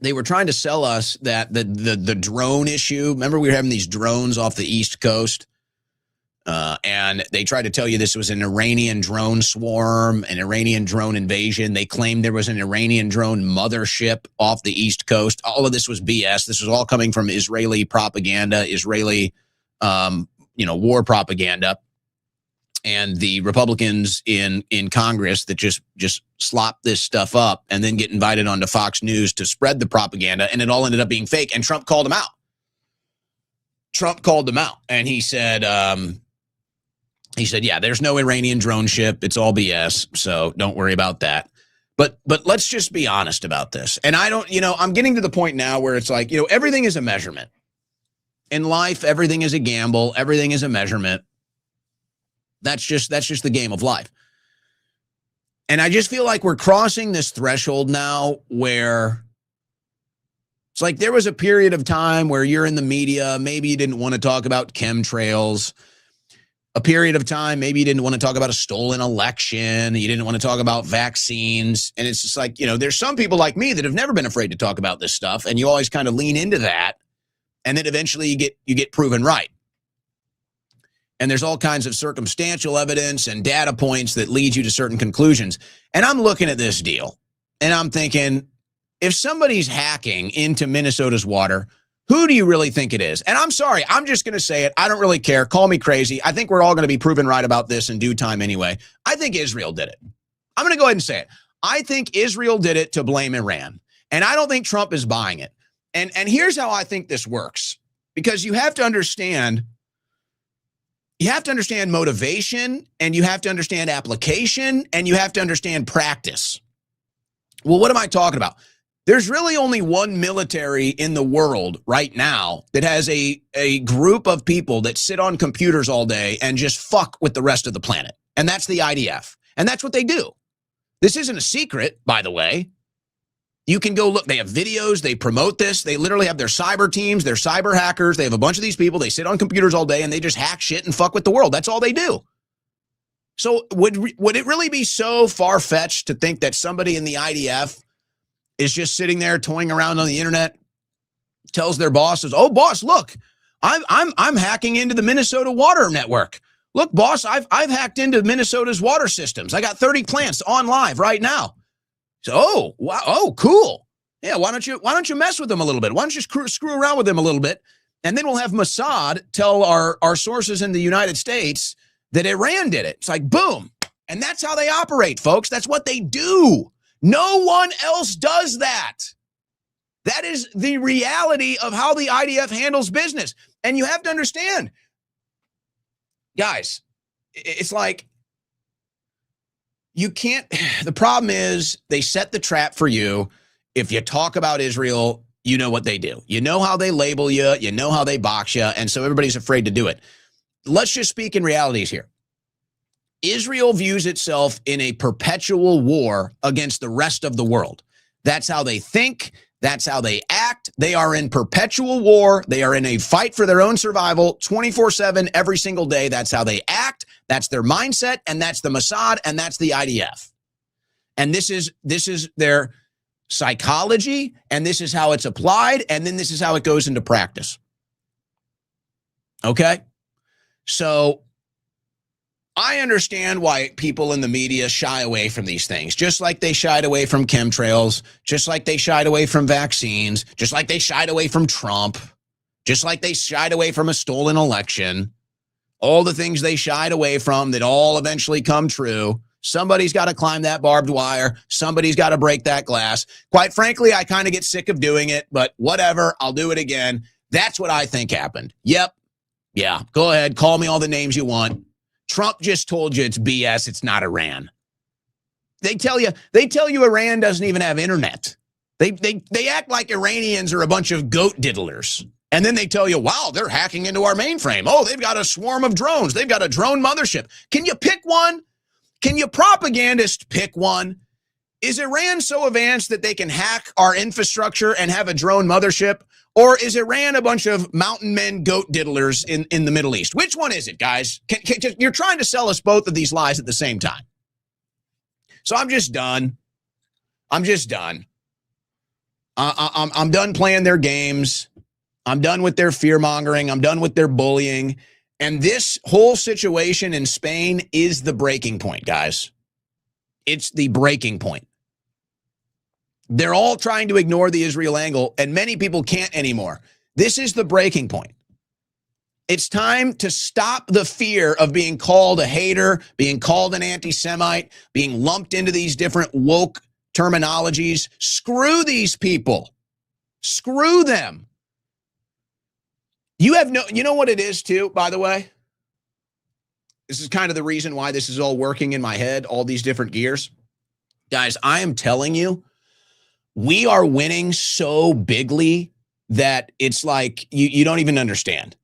they were trying to sell us that the drone issue. Remember, we were having these drones off the East Coast, and they tried to tell you this was an Iranian drone swarm, an Iranian drone invasion. They claimed there was an Iranian drone mothership off the East Coast. All of this was BS. This was all coming from Israeli propaganda, Israeli, war propaganda. And the Republicans in Congress that just slop this stuff up and then get invited onto Fox News to spread the propaganda, and it all ended up being fake. And Trump called them out. And he said, yeah, there's no Iranian drone ship. It's all BS. So don't worry about that. But let's just be honest about this. And I don't, I'm getting to the point now where it's like, everything is a measurement. In life, everything is a gamble. Everything is a measurement. That's just the game of life. And I just feel like we're crossing this threshold now where it's like there was a period of time where you're in the media. Maybe you didn't want to talk about chemtrails. A period of time, maybe you didn't want to talk about a stolen election. You didn't want to talk about vaccines. And it's just like, there's some people like me that have never been afraid to talk about this stuff. And you always kind of lean into that. And then eventually you get proven right. And there's all kinds of circumstantial evidence and data points that lead you to certain conclusions. And I'm looking at this deal and I'm thinking, if somebody's hacking into Minnesota's water, who do you really think it is? And I'm sorry, I'm just going to say it. I don't really care. Call me crazy. I think we're all going to be proven right about this in due time anyway. I think Israel did it. I'm going to go ahead and say it. I think Israel did it to blame Iran. And I don't think Trump is buying it. And here's how I think this works. Because you have to understand motivation, and you have to understand application, and you have to understand practice. Well, what am I talking about? There's really only one military in the world right now that has a group of people that sit on computers all day and just fuck with the rest of the planet. And that's the IDF. And that's what they do. This isn't a secret, by the way. You can go look. They have videos. They promote this. They literally have their cyber teams. They're cyber hackers. They have a bunch of these people. They sit on computers all day and they just hack shit and fuck with the world. That's all they do. So would it really be so far-fetched to think that somebody in the IDF is just sitting there toying around on the internet, tells their bosses, "Oh, boss, look, I'm hacking into the Minnesota water network. Look, boss, I've hacked into Minnesota's water systems. I got 30 plants on live right now." So, oh, wow, oh, cool. Yeah, why don't you mess with them a little bit? Why don't you screw around with them a little bit? And then we'll have Mossad tell our sources in the United States that Iran did it. It's like, boom. And that's how they operate, folks. That's what they do. No one else does that. That is the reality of how the IDF handles business. And you have to understand, guys, it's like, you can't, the problem is they set the trap for you. If you talk about Israel, you know what they do. You know how they label you. You know how they box you. And so everybody's afraid to do it. Let's just speak in realities here. Israel views itself in a perpetual war against the rest of the world. That's how they think. That's how they act. They are in perpetual war. They are in a fight for their own survival 24/7 every single day. That's how they act. That's their mindset. And that's the Mossad. And that's the IDF. And this is their psychology. And this is how it's applied. And then this is how it goes into practice. Okay? So I understand why people in the media shy away from these things, just like they shied away from chemtrails, just like they shied away from vaccines, just like they shied away from Trump, just like they shied away from a stolen election. All the things they shied away from that all eventually come true. Somebody's got to climb that barbed wire. Somebody's got to break that glass. Quite frankly, I kind of get sick of doing it, but whatever, I'll do it again. That's what I think happened. Yep. Yeah, go ahead. Call me all the names you want. Trump just told you it's BS. It's not Iran. They tell you Iran doesn't even have internet. They act like Iranians are a bunch of goat diddlers. And then they tell you, wow, they're hacking into our mainframe. Oh, they've got a swarm of drones. They've got a drone mothership. Can you pick one? Can you propagandist pick one? Is Iran so advanced that they can hack our infrastructure and have a drone mothership? Or is Iran a bunch of mountain men, goat diddlers in the Middle East? Which one is it, guys? You're trying to sell us both of these lies at the same time. So I'm just done. I'm done playing their games. I'm done with their fear mongering. I'm done with their bullying. And this whole situation in Spain is the breaking point, guys. It's the breaking point. They're all trying to ignore the Israel angle, and many people can't anymore. This is the breaking point. It's time to stop the fear of being called a hater, being called an anti-Semite, being lumped into these different woke terminologies. Screw these people. Screw them. You know what it is too, by the way? This is kind of the reason why this is all working in my head, all these different gears. Guys, I am telling you, we are winning so bigly that it's like you don't even understand.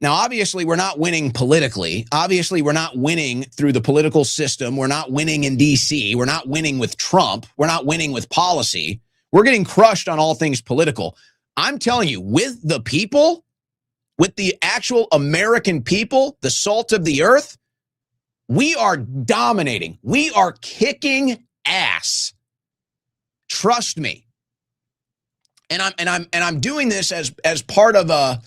Now, obviously, we're not winning politically. Obviously, we're not winning through the political system. We're not winning in D.C. We're not winning with Trump. We're not winning with policy. We're getting crushed on all things political. I'm telling you, with the people, with the actual American people, the salt of the earth, we are dominating. We are kicking ass. Trust me. And I'm doing this as part of a,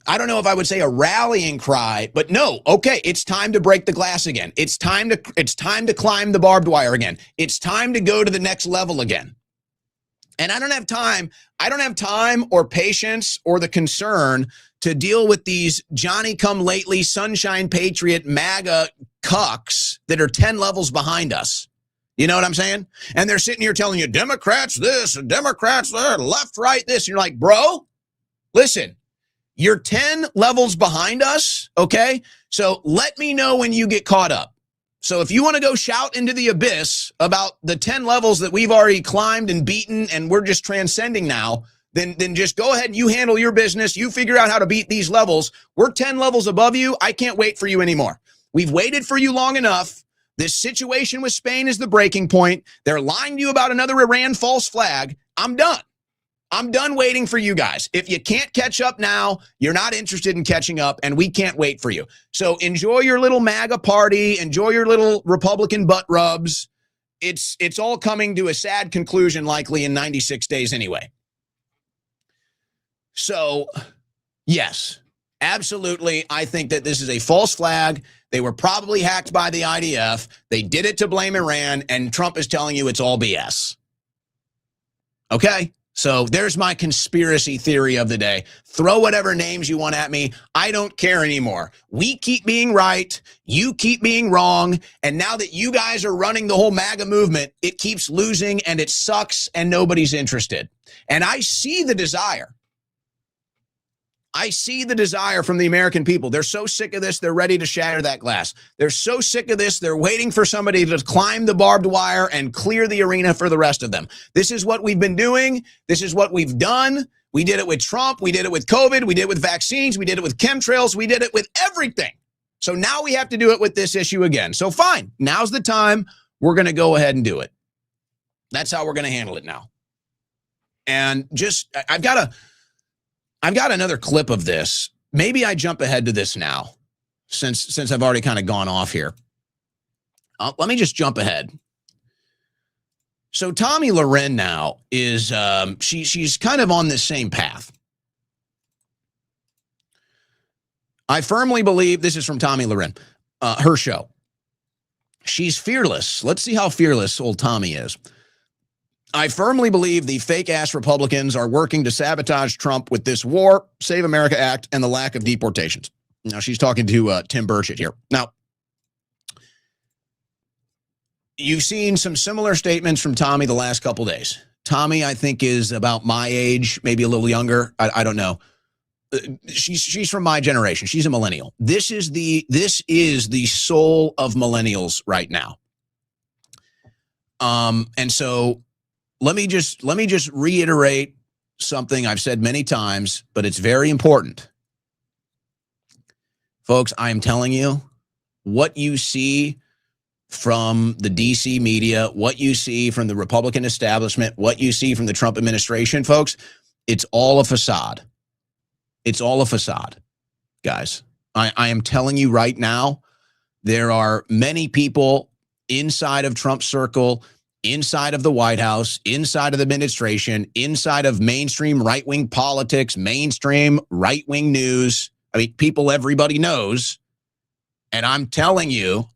I don't know if I would say a rallying cry, but no, okay, it's time to break the glass again. It's time to climb the barbed wire again. It's time to go to the next level again. And I don't have time or patience or the concern to deal with these Johnny-come-lately, sunshine patriot, MAGA cucks that are 10 levels behind us. You know what I'm saying? And they're sitting here telling you, Democrats this, Democrats that, left, right, this. And you're like, bro, listen, you're 10 levels behind us, okay? So let me know when you get caught up. So if you want to go shout into the abyss about the 10 levels that we've already climbed and beaten and we're just transcending now, then just go ahead and you handle your business. You figure out how to beat these levels. We're 10 levels above you. I can't wait for you anymore. We've waited for you long enough. This situation with Spain is the breaking point. They're lying to you about another Iran false flag. I'm done. I'm done waiting for you guys. If you can't catch up now, you're not interested in catching up, and we can't wait for you. So enjoy your little MAGA party. Enjoy your little Republican butt rubs. It's all coming to a sad conclusion likely in 96 days anyway. So, yes, absolutely, I think that this is a false flag. They were probably hacked by the IDF. They did it to blame Iran, and Trump is telling you it's all BS. Okay? So there's my conspiracy theory of the day. Throw whatever names you want at me. I don't care anymore. We keep being right. You keep being wrong. And now that you guys are running the whole MAGA movement, it keeps losing and it sucks and nobody's interested. And I see the desire. I see the desire from the American people. They're so sick of this, they're ready to shatter that glass. They're so sick of this, they're waiting for somebody to climb the barbed wire and clear the arena for the rest of them. This is what we've been doing. This is what we've done. We did it with Trump. We did it with COVID. We did it with vaccines. We did it with chemtrails. We did it with everything. So now we have to do it with this issue again. So fine, now's the time. We're going to go ahead and do it. That's how we're going to handle it now. And just, I've got another clip of this. Maybe I jump ahead to this now, since I've already kind of gone off here. Let me just jump ahead. So Tomi Lahren now is she's kind of on this same path. I firmly believe this is from Tomi Lahren, her show. She's fearless. Let's see how fearless old Tommy is. I firmly believe the fake-ass Republicans are working to sabotage Trump with this War, Save America Act, and the lack of deportations. Now, she's talking to Tim Burchett here. Now, you've seen some similar statements from Tommy the last couple days. Tommy, I think, is about my age, maybe a little younger. I don't know. she's from my generation. She's a millennial. This is the soul of millennials right now. And so let me just reiterate something I've said many times, but it's very important. Folks, I am telling you, what you see from the DC media, what you see from the Republican establishment, what you see from the Trump administration, folks, it's all a facade. It's all a facade, guys. I am telling you right now, there are many people inside of Trump's circle, inside of the White House, inside of the administration, inside of mainstream right-wing politics, mainstream right-wing news. I mean, people everybody knows. And I'm telling you,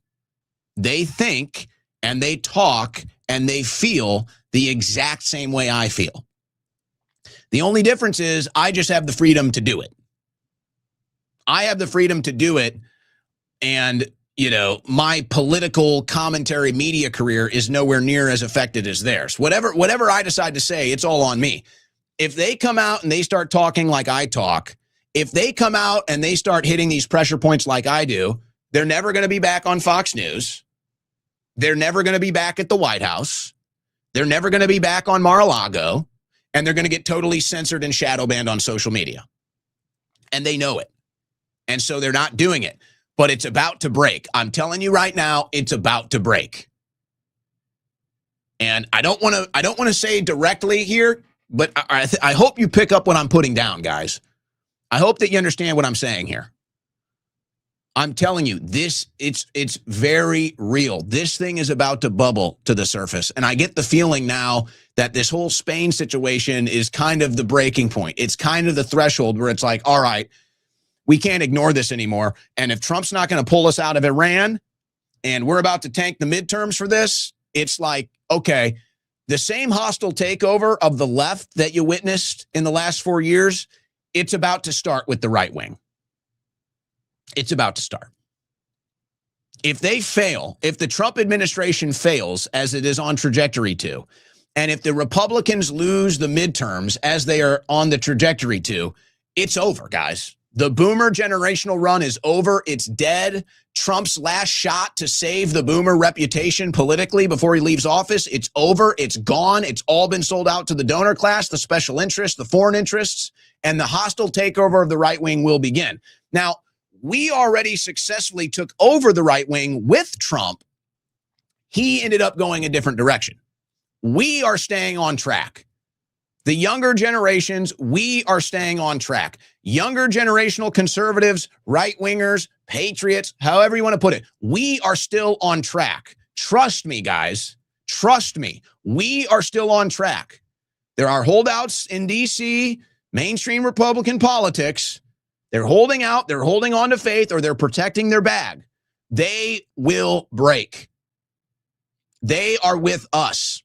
they think and they talk and they feel the exact same way I feel. The only difference is I just have the freedom to do it. I have the freedom to do it. And, you know, my political commentary media career is nowhere near as affected as theirs. Whatever I decide to say, it's all on me. If they come out and they start talking like I talk, if they come out and they start hitting these pressure points like I do, they're never going to be back on Fox News. They're never going to be back at the White House. They're never going to be back on Mar-a-Lago. And they're going to get totally censored and shadow banned on social media. And they know it. And so they're not doing it. But it's about to break. I'm telling you right now, it's about to break. And I don't want to say directly here, but I hope you pick up what I'm putting down, guys. I hope that you understand what I'm saying here. I'm telling you, it's very real. This thing is about to bubble to the surface. And I get the feeling now that this whole Spain situation is kind of the breaking point. It's kind of the threshold where it's like, all right, we can't ignore this anymore. And if Trump's not going to pull us out of Iran and we're about to tank the midterms for this, it's like, okay, the same hostile takeover of the left that you witnessed in the last 4 years, it's about to start with the right wing. It's about to start. If they fail, if the Trump administration fails, as it is on trajectory to, and if the Republicans lose the midterms as they are on the trajectory to, it's over, guys. The boomer generational run is over. It's dead. Trump's last shot to save the boomer reputation politically before he leaves office, it's over. It's gone. It's all been sold out to the donor class, the special interests, the foreign interests, and the hostile takeover of the right wing will begin. Now, we already successfully took over the right wing with Trump. He ended up going a different direction. We are staying on track. The younger generations, we are staying on track. Younger generational conservatives, right-wingers, patriots, however you want to put it, we are still on track. Trust me, guys. Trust me. We are still on track. There are holdouts in D.C., mainstream Republican politics. They're holding out, they're holding on to faith, or they're protecting their bag. They will break. They are with us.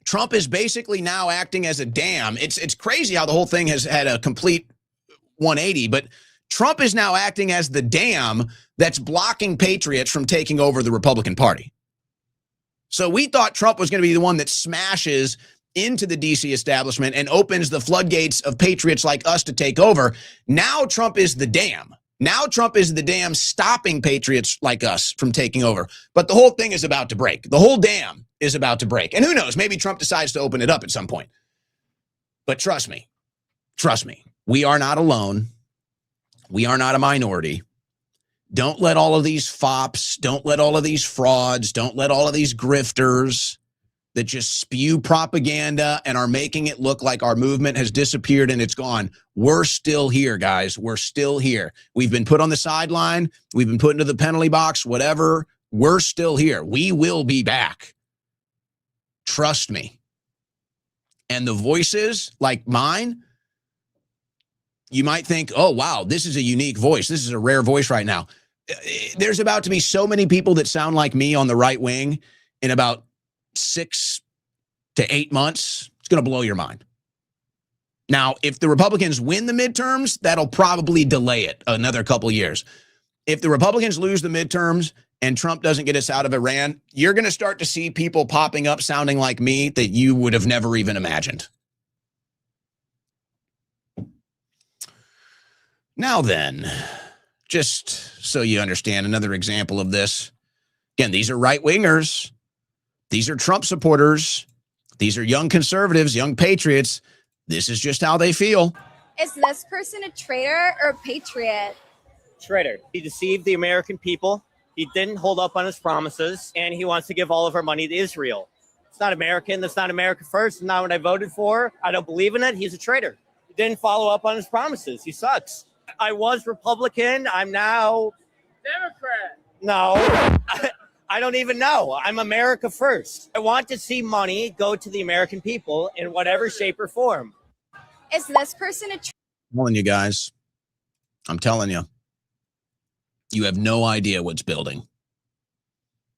Trump is basically now acting as a dam. It's crazy how the whole thing has had a complete 180, but Trump is now acting as the dam that's blocking patriots from taking over the Republican Party. So we thought Trump was going to be the one that smashes into the DC establishment and opens the floodgates of patriots like us to take over. Now Trump is the dam. Now Trump is the dam stopping patriots like us from taking over. But the whole thing is about to break. The whole dam is about to break. And who knows, maybe Trump decides to open it up at some point. But trust me, we are not alone. We are not a minority. Don't let all of these fops, don't let all of these frauds, don't let all of these grifters that just spew propaganda and are making it look like our movement has disappeared and it's gone. We're still here, guys. We're still here. We've been put on the sideline. We've been put into the penalty box, whatever. We're still here. We will be back. Trust me. And the voices like mine, you might think, oh, wow, this is a unique voice. This is a rare voice right now. There's about to be so many people that sound like me on the right wing in about 6 to 8 months. It's going to blow your mind. Now, if the Republicans win the midterms, that'll probably delay it another couple years. If the Republicans lose the midterms and Trump doesn't get us out of Iran, you're going to start to see people popping up sounding like me that you would have never even imagined. Now then, just so you understand another example of this. Again, these are right-wingers. These are Trump supporters. These are young conservatives, young patriots. This is just how they feel. Is this person a traitor or a patriot? Traitor. He deceived the American people. He didn't hold up on his promises, and he wants to give all of our money to Israel. It's not American. That's not America first. It's not what I voted for. I don't believe in it. He's a traitor. He didn't follow up on his promises. He sucks. I was Republican. I'm now Democrat. No, I don't even know. I'm America first. I want to see money go to the American people in whatever shape or form. Is this person a I'm telling you guys, I'm telling you, you have no idea what's building.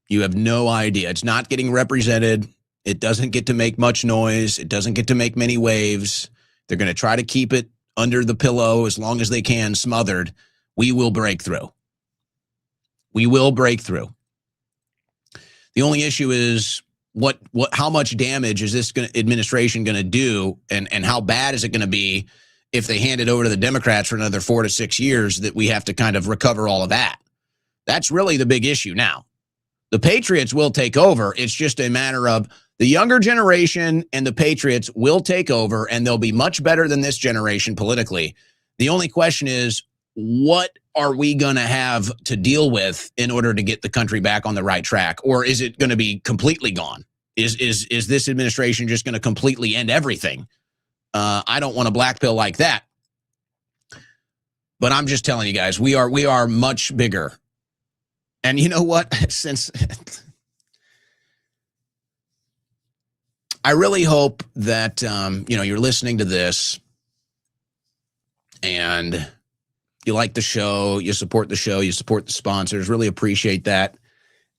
You have no idea. It's not getting represented. It doesn't get to make much noise. It doesn't get to make many waves. They're going to try to keep it under the pillow as long as they can, smothered. We will break through. We will break through. The only issue is how much damage is this administration going to do, and how bad is it going to be if they hand it over to the Democrats for another 4 to 6 years, that we have to kind of recover all of that. That's really the big issue now. The Patriots will take over. It's just a matter of the younger generation and the Patriots will take over, and they'll be much better than this generation politically. The only question is, what are we going to have to deal with in order to get the country back on the right track? Or is it going to be completely gone? Is this administration just going to completely end everything? I don't want a black pill like that. But I'm just telling you guys, we are much bigger. And you know what? Since I really hope that you're listening to this and you like the show, you support the show, you support the sponsors. Really appreciate that.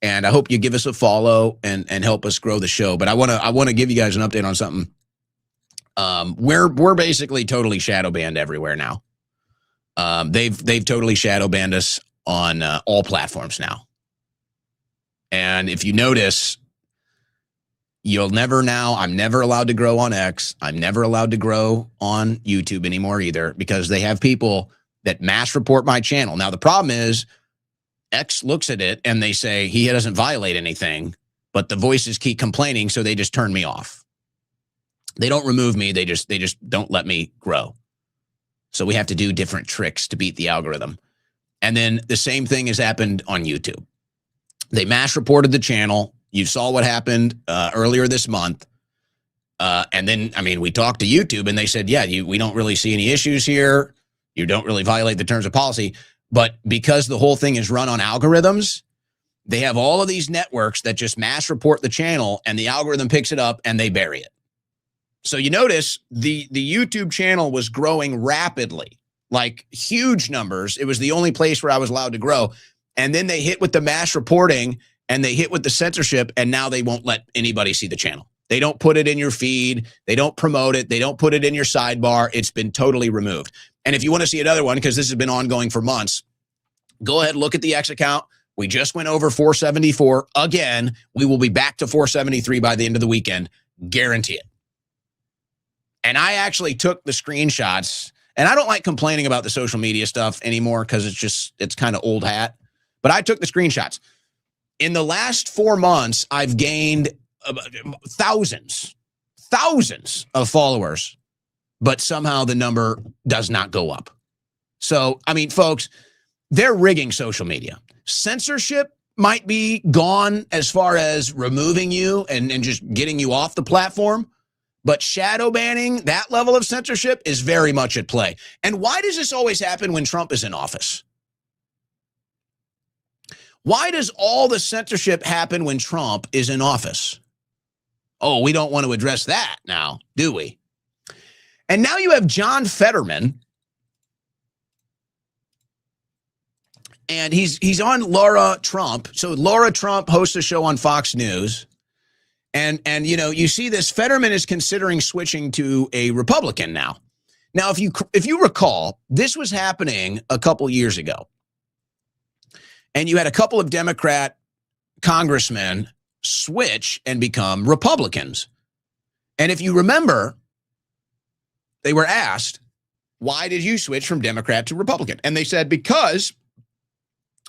And I hope you give us a follow and help us grow the show. But I want to give you guys an update on something. We're basically totally shadow banned everywhere now. They've totally shadow banned us on all platforms now. And if you notice, I'm never allowed to grow on X. I'm never allowed to grow on YouTube anymore either, because they have people that mass report my channel. Now, the problem is X looks at it and they say he doesn't violate anything, but the voices keep complaining, so they just turn me off. They don't remove me. They just don't let me grow. So we have to do different tricks to beat the algorithm. And then the same thing has happened on YouTube. They mass reported the channel. You saw what happened earlier this month. And then, we talked to YouTube and they said, we don't really see any issues here. You don't really violate the terms of policy. But because the whole thing is run on algorithms, they have all of these networks that just mass report the channel, and the algorithm picks it up and they bury it. So you notice the YouTube channel was growing rapidly, like huge numbers. It was the only place where I was allowed to grow. And then they hit with the mass reporting and they hit with the censorship, and now they won't let anybody see the channel. They don't put it in your feed. They don't promote it. They don't put it in your sidebar. It's been totally removed. And if you want to see another one, because this has been ongoing for months, go ahead and look at the X account. We just went over 474 again. We will be back to 473 by the end of the weekend. Guarantee it. And I actually took the screenshots, and I don't like complaining about the social media stuff anymore because it's kind of old hat. But I took the screenshots. In the last 4 months, I've gained thousands of followers, but somehow the number does not go up. So, folks, they're rigging social media. Censorship might be gone as far as removing you and just getting you off the platform, but shadow banning, that level of censorship is very much at play. And why does this always happen when Trump is in office? Why does all the censorship happen when Trump is in office? Oh, we don't want to address that now, do we? And now you have John Fetterman, and he's on Laura Trump. So Laura Trump hosts a show on Fox News. And you see this, Fetterman is considering switching to a Republican now. Now, if you recall, this was happening a couple years ago. And you had a couple of Democrat congressmen switch and become Republicans. And if you remember, they were asked, why did you switch from Democrat to Republican? And they said, because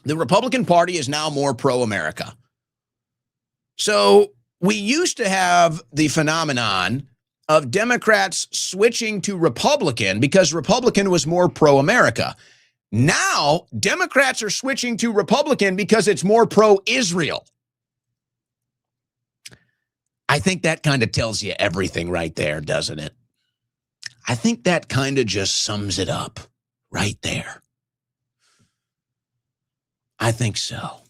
the Republican Party is now more pro-America. So we used to have the phenomenon of Democrats switching to Republican because Republican was more pro-America. Now, Democrats are switching to Republican because it's more pro-Israel. I think that kind of tells you everything right there, doesn't it? I think that kind of just sums it up right there. I think so.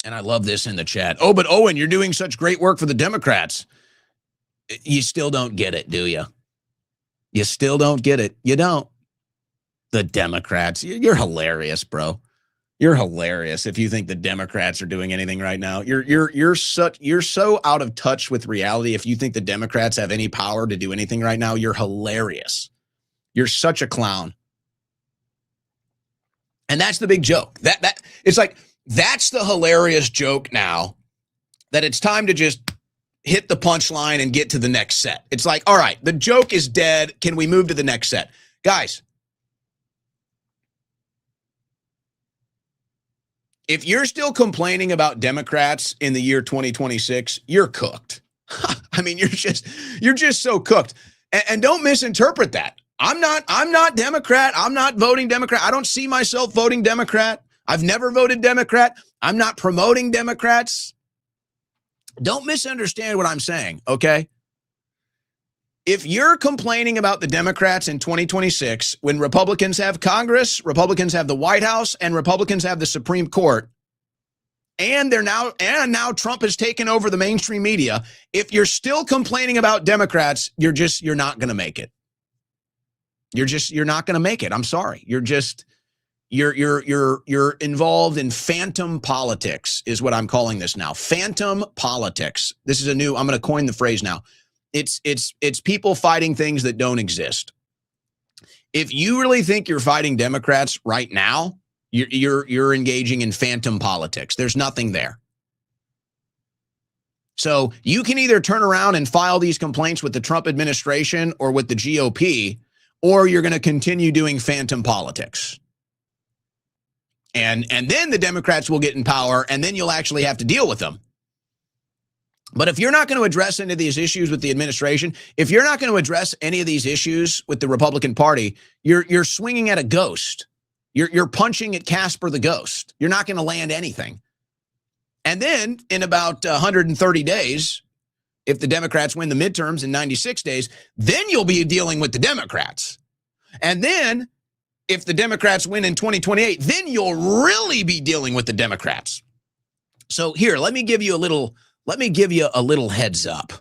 And I love this in the chat. Oh, but Owen, you're doing such great work for the Democrats. You still don't get it, do you? You still don't get it. You don't. The Democrats. You're hilarious, bro. You're hilarious if you think the Democrats are doing anything right now. You're so out of touch with reality. If you think the Democrats have any power to do anything right now, you're hilarious. You're such a clown. And that's the big joke. That it's like, that's the hilarious joke now, that it's time to just hit the punchline and get to the next set. It's like, all right, the joke is dead. Can we move to the next set? Guys, if you're still complaining about Democrats in the year 2026, you're cooked. I mean, you're just so cooked. And don't misinterpret that. I'm not Democrat. I'm not voting Democrat. I don't see myself voting Democrat. I've never voted Democrat. I'm not promoting Democrats. Don't misunderstand what I'm saying, okay? If you're complaining about the Democrats in 2026, when Republicans have Congress, Republicans have the White House, and Republicans have the Supreme Court, and now Trump has taken over the mainstream media, if you're still complaining about Democrats, you're not going to make it. You're not going to make it. I'm sorry. You're involved in phantom politics is what I'm calling this now. Phantom politics. This is I'm going to coin the phrase now. It's people fighting things that don't exist. If you really think you're fighting Democrats right now, you're engaging in phantom politics. There's nothing there. So you can either turn around and file these complaints with the Trump administration or with the GOP, or you're going to continue doing phantom politics. And then the Democrats will get in power, and then you'll actually have to deal with them. But if you're not going to address any of these issues with the administration, if you're not going to address any of these issues with the Republican Party, you're swinging at a ghost. You're punching at Casper the Ghost. You're not going to land anything. And then in about 130 days, if the Democrats win the midterms in 96 days, then you'll be dealing with the Democrats. And then if the Democrats win in 2028, then you'll really be dealing with the Democrats. So here, let me give you a little heads up.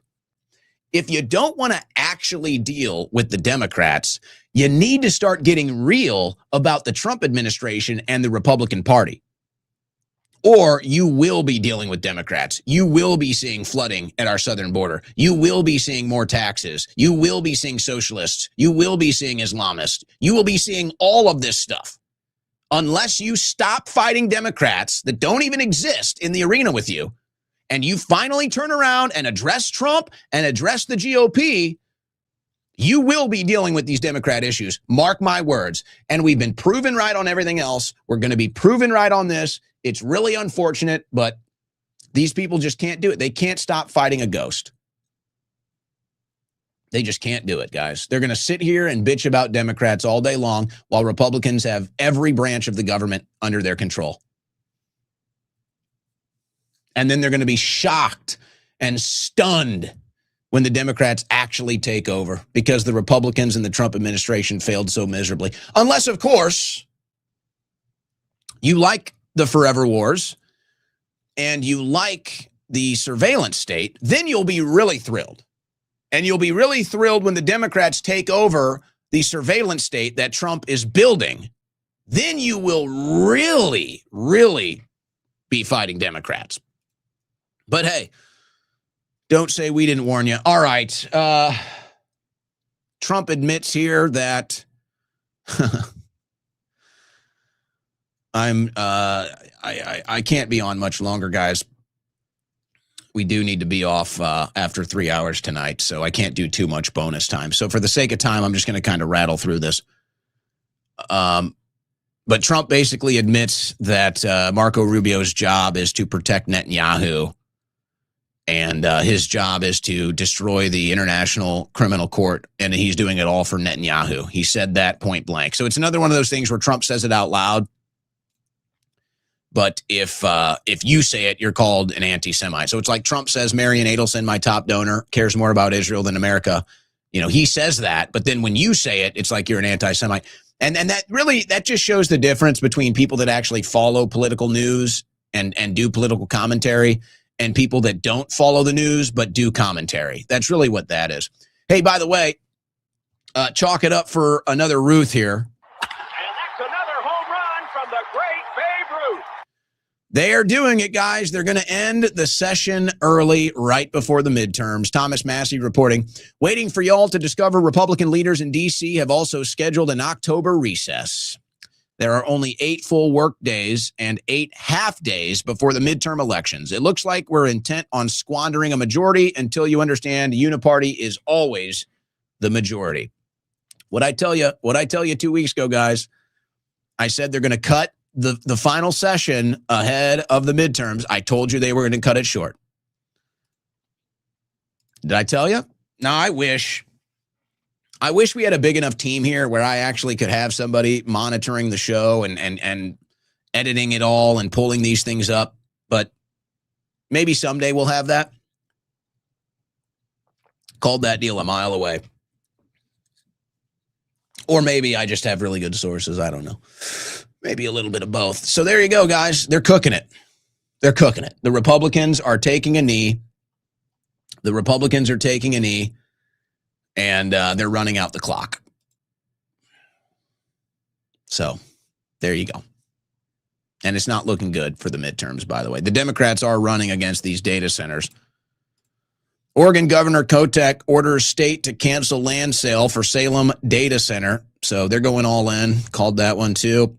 If you don't want to actually deal with the Democrats, you need to start getting real about the Trump administration and the Republican Party. Or you will be dealing with Democrats. You will be seeing flooding at our southern border. You will be seeing more taxes. You will be seeing socialists. You will be seeing Islamists. You will be seeing all of this stuff. Unless you stop fighting Democrats that don't even exist in the arena with you, and you finally turn around and address Trump and address the GOP, you will be dealing with these Democrat issues. Mark my words. And we've been proven right on everything else. We're going to be proven right on this. It's really unfortunate, but these people just can't do it. They can't stop fighting a ghost. They just can't do it, guys. They're going to sit here and bitch about Democrats all day long while Republicans have every branch of the government under their control. And then they're going to be shocked and stunned when the Democrats actually take over because the Republicans and the Trump administration failed so miserably. Unless, of course, you like the forever wars and you like the surveillance state, then you'll be really thrilled. And you'll be really thrilled when the Democrats take over the surveillance state that Trump is building. Then you will really, really be fighting Democrats. But hey, don't say we didn't warn you. All right. Trump admits here that I can't be on much longer, guys. we do need to be off after 3 hours tonight, so I can't do too much bonus time. So for the sake of time, I'm just going to kind of rattle through this. But Trump basically admits that Marco Rubio's job is to protect Netanyahu, and his job is to destroy the International Criminal Court, and he's doing it all for Netanyahu. He said that point blank. So it's another one of those things where Trump says it out loud, but if you say it, you're called an anti-Semite. So it's like Trump says, Marian Adelson, my top donor, cares more about Israel than America. You know, he says that, but then when you say it, it's like you're an anti-Semite. And that just shows the difference between people that actually follow political news and do political commentary and people that don't follow the news but do commentary. That's really what that is. Hey, by the way, chalk it up for another Ruth here. And that's another home run from the great Babe Ruth. They are doing it, guys. They're going to end the session early, right before the midterms. Thomas Massey reporting. Waiting for y'all to discover Republican leaders in D.C. have also scheduled an October recess. There are only 8 full work days and 8 half days before the midterm elections. It looks like we're intent on squandering a majority until you understand uniparty is always the majority. What I tell you 2 weeks ago, guys, I said they're going to cut the final session ahead of the midterms. I told you they were going to cut it short. Did I tell you? No, I wish we had a big enough team here where I actually could have somebody monitoring the show and editing it all and pulling these things up. But maybe someday we'll have that. Called that deal a mile away. Or maybe I just have really good sources. I don't know. Maybe a little bit of both. So there you go, guys. They're cooking it. They're cooking it. The Republicans are taking a knee. And they're running out the clock. So there you go. And it's not looking good for the midterms, by the way. The Democrats are running against these data centers. Oregon Governor Kotek orders state to cancel land sale for Salem data center. So they're going all in. Called that one too.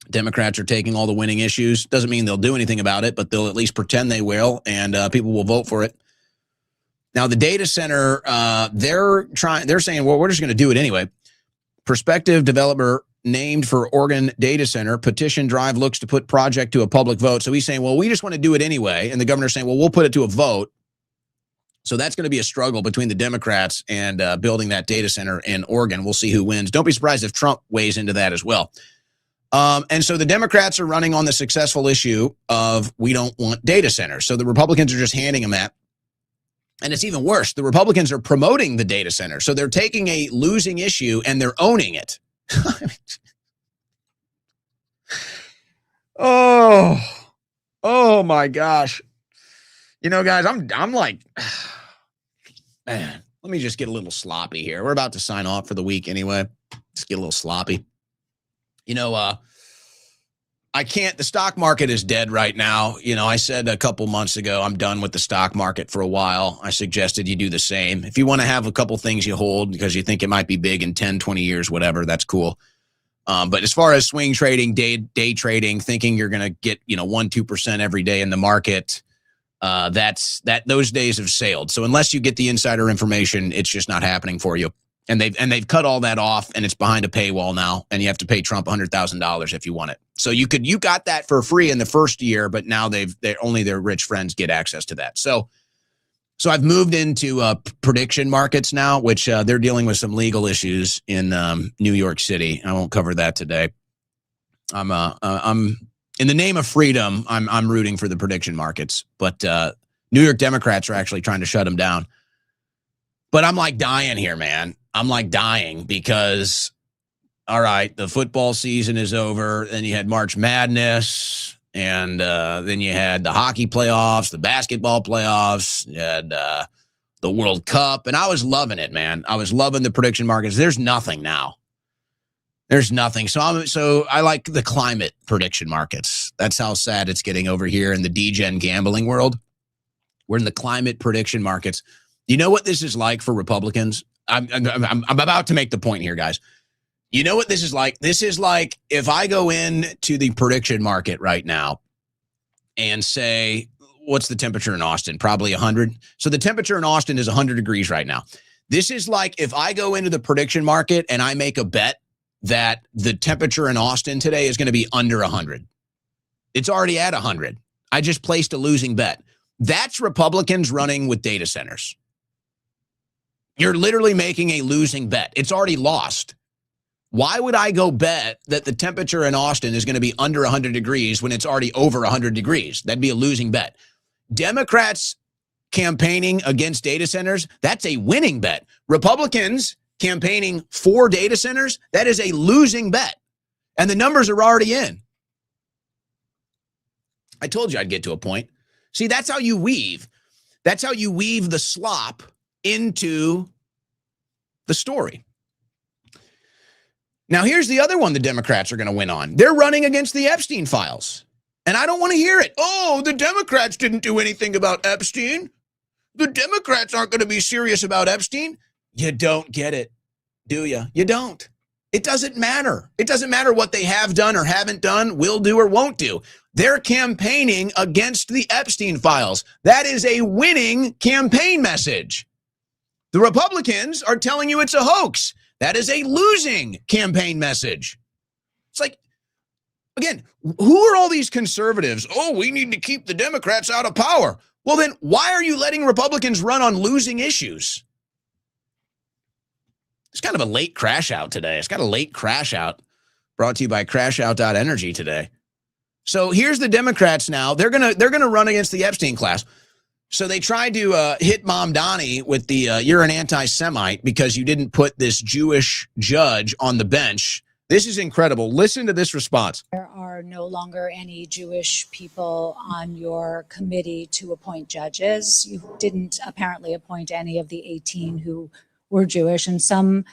Democrats are taking all the winning issues. Doesn't mean they'll do anything about it, but they'll at least pretend they will, and people will vote for it. Now, the data center, they're saying, well, we're just going to do it anyway. Prospective developer named for Oregon data center petition drive looks to put project to a public vote. So he's saying, well, we just want to do it anyway. And the governor's saying, well, we'll put it to a vote. So that's going to be a struggle between the Democrats and building that data center in Oregon. We'll see who wins. Don't be surprised if Trump weighs into that as well. And so the Democrats are running on the successful issue of we don't want data centers. So the Republicans are just handing them that. And it's even worse. The Republicans are promoting the data center. So they're taking a losing issue and they're owning it. Oh my gosh. You know, guys, I'm like, man, let me just get a little sloppy here. We're about to sign off for the week anyway. Just get a little sloppy. You know, the stock market is dead right now. You know, I said a couple months ago, I'm done with the stock market for a while. I suggested you do the same. If you want to have a couple things you hold because you think it might be big in 10, 20 years, whatever, that's cool. But as far as swing trading, day trading, thinking you're going to get, 1-2% every day in the market, those days have sailed. So unless you get the insider information, it's just not happening for you. And they've cut all that off, and it's behind a paywall now, and you have to pay Trump $100,000 if you want it. So you got that for free in the first year, but now only their rich friends get access to that. So I've moved into prediction markets now, which they're dealing with some legal issues in New York City. I won't cover that today. I'm in the name of freedom. I'm rooting for the prediction markets, but New York Democrats are actually trying to shut them down. But I'm like dying here, man. I'm like dying because, all right, the football season is over. Then you had March Madness, and then you had the hockey playoffs, the basketball playoffs, you had the World Cup, and I was loving it, man. I was loving the prediction markets. There's nothing now. There's nothing. So I like the climate prediction markets. That's how sad it's getting over here in the degen gambling world. We're in the climate prediction markets. You know what this is like for Republicans? I'm about to make the point here, guys. You know what this is like? This is like if I go into the prediction market right now and say, what's the temperature in Austin? Probably 100. So the temperature in Austin is 100 degrees right now. This is like if I go into the prediction market and I make a bet that the temperature in Austin today is going to be under 100. It's already at 100. I just placed a losing bet. That's Republicans running with data centers. You're literally making a losing bet. It's already lost. Why would I go bet that the temperature in Austin is going to be under 100 degrees when it's already over 100 degrees? That'd be a losing bet. Democrats campaigning against data centers, that's a winning bet. Republicans campaigning for data centers, that is a losing bet. And the numbers are already in. I told you I'd get to a point. See, that's how you weave. That's how you weave the slop into the story. Now, here's the other one the Democrats are going to win on. They're running against the Epstein files. And I don't want to hear it. Oh, the Democrats didn't do anything about Epstein. The Democrats aren't going to be serious about Epstein. You don't get it, do you? You don't. It doesn't matter. It doesn't matter what they have done or haven't done, will do or won't do. They're campaigning against the Epstein files. That is a winning campaign message. The Republicans are telling you it's a hoax. That is a losing campaign message. It's like, again, who are all these conservatives? Oh, we need to keep the Democrats out of power. Well, then why are you letting Republicans run on losing issues? It's kind of a late crash out today. It's got a late crash out brought to you by crashout.energy today. So here's the Democrats now. They're going to run against the Epstein class. So they tried to hit Mom Donnie with the you're an anti-Semite because you didn't put this Jewish judge on the bench. This is incredible. Listen to this response. There are no longer any Jewish people on your committee to appoint judges. You didn't apparently appoint any of the 18 who were Jewish, and some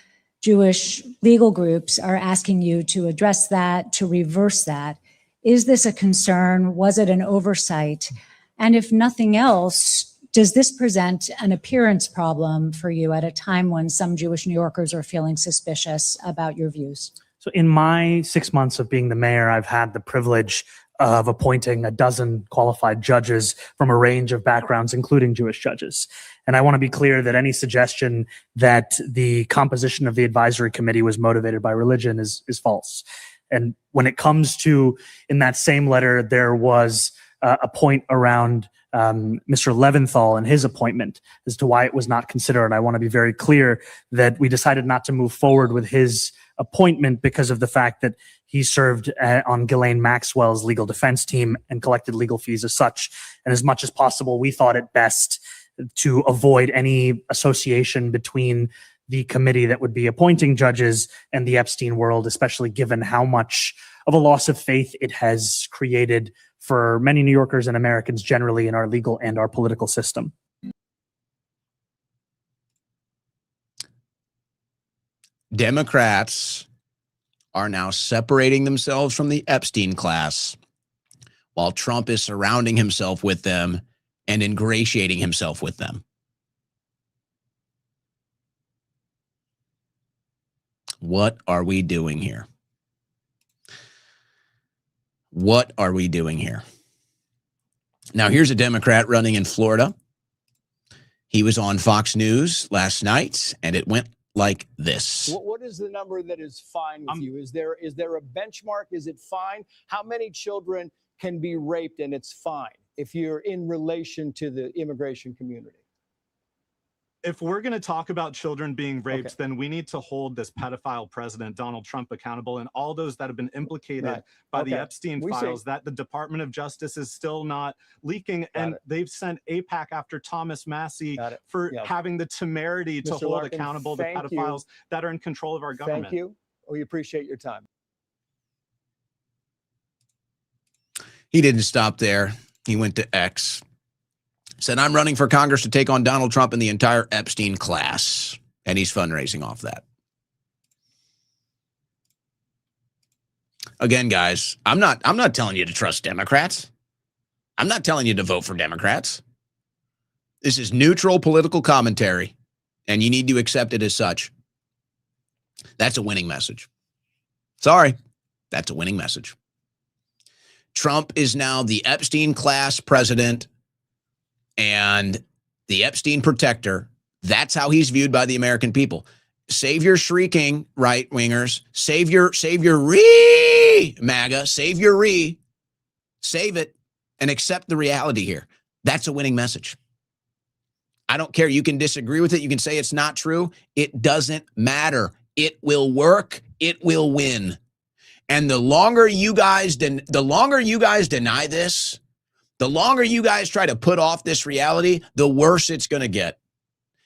Jewish legal groups are asking you to address that, to reverse that. Is this a concern? Was it an oversight? And if nothing else, does this present an appearance problem for you at a time when some Jewish New Yorkers are feeling suspicious about your views? So in my 6 months of being the mayor, I've had the privilege of appointing a dozen qualified judges from a range of backgrounds, including Jewish judges. And I want to be clear that any suggestion that the composition of the advisory committee was motivated by religion is false. And when it comes to, in that same letter, there was a point around Mr. Leventhal and his appointment as to why it was not considered. I want to be very clear that we decided not to move forward with his appointment because of the fact that he served on Ghislaine Maxwell's legal defense team and collected legal fees as such. And as much as possible, we thought it best to avoid any association between the committee that would be appointing judges and the Epstein world, especially given how much of a loss of faith it has created for many New Yorkers and Americans generally in our legal and our political system. Democrats are now separating themselves from the Epstein class while Trump is surrounding himself with them and ingratiating himself with them. What are we doing here? What are we doing here? Now, here's a Democrat running in Florida. He was on Fox News last night, and it went like this. What is the number that is fine with you? Is there a benchmark? Is it fine? How many children can be raped and it's fine if you're in relation to the immigration community? If we're going to talk about children being raped, then we need to hold this pedophile president, Donald Trump, accountable, and all those that have been implicated by the Epstein files that the Department of Justice is still not leaking. They've sent AIPAC after Thomas Massie for having the temerity to hold accountable the pedophiles that are in control of our government. Thank you. We appreciate your time. He didn't stop there. He went to X. Said, I'm running for Congress to take on Donald Trump and the entire Epstein class. And he's fundraising off that. Again, guys, I'm not telling you to trust Democrats. I'm not telling you to vote for Democrats. This is neutral political commentary, and you need to accept it as such. That's a winning message. Sorry, that's a winning message. Trump is now the Epstein class president And the Epstein protector, that's how he's viewed by the American people. Save your shrieking, right wingers. Save your MAGA. Save your save it and accept the reality here. That's a winning message. I don't care. You can disagree with it. You can say it's not true. It doesn't matter. It will work. It will win. And the longer you guys deny this, the longer you guys try to put off this reality, the worse it's going to get.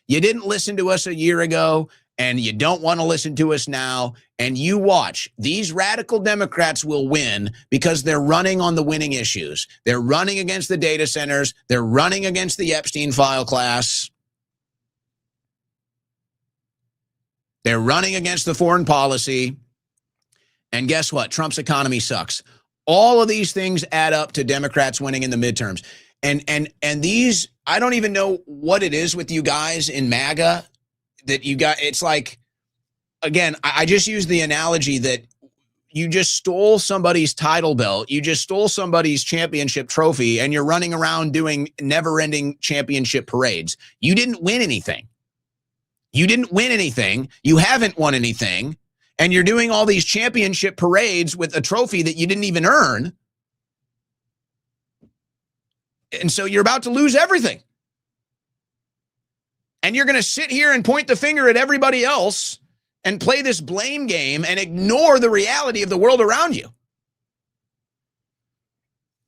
You didn't listen to us a year ago, and you don't want to listen to us now. And you watch. These radical Democrats will win because they're running on the winning issues. They're running against the data centers. They're running against the Epstein file class. They're running against the foreign policy. And guess what? Trump's economy sucks. All of these things add up to Democrats winning in the midterms. And these, I don't even know what it is with you guys in MAGA that you got. It's like, again, I just use the analogy that you just stole somebody's title belt. You just stole somebody's championship trophy, and you're running around doing never-ending championship parades. You didn't win anything. You didn't win anything. You haven't won anything. And you're doing all these championship parades with a trophy that you didn't even earn. And so you're about to lose everything. And you're going to sit here and point the finger at everybody else and play this blame game and ignore the reality of the world around you.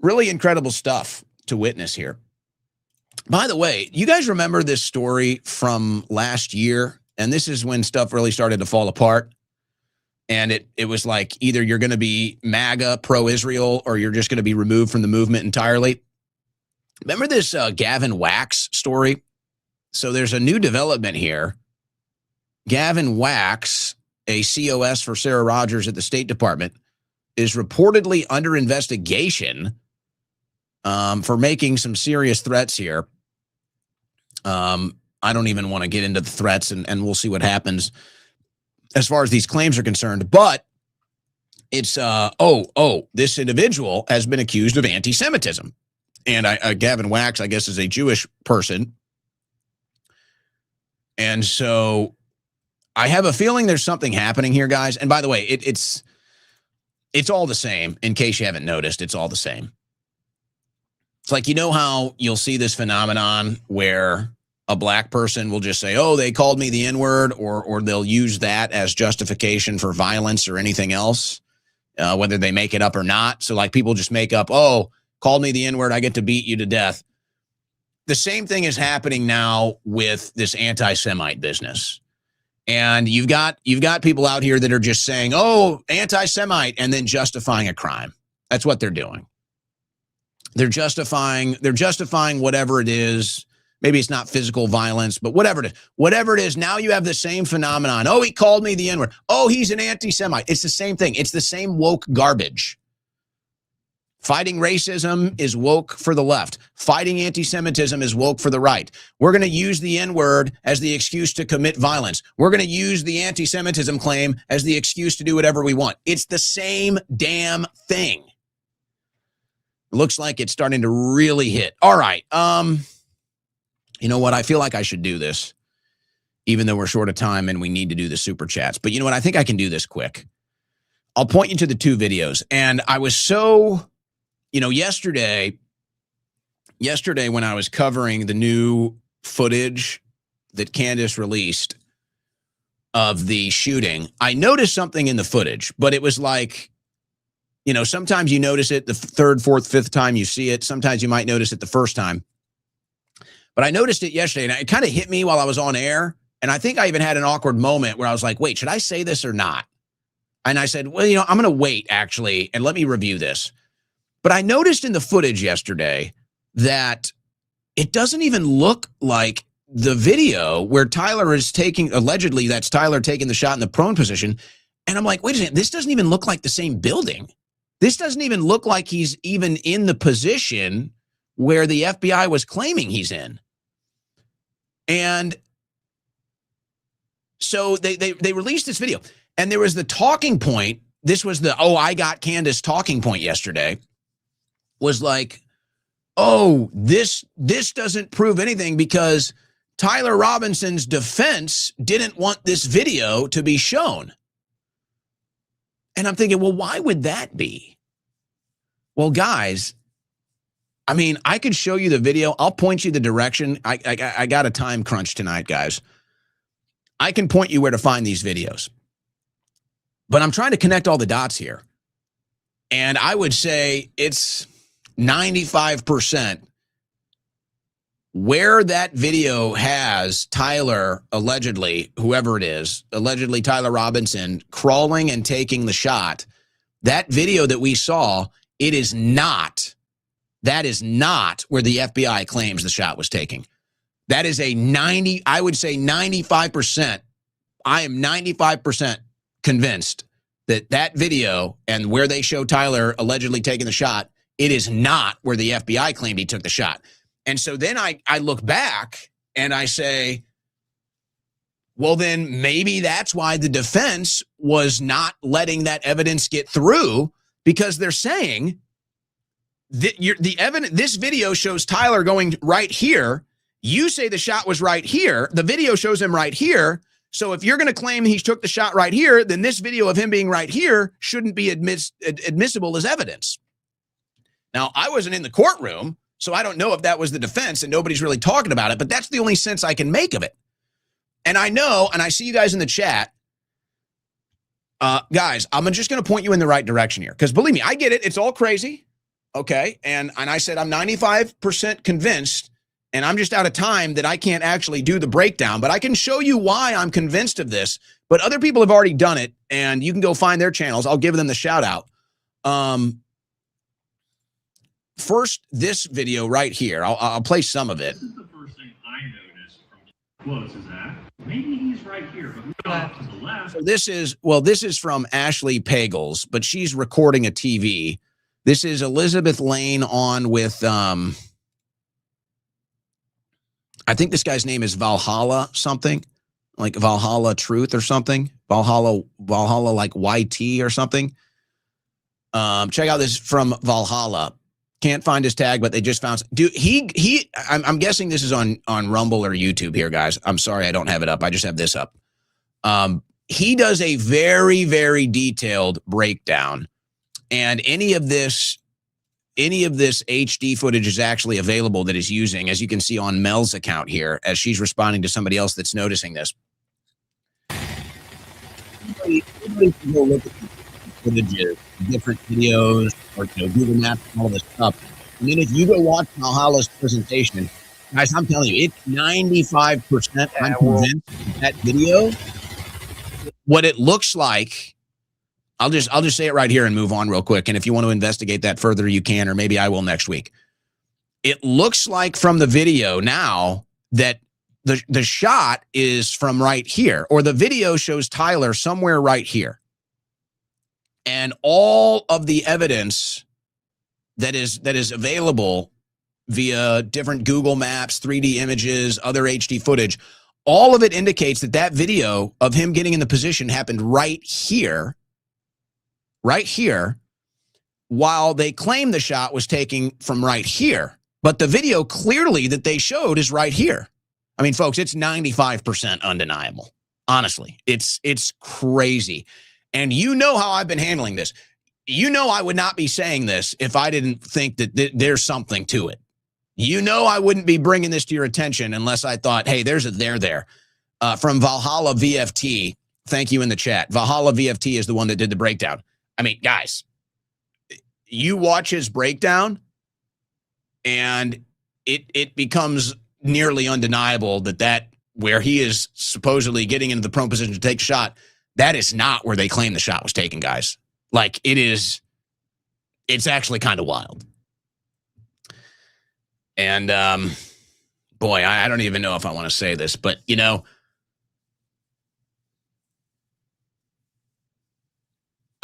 Really incredible stuff to witness here. By the way, you guys remember this story from last year? And this is when stuff really started to fall apart. And it was like either you're going to be MAGA, pro-Israel, or you're just going to be removed from the movement entirely. Remember this Gavin Wax story? So there's a new development here. Gavin Wax, a COS for Sarah Rogers at the State Department, is reportedly under investigation for making some serious threats here. I don't even want to get into the threats, and we'll see what happens as far as these claims are concerned. But it's, this individual has been accused of anti-Semitism. And Gavin Wax, I guess, is a Jewish person. And so I have a feeling there's something happening here, guys. And by the way, it's all the same. In case you haven't noticed, it's all the same. It's like, you know how you'll see this phenomenon where a black person will just say, oh, they called me the N-word, or they'll use that as justification for violence or anything else, whether they make it up or not. So like people just make up, oh, called me the N-word, I get to beat you to death. The same thing is happening now with this anti-Semite business. And you've got people out here that are just saying, oh, anti-Semite, and then justifying a crime. That's what they're doing. They're justifying whatever it is. Maybe it's not physical violence, but whatever it is, now you have the same phenomenon. Oh, he called me the N-word. Oh, he's an anti-Semite. It's the same thing. It's the same woke garbage. Fighting racism is woke for the left. Fighting anti-Semitism is woke for the right. We're going to use the N-word as the excuse to commit violence. We're going to use the anti-Semitism claim as the excuse to do whatever we want. It's the same damn thing. It looks like it's starting to really hit. All right. You know what? I feel like I should do this, even though we're short of time and we need to do the super chats. But you know what? I think I can do this quick. I'll point you to the two videos. And I was so, yesterday when I was covering the new footage that Candace released of the shooting, I noticed something in the footage, but it was like, sometimes you notice it the third, fourth, fifth time you see it. Sometimes you might notice it the first time. But I noticed it yesterday, and it kind of hit me while I was on air. And I think I even had an awkward moment where I was like, wait, should I say this or not? And I said, well, I'm going to wait, actually, and let me review this. But I noticed in the footage yesterday that it doesn't even look like the video where Tyler is allegedly that's Tyler taking the shot in the prone position. And I'm like, wait a second, this doesn't even look like the same building. This doesn't even look like he's even in the position where the FBI was claiming he's in. And so they released this video, and there was the talking point. This was the, I got Candace talking point yesterday, was like, oh, this doesn't prove anything because Tyler Robinson's defense didn't want this video to be shown. And I'm thinking, well, why would that be? Well, guys, I mean, I could show you the video. I'll point you the direction. I got a time crunch tonight, guys. I can point you where to find these videos. But I'm trying to connect all the dots here. And I would say it's 95% where that video has Tyler, allegedly, whoever it is, allegedly Tyler Robinson, crawling and taking the shot. That video that we saw, that is not where the FBI claims the shot was taken. That is I would say 95%. I am 95% convinced that that video and where they show Tyler allegedly taking the shot, it is not where the FBI claimed he took the shot. And so then I look back and I say, well, then maybe that's why the defense was not letting that evidence get through, because they're saying that the evidence, this video shows Tyler going right here. You say the shot was right here. The video shows him right here. So if you're going to claim he took the shot right here, then this video of him being right here shouldn't be admissible as evidence. Now, I wasn't in the courtroom, so I don't know if that was the defense and nobody's really talking about it, but that's the only sense I can make of it. And I know, and I see you guys in the chat, guys, I'm just going to point you in the right direction here, because believe me, I get it. It's all crazy. Okay. And I said, I'm 95% convinced, and I'm just out of time that I can't actually do the breakdown, but I can show you why I'm convinced of this. But other people have already done it, and you can go find their channels. I'll give them the shout out. First, this video right here. I'll play some of it. This is the first thing I noticed from close is that maybe he's right here, but off to the left. So this is from Ashley Pagels, but she's recording a TV. This is Elizabeth Lane on with I think this guy's name is Valhalla something, like Valhalla Truth or something. Valhalla like YT or something. Check out this from Valhalla. Can't find his tag, but they just found. Dude, I'm guessing this is on Rumble or YouTube here, guys. I'm sorry, I don't have it up. I just have this up. He does a very, very detailed breakdown, and any of this HD footage is actually available that is using, as you can see on Mel's account here, as she's responding to somebody else that's noticing this. Everybody can go look at the footages, different videos, or Google Maps and all this stuff. And then if you go watch Valhalla's presentation, guys, I'm telling you, it's 95%. I'm convinced that video, what it looks like. I'll just say it right here and move on real quick. And if you want to investigate that further, you can, or maybe I will next week. It looks like from the video now that the shot is from right here, or the video shows Tyler somewhere right here. And all of the evidence that is available via different Google Maps, 3D images, other HD footage, all of it indicates that that video of him getting in the position happened right here, while they claim the shot was taken from right here. But the video clearly that they showed is right here. I mean, folks, it's 95% undeniable. Honestly, it's crazy. And you know how I've been handling this. You know I would not be saying this if I didn't think that there's something to it. You know I wouldn't be bringing this to your attention unless I thought, hey, there's a there. From Valhalla VFT, thank you in the chat. Valhalla VFT is the one that did the breakdown. I mean, guys, you watch his breakdown, and it becomes nearly undeniable that where he is supposedly getting into the prone position to take a shot, that is not where they claim the shot was taken, guys. Like, it's actually kind of wild. And, boy, I don't even know if I want to say this, but,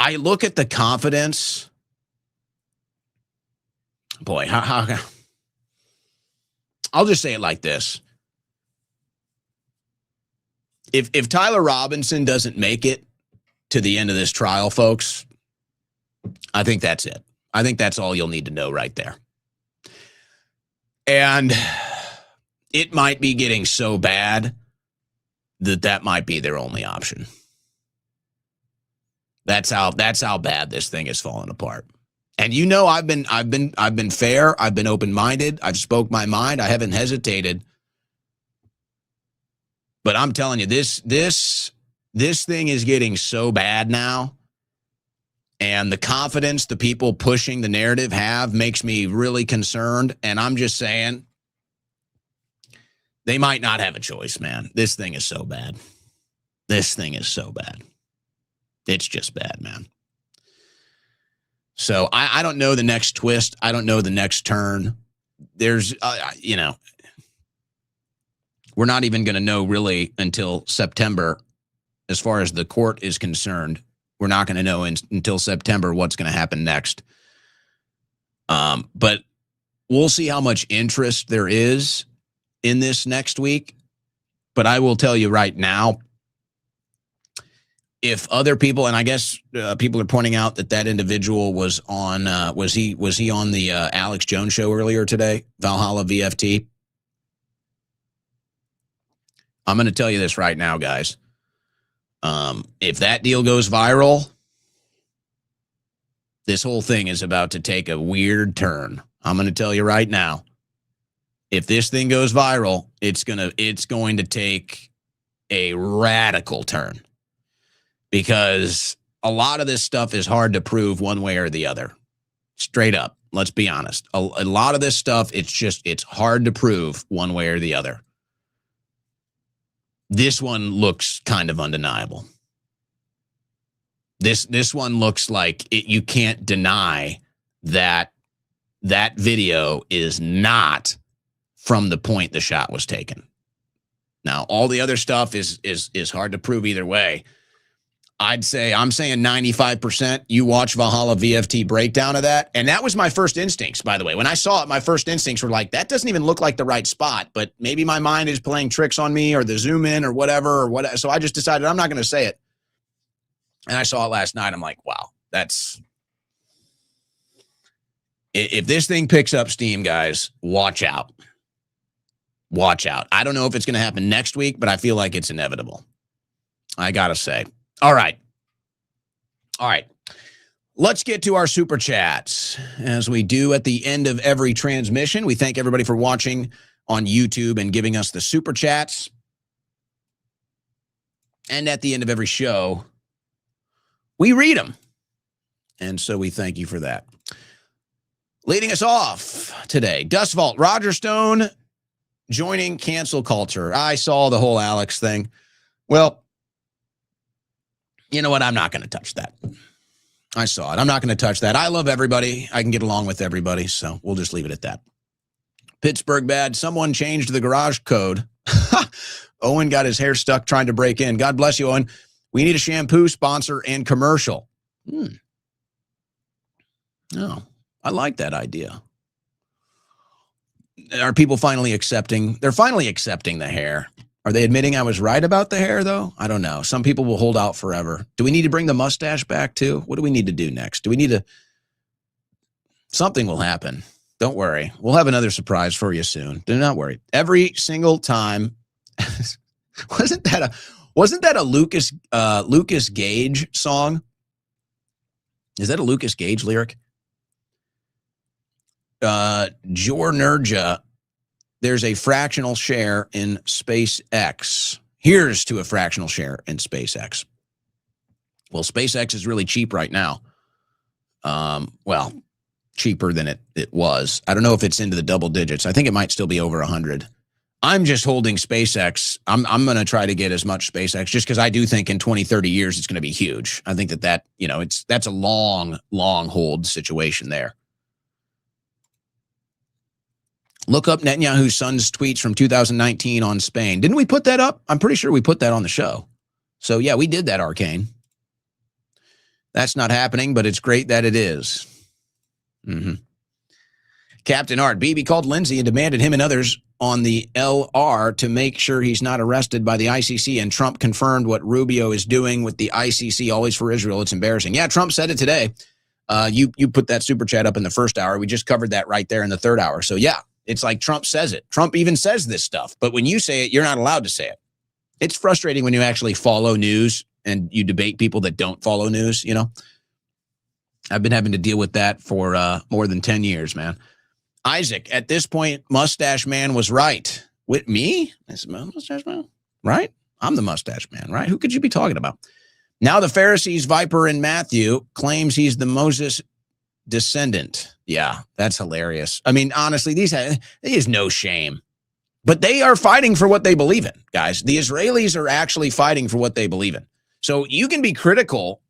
I look at the confidence. Boy, how I'll just say it like this. If Tyler Robinson doesn't make it to the end of this trial, folks, I think that's it. I think that's all you'll need to know right there. And it might be getting so bad that might be their only option. That's how bad this thing is falling apart. And you know, I've been fair. I've been open-minded. I've spoke my mind. I haven't hesitated. But I'm telling you, this thing is getting so bad now. And the confidence the people pushing the narrative have makes me really concerned. And I'm just saying, they might not have a choice, man. This thing is so bad. This thing is so bad. It's just bad, man. So I don't know the next twist. I don't know the next turn. There's, we're not even going to know really until September. As far as the court is concerned, we're not going to know until September what's going to happen next. But we'll see how much interest there is in this next week. But I will tell you right now, if other people, and I guess people are pointing out that individual was on, was he on the Alex Jones show earlier today, Valhalla VFT? I'm going to tell you this right now, guys. If that deal goes viral, this whole thing is about to take a weird turn. I'm going to tell you right now. If this thing goes viral, it's going to take a radical turn, because a lot of this stuff is hard to prove one way or the other. Straight up, let's be honest. A lot of this stuff, it's hard to prove one way or the other. This one looks kind of undeniable. This one looks like you can't deny that video is not from the point the shot was taken. Now, all the other stuff is hard to prove either way. I'm saying 95%. You watch Valhalla VFT breakdown of that, and that was my first instincts, by the way. When I saw it, my first instincts were like, that doesn't even look like the right spot, but maybe my mind is playing tricks on me, or the zoom in or whatever. So I just decided I'm not going to say it. And I saw it last night. I'm like, wow, if this thing picks up steam, guys, watch out. Watch out. I don't know if it's going to happen next week, but I feel like it's inevitable. I got to say. All right. Let's get to our super chats. As we do at the end of every transmission, we thank everybody for watching on YouTube and giving us the super chats. And at the end of every show, we read them. And so we thank you for that. Leading us off today, Dust Vault, Roger Stone joining cancel culture. I saw the whole Alex thing. Well, you know what? I'm not going to touch that. I saw it. I'm not going to touch that. I love everybody. I can get along with everybody, so we'll just leave it at that. Pittsburgh bad. Someone changed the garage code. Owen got his hair stuck trying to break in. God bless you, Owen. We need a shampoo sponsor and commercial. Oh, I like that idea. Are people finally accepting? They're finally accepting the hair. Are they admitting I was right about the hair, though? I don't know. Some people will hold out forever. Do we need to bring the mustache back, too? What do we need to do next? Do we need to... Something will happen. Don't worry. We'll have another surprise for you soon. Do not worry. Every single time... Wasn't that a Lucas Gage song? Is that a Lucas Gage lyric? Jornerja, there's a fractional share in SpaceX. Here's to a fractional share in SpaceX. Well, SpaceX is really cheap right now. Well, cheaper than it was. I don't know if it's into the double digits. I think it might still be over 100. I'm just holding SpaceX. I'm going to try to get as much SpaceX just because I do think in 20, 30 years it's going to be huge. I think that's a long hold situation there. Look up Netanyahu's son's tweets from 2019 on Spain. Didn't we put that up? I'm pretty sure we put that on the show. So, yeah, we did that, Arcane. That's not happening, but it's great that it is. Captain Art, BB called Lindsay and demanded him and others on the LR to make sure he's not arrested by the ICC, and Trump confirmed what Rubio is doing with the ICC, always for Israel. It's embarrassing. Yeah, Trump said it today. You put that super chat up in the first hour. We just covered that right there in the third hour. So, yeah. It's like Trump says it. Trump even says this stuff. But when you say it, you're not allowed to say it. It's frustrating when you actually follow news and you debate people that don't follow news, you know. I've been having to deal with that for more than 10 years, man. Isaac, at this point, Mustache Man was right. With me? Mustache Man? Right? I'm the Mustache Man, right? Who could you be talking about? Now the Pharisees, Viper in Matthew, claims he's the Moses descendant. Yeah, that's hilarious. I mean, honestly, there is no shame. But they are fighting for what they believe in, guys. The Israelis are actually fighting for what they believe in. So you can be critical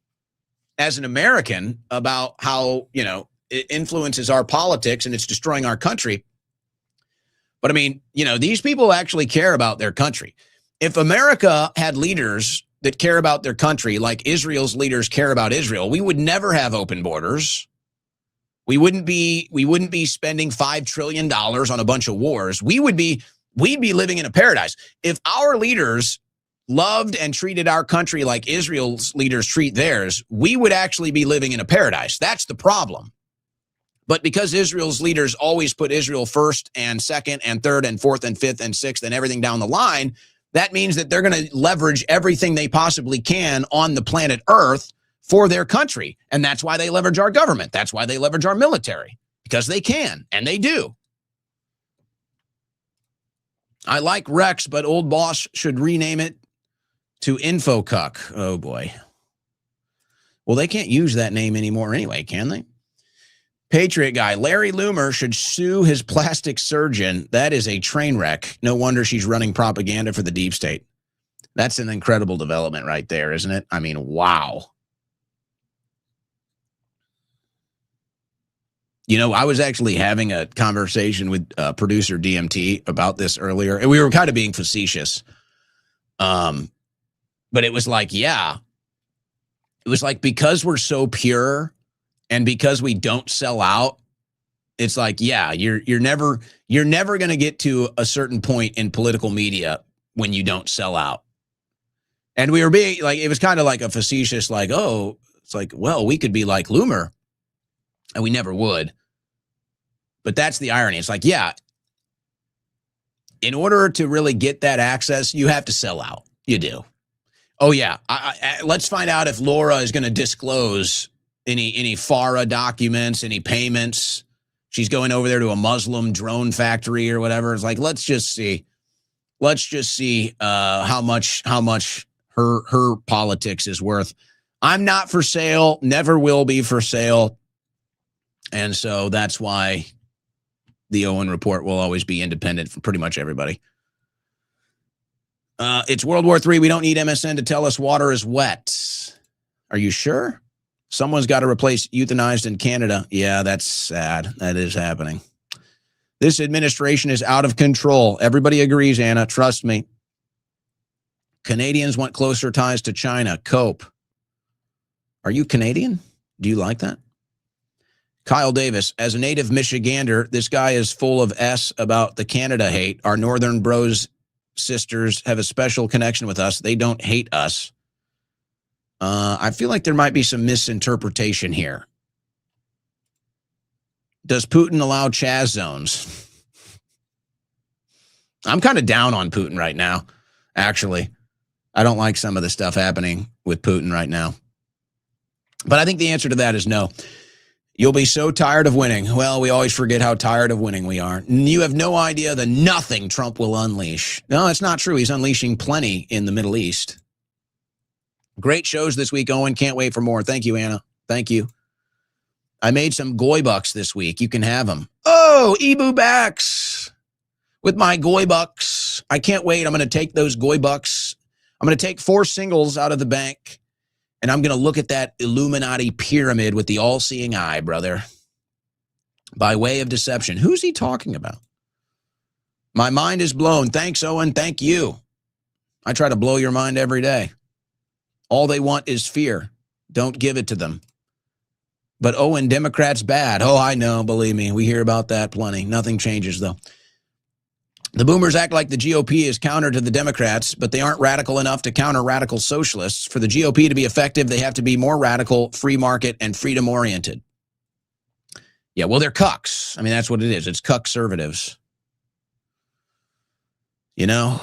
as an American about how, you know, it influences our politics and it's destroying our country. But I mean, you know, these people actually care about their country. If America had leaders that care about their country like Israel's leaders care about Israel, we would never have open borders. We wouldn't be spending $5 trillion on a bunch of wars. We'd be living in a paradise. If our leaders loved and treated our country like Israel's leaders treat theirs, we would actually be living in a paradise. That's the problem. But because Israel's leaders always put Israel first and second and third and fourth and fifth and sixth and everything down the line, that means that they're going to leverage everything they possibly can on the planet Earth for their country. And that's why they leverage our government. That's why they leverage our military, because they can, and they do. I like Rex, but old boss should rename it to InfoCuck. Oh, boy. Well, they can't use that name anymore anyway, can they? Patriot guy, Larry Loomer should sue his plastic surgeon. That is a train wreck. No wonder she's running propaganda for the deep state. That's an incredible development right there, isn't it? I mean, wow. You know, I was actually having a conversation with producer DMT about this earlier, and we were kind of being facetious. But it was like, yeah. It was like, because we're so pure and because we don't sell out, it's like, yeah, you're never going to get to a certain point in political media when you don't sell out. And we were being like, it was kind of like a facetious, like, oh, it's like, well, we could be like Loomer, and we never would. But that's the irony. It's like, yeah, in order to really get that access, you have to sell out. You do. Oh, yeah. Let's find out if Laura is going to disclose any FARA documents, any payments. She's going over there to a Muslim drone factory or whatever. It's like, let's just see how much her politics is worth. I'm not for sale, never will be for sale. And so that's why the Owen Report will always be independent from pretty much everybody. It's World War III. We don't need MSN to tell us water is wet. Are you sure? Someone's got to replace euthanized in Canada. Yeah, that's sad. That is happening. This administration is out of control. Everybody agrees, Anna. Trust me. Canadians want closer ties to China. Cope. Are you Canadian? Do you like that? Kyle Davis, as a native Michigander, this guy is full of S about the Canada hate. Our Northern Bros sisters have a special connection with us. They don't hate us. I feel like there might be some misinterpretation here. Does Putin allow Chaz zones? I'm kind of down on Putin right now, actually. I don't like some of the stuff happening with Putin right now. But I think the answer to that is no. You'll be so tired of winning. Well, we always forget how tired of winning we are. You have no idea the nothing Trump will unleash. No, it's not true. He's unleashing plenty in the Middle East. Great shows this week, Owen. Can't wait for more. Thank you, Anna. Thank you. I made some goy bucks this week. You can have them. Oh, Ebu backs with my goy bucks. I can't wait. I'm going to take those goy bucks. I'm going to take 4 singles out of the bank, and I'm going to look at that Illuminati pyramid with the all-seeing eye, brother. By way of deception. Who's he talking about? My mind is blown. Thanks, Owen. Thank you. I try to blow your mind every day. All they want is fear. Don't give it to them. But Owen, Democrats bad. Oh, I know. Believe me. We hear about that plenty. Nothing changes, though. The boomers act like the GOP is counter to the Democrats, but they aren't radical enough to counter radical socialists. For the GOP to be effective, they have to be more radical, free market, and freedom-oriented. Yeah, well, they're cucks. I mean, that's what it is. It's cuck-servatives. You know,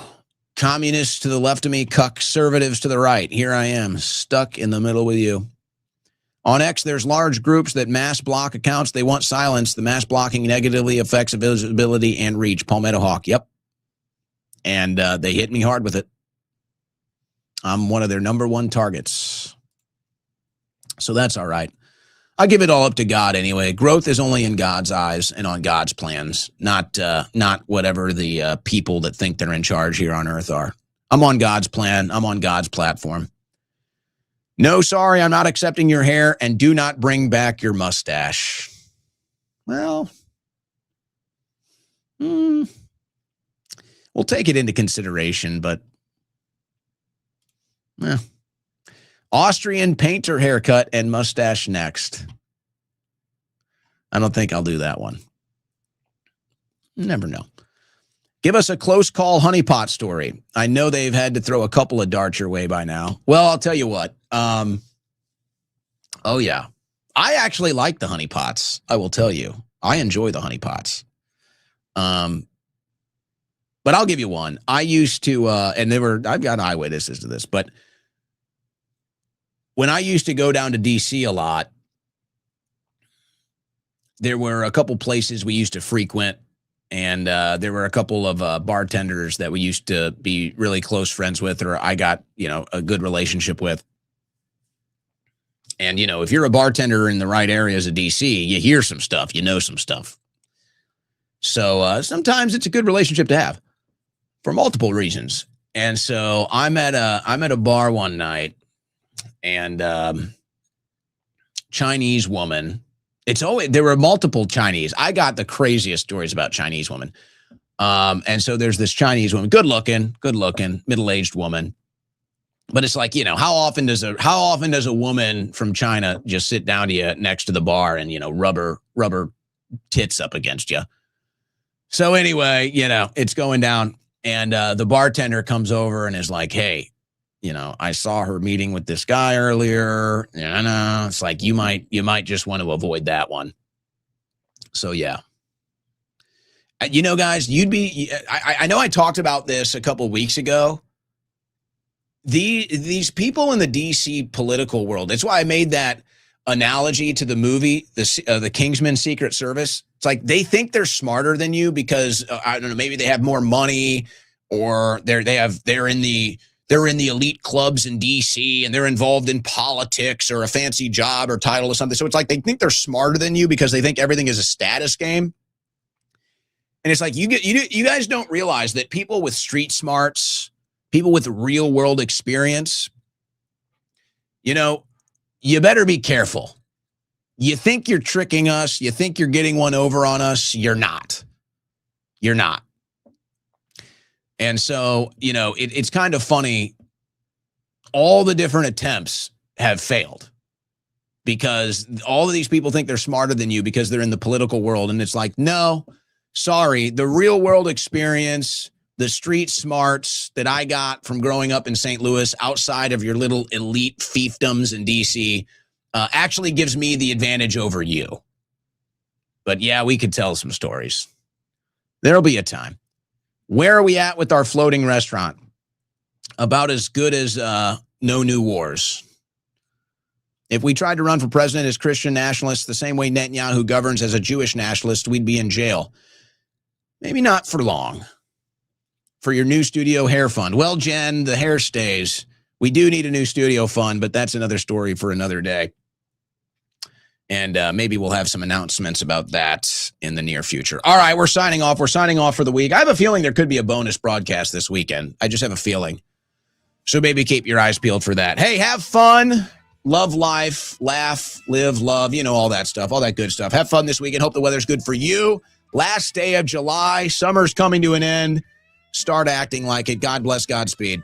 communists to the left of me, conservatives to the right. Here I am, stuck in the middle with you. On X, there's large groups that mass block accounts. They want silence. The mass blocking negatively affects visibility and reach. Palmetto Hawk, yep. And they hit me hard with it. I'm one of their #1 targets. So that's all right. I give it all up to God anyway. Growth is only in God's eyes and on God's plans, not whatever the people that think they're in charge here on earth are. I'm on God's plan. I'm on God's platform. No, sorry, I'm not accepting your hair, and do not bring back your mustache. Well, we'll take it into consideration, but Austrian painter haircut and mustache next. I don't think I'll do that one. Never know. Give us a close call honeypot story. I know they've had to throw a couple of darts your way by now. Well, I'll tell you what. Oh, yeah. I actually like the honeypots. I will tell you. I enjoy the honeypots. But I'll give you one. I used to, I've got eyewitnesses to this, but when I used to go down to D.C. a lot, there were a couple places we used to frequent, and there were a couple of bartenders that we used to be really close friends with, or I got, a good relationship with. And, if you're a bartender in the right areas of D.C., you hear some stuff, you know some stuff. So sometimes it's a good relationship to have for multiple reasons. And so I'm at a bar one night, and Chinese woman. There were multiple Chinese. I got the craziest stories about Chinese women. And so there's this Chinese woman, good looking, middle-aged woman. But it's like, how often does a woman from China just sit down to you next to the bar and, rubber tits up against you? So anyway, it's going down, and the bartender comes over and is like, hey, I saw her meeting with this guy earlier. It's like, you might just want to avoid that one. So yeah. Guys, I know I talked about this a couple of weeks ago. These people in the DC political world, that's why I made that analogy to the movie, the Kingsman Secret Service. It's like, they think they're smarter than you because I don't know, maybe they have more money, or they're in the elite clubs in DC, and they're involved in politics or a fancy job or title or something. So it's like they think they're smarter than you because they think everything is a status game. And it's like, you guys don't realize that people with street smarts, people with real world experience, you better be careful. You think you're tricking us. You think you're getting one over on us. You're not. You're not. And so, it's kind of funny. All the different attempts have failed because all of these people think they're smarter than you because they're in the political world. And it's like, no, sorry. The real world experience, the street smarts that I got from growing up in St. Louis outside of your little elite fiefdoms in DC actually gives me the advantage over you. But yeah, we could tell some stories. There'll be a time. Where are we at with our floating restaurant? About as good as no new wars. If we tried to run for president as Christian nationalists the same way Netanyahu governs as a Jewish nationalist, we'd be in jail. Maybe not for long. For your new studio hair fund. Well, Jen, the hair stays. We do need a new studio fund, but that's another story for another day. And maybe we'll have some announcements about that in the near future. All right, we're signing off. We're signing off for the week. I have a feeling there could be a bonus broadcast this weekend. I just have a feeling. So maybe keep your eyes peeled for that. Hey, have fun. Love life. Laugh, live, love. All that stuff. All that good stuff. Have fun this weekend. Hope the weather's good for you. Last day of July. Summer's coming to an end. Start acting like it. God bless. Godspeed.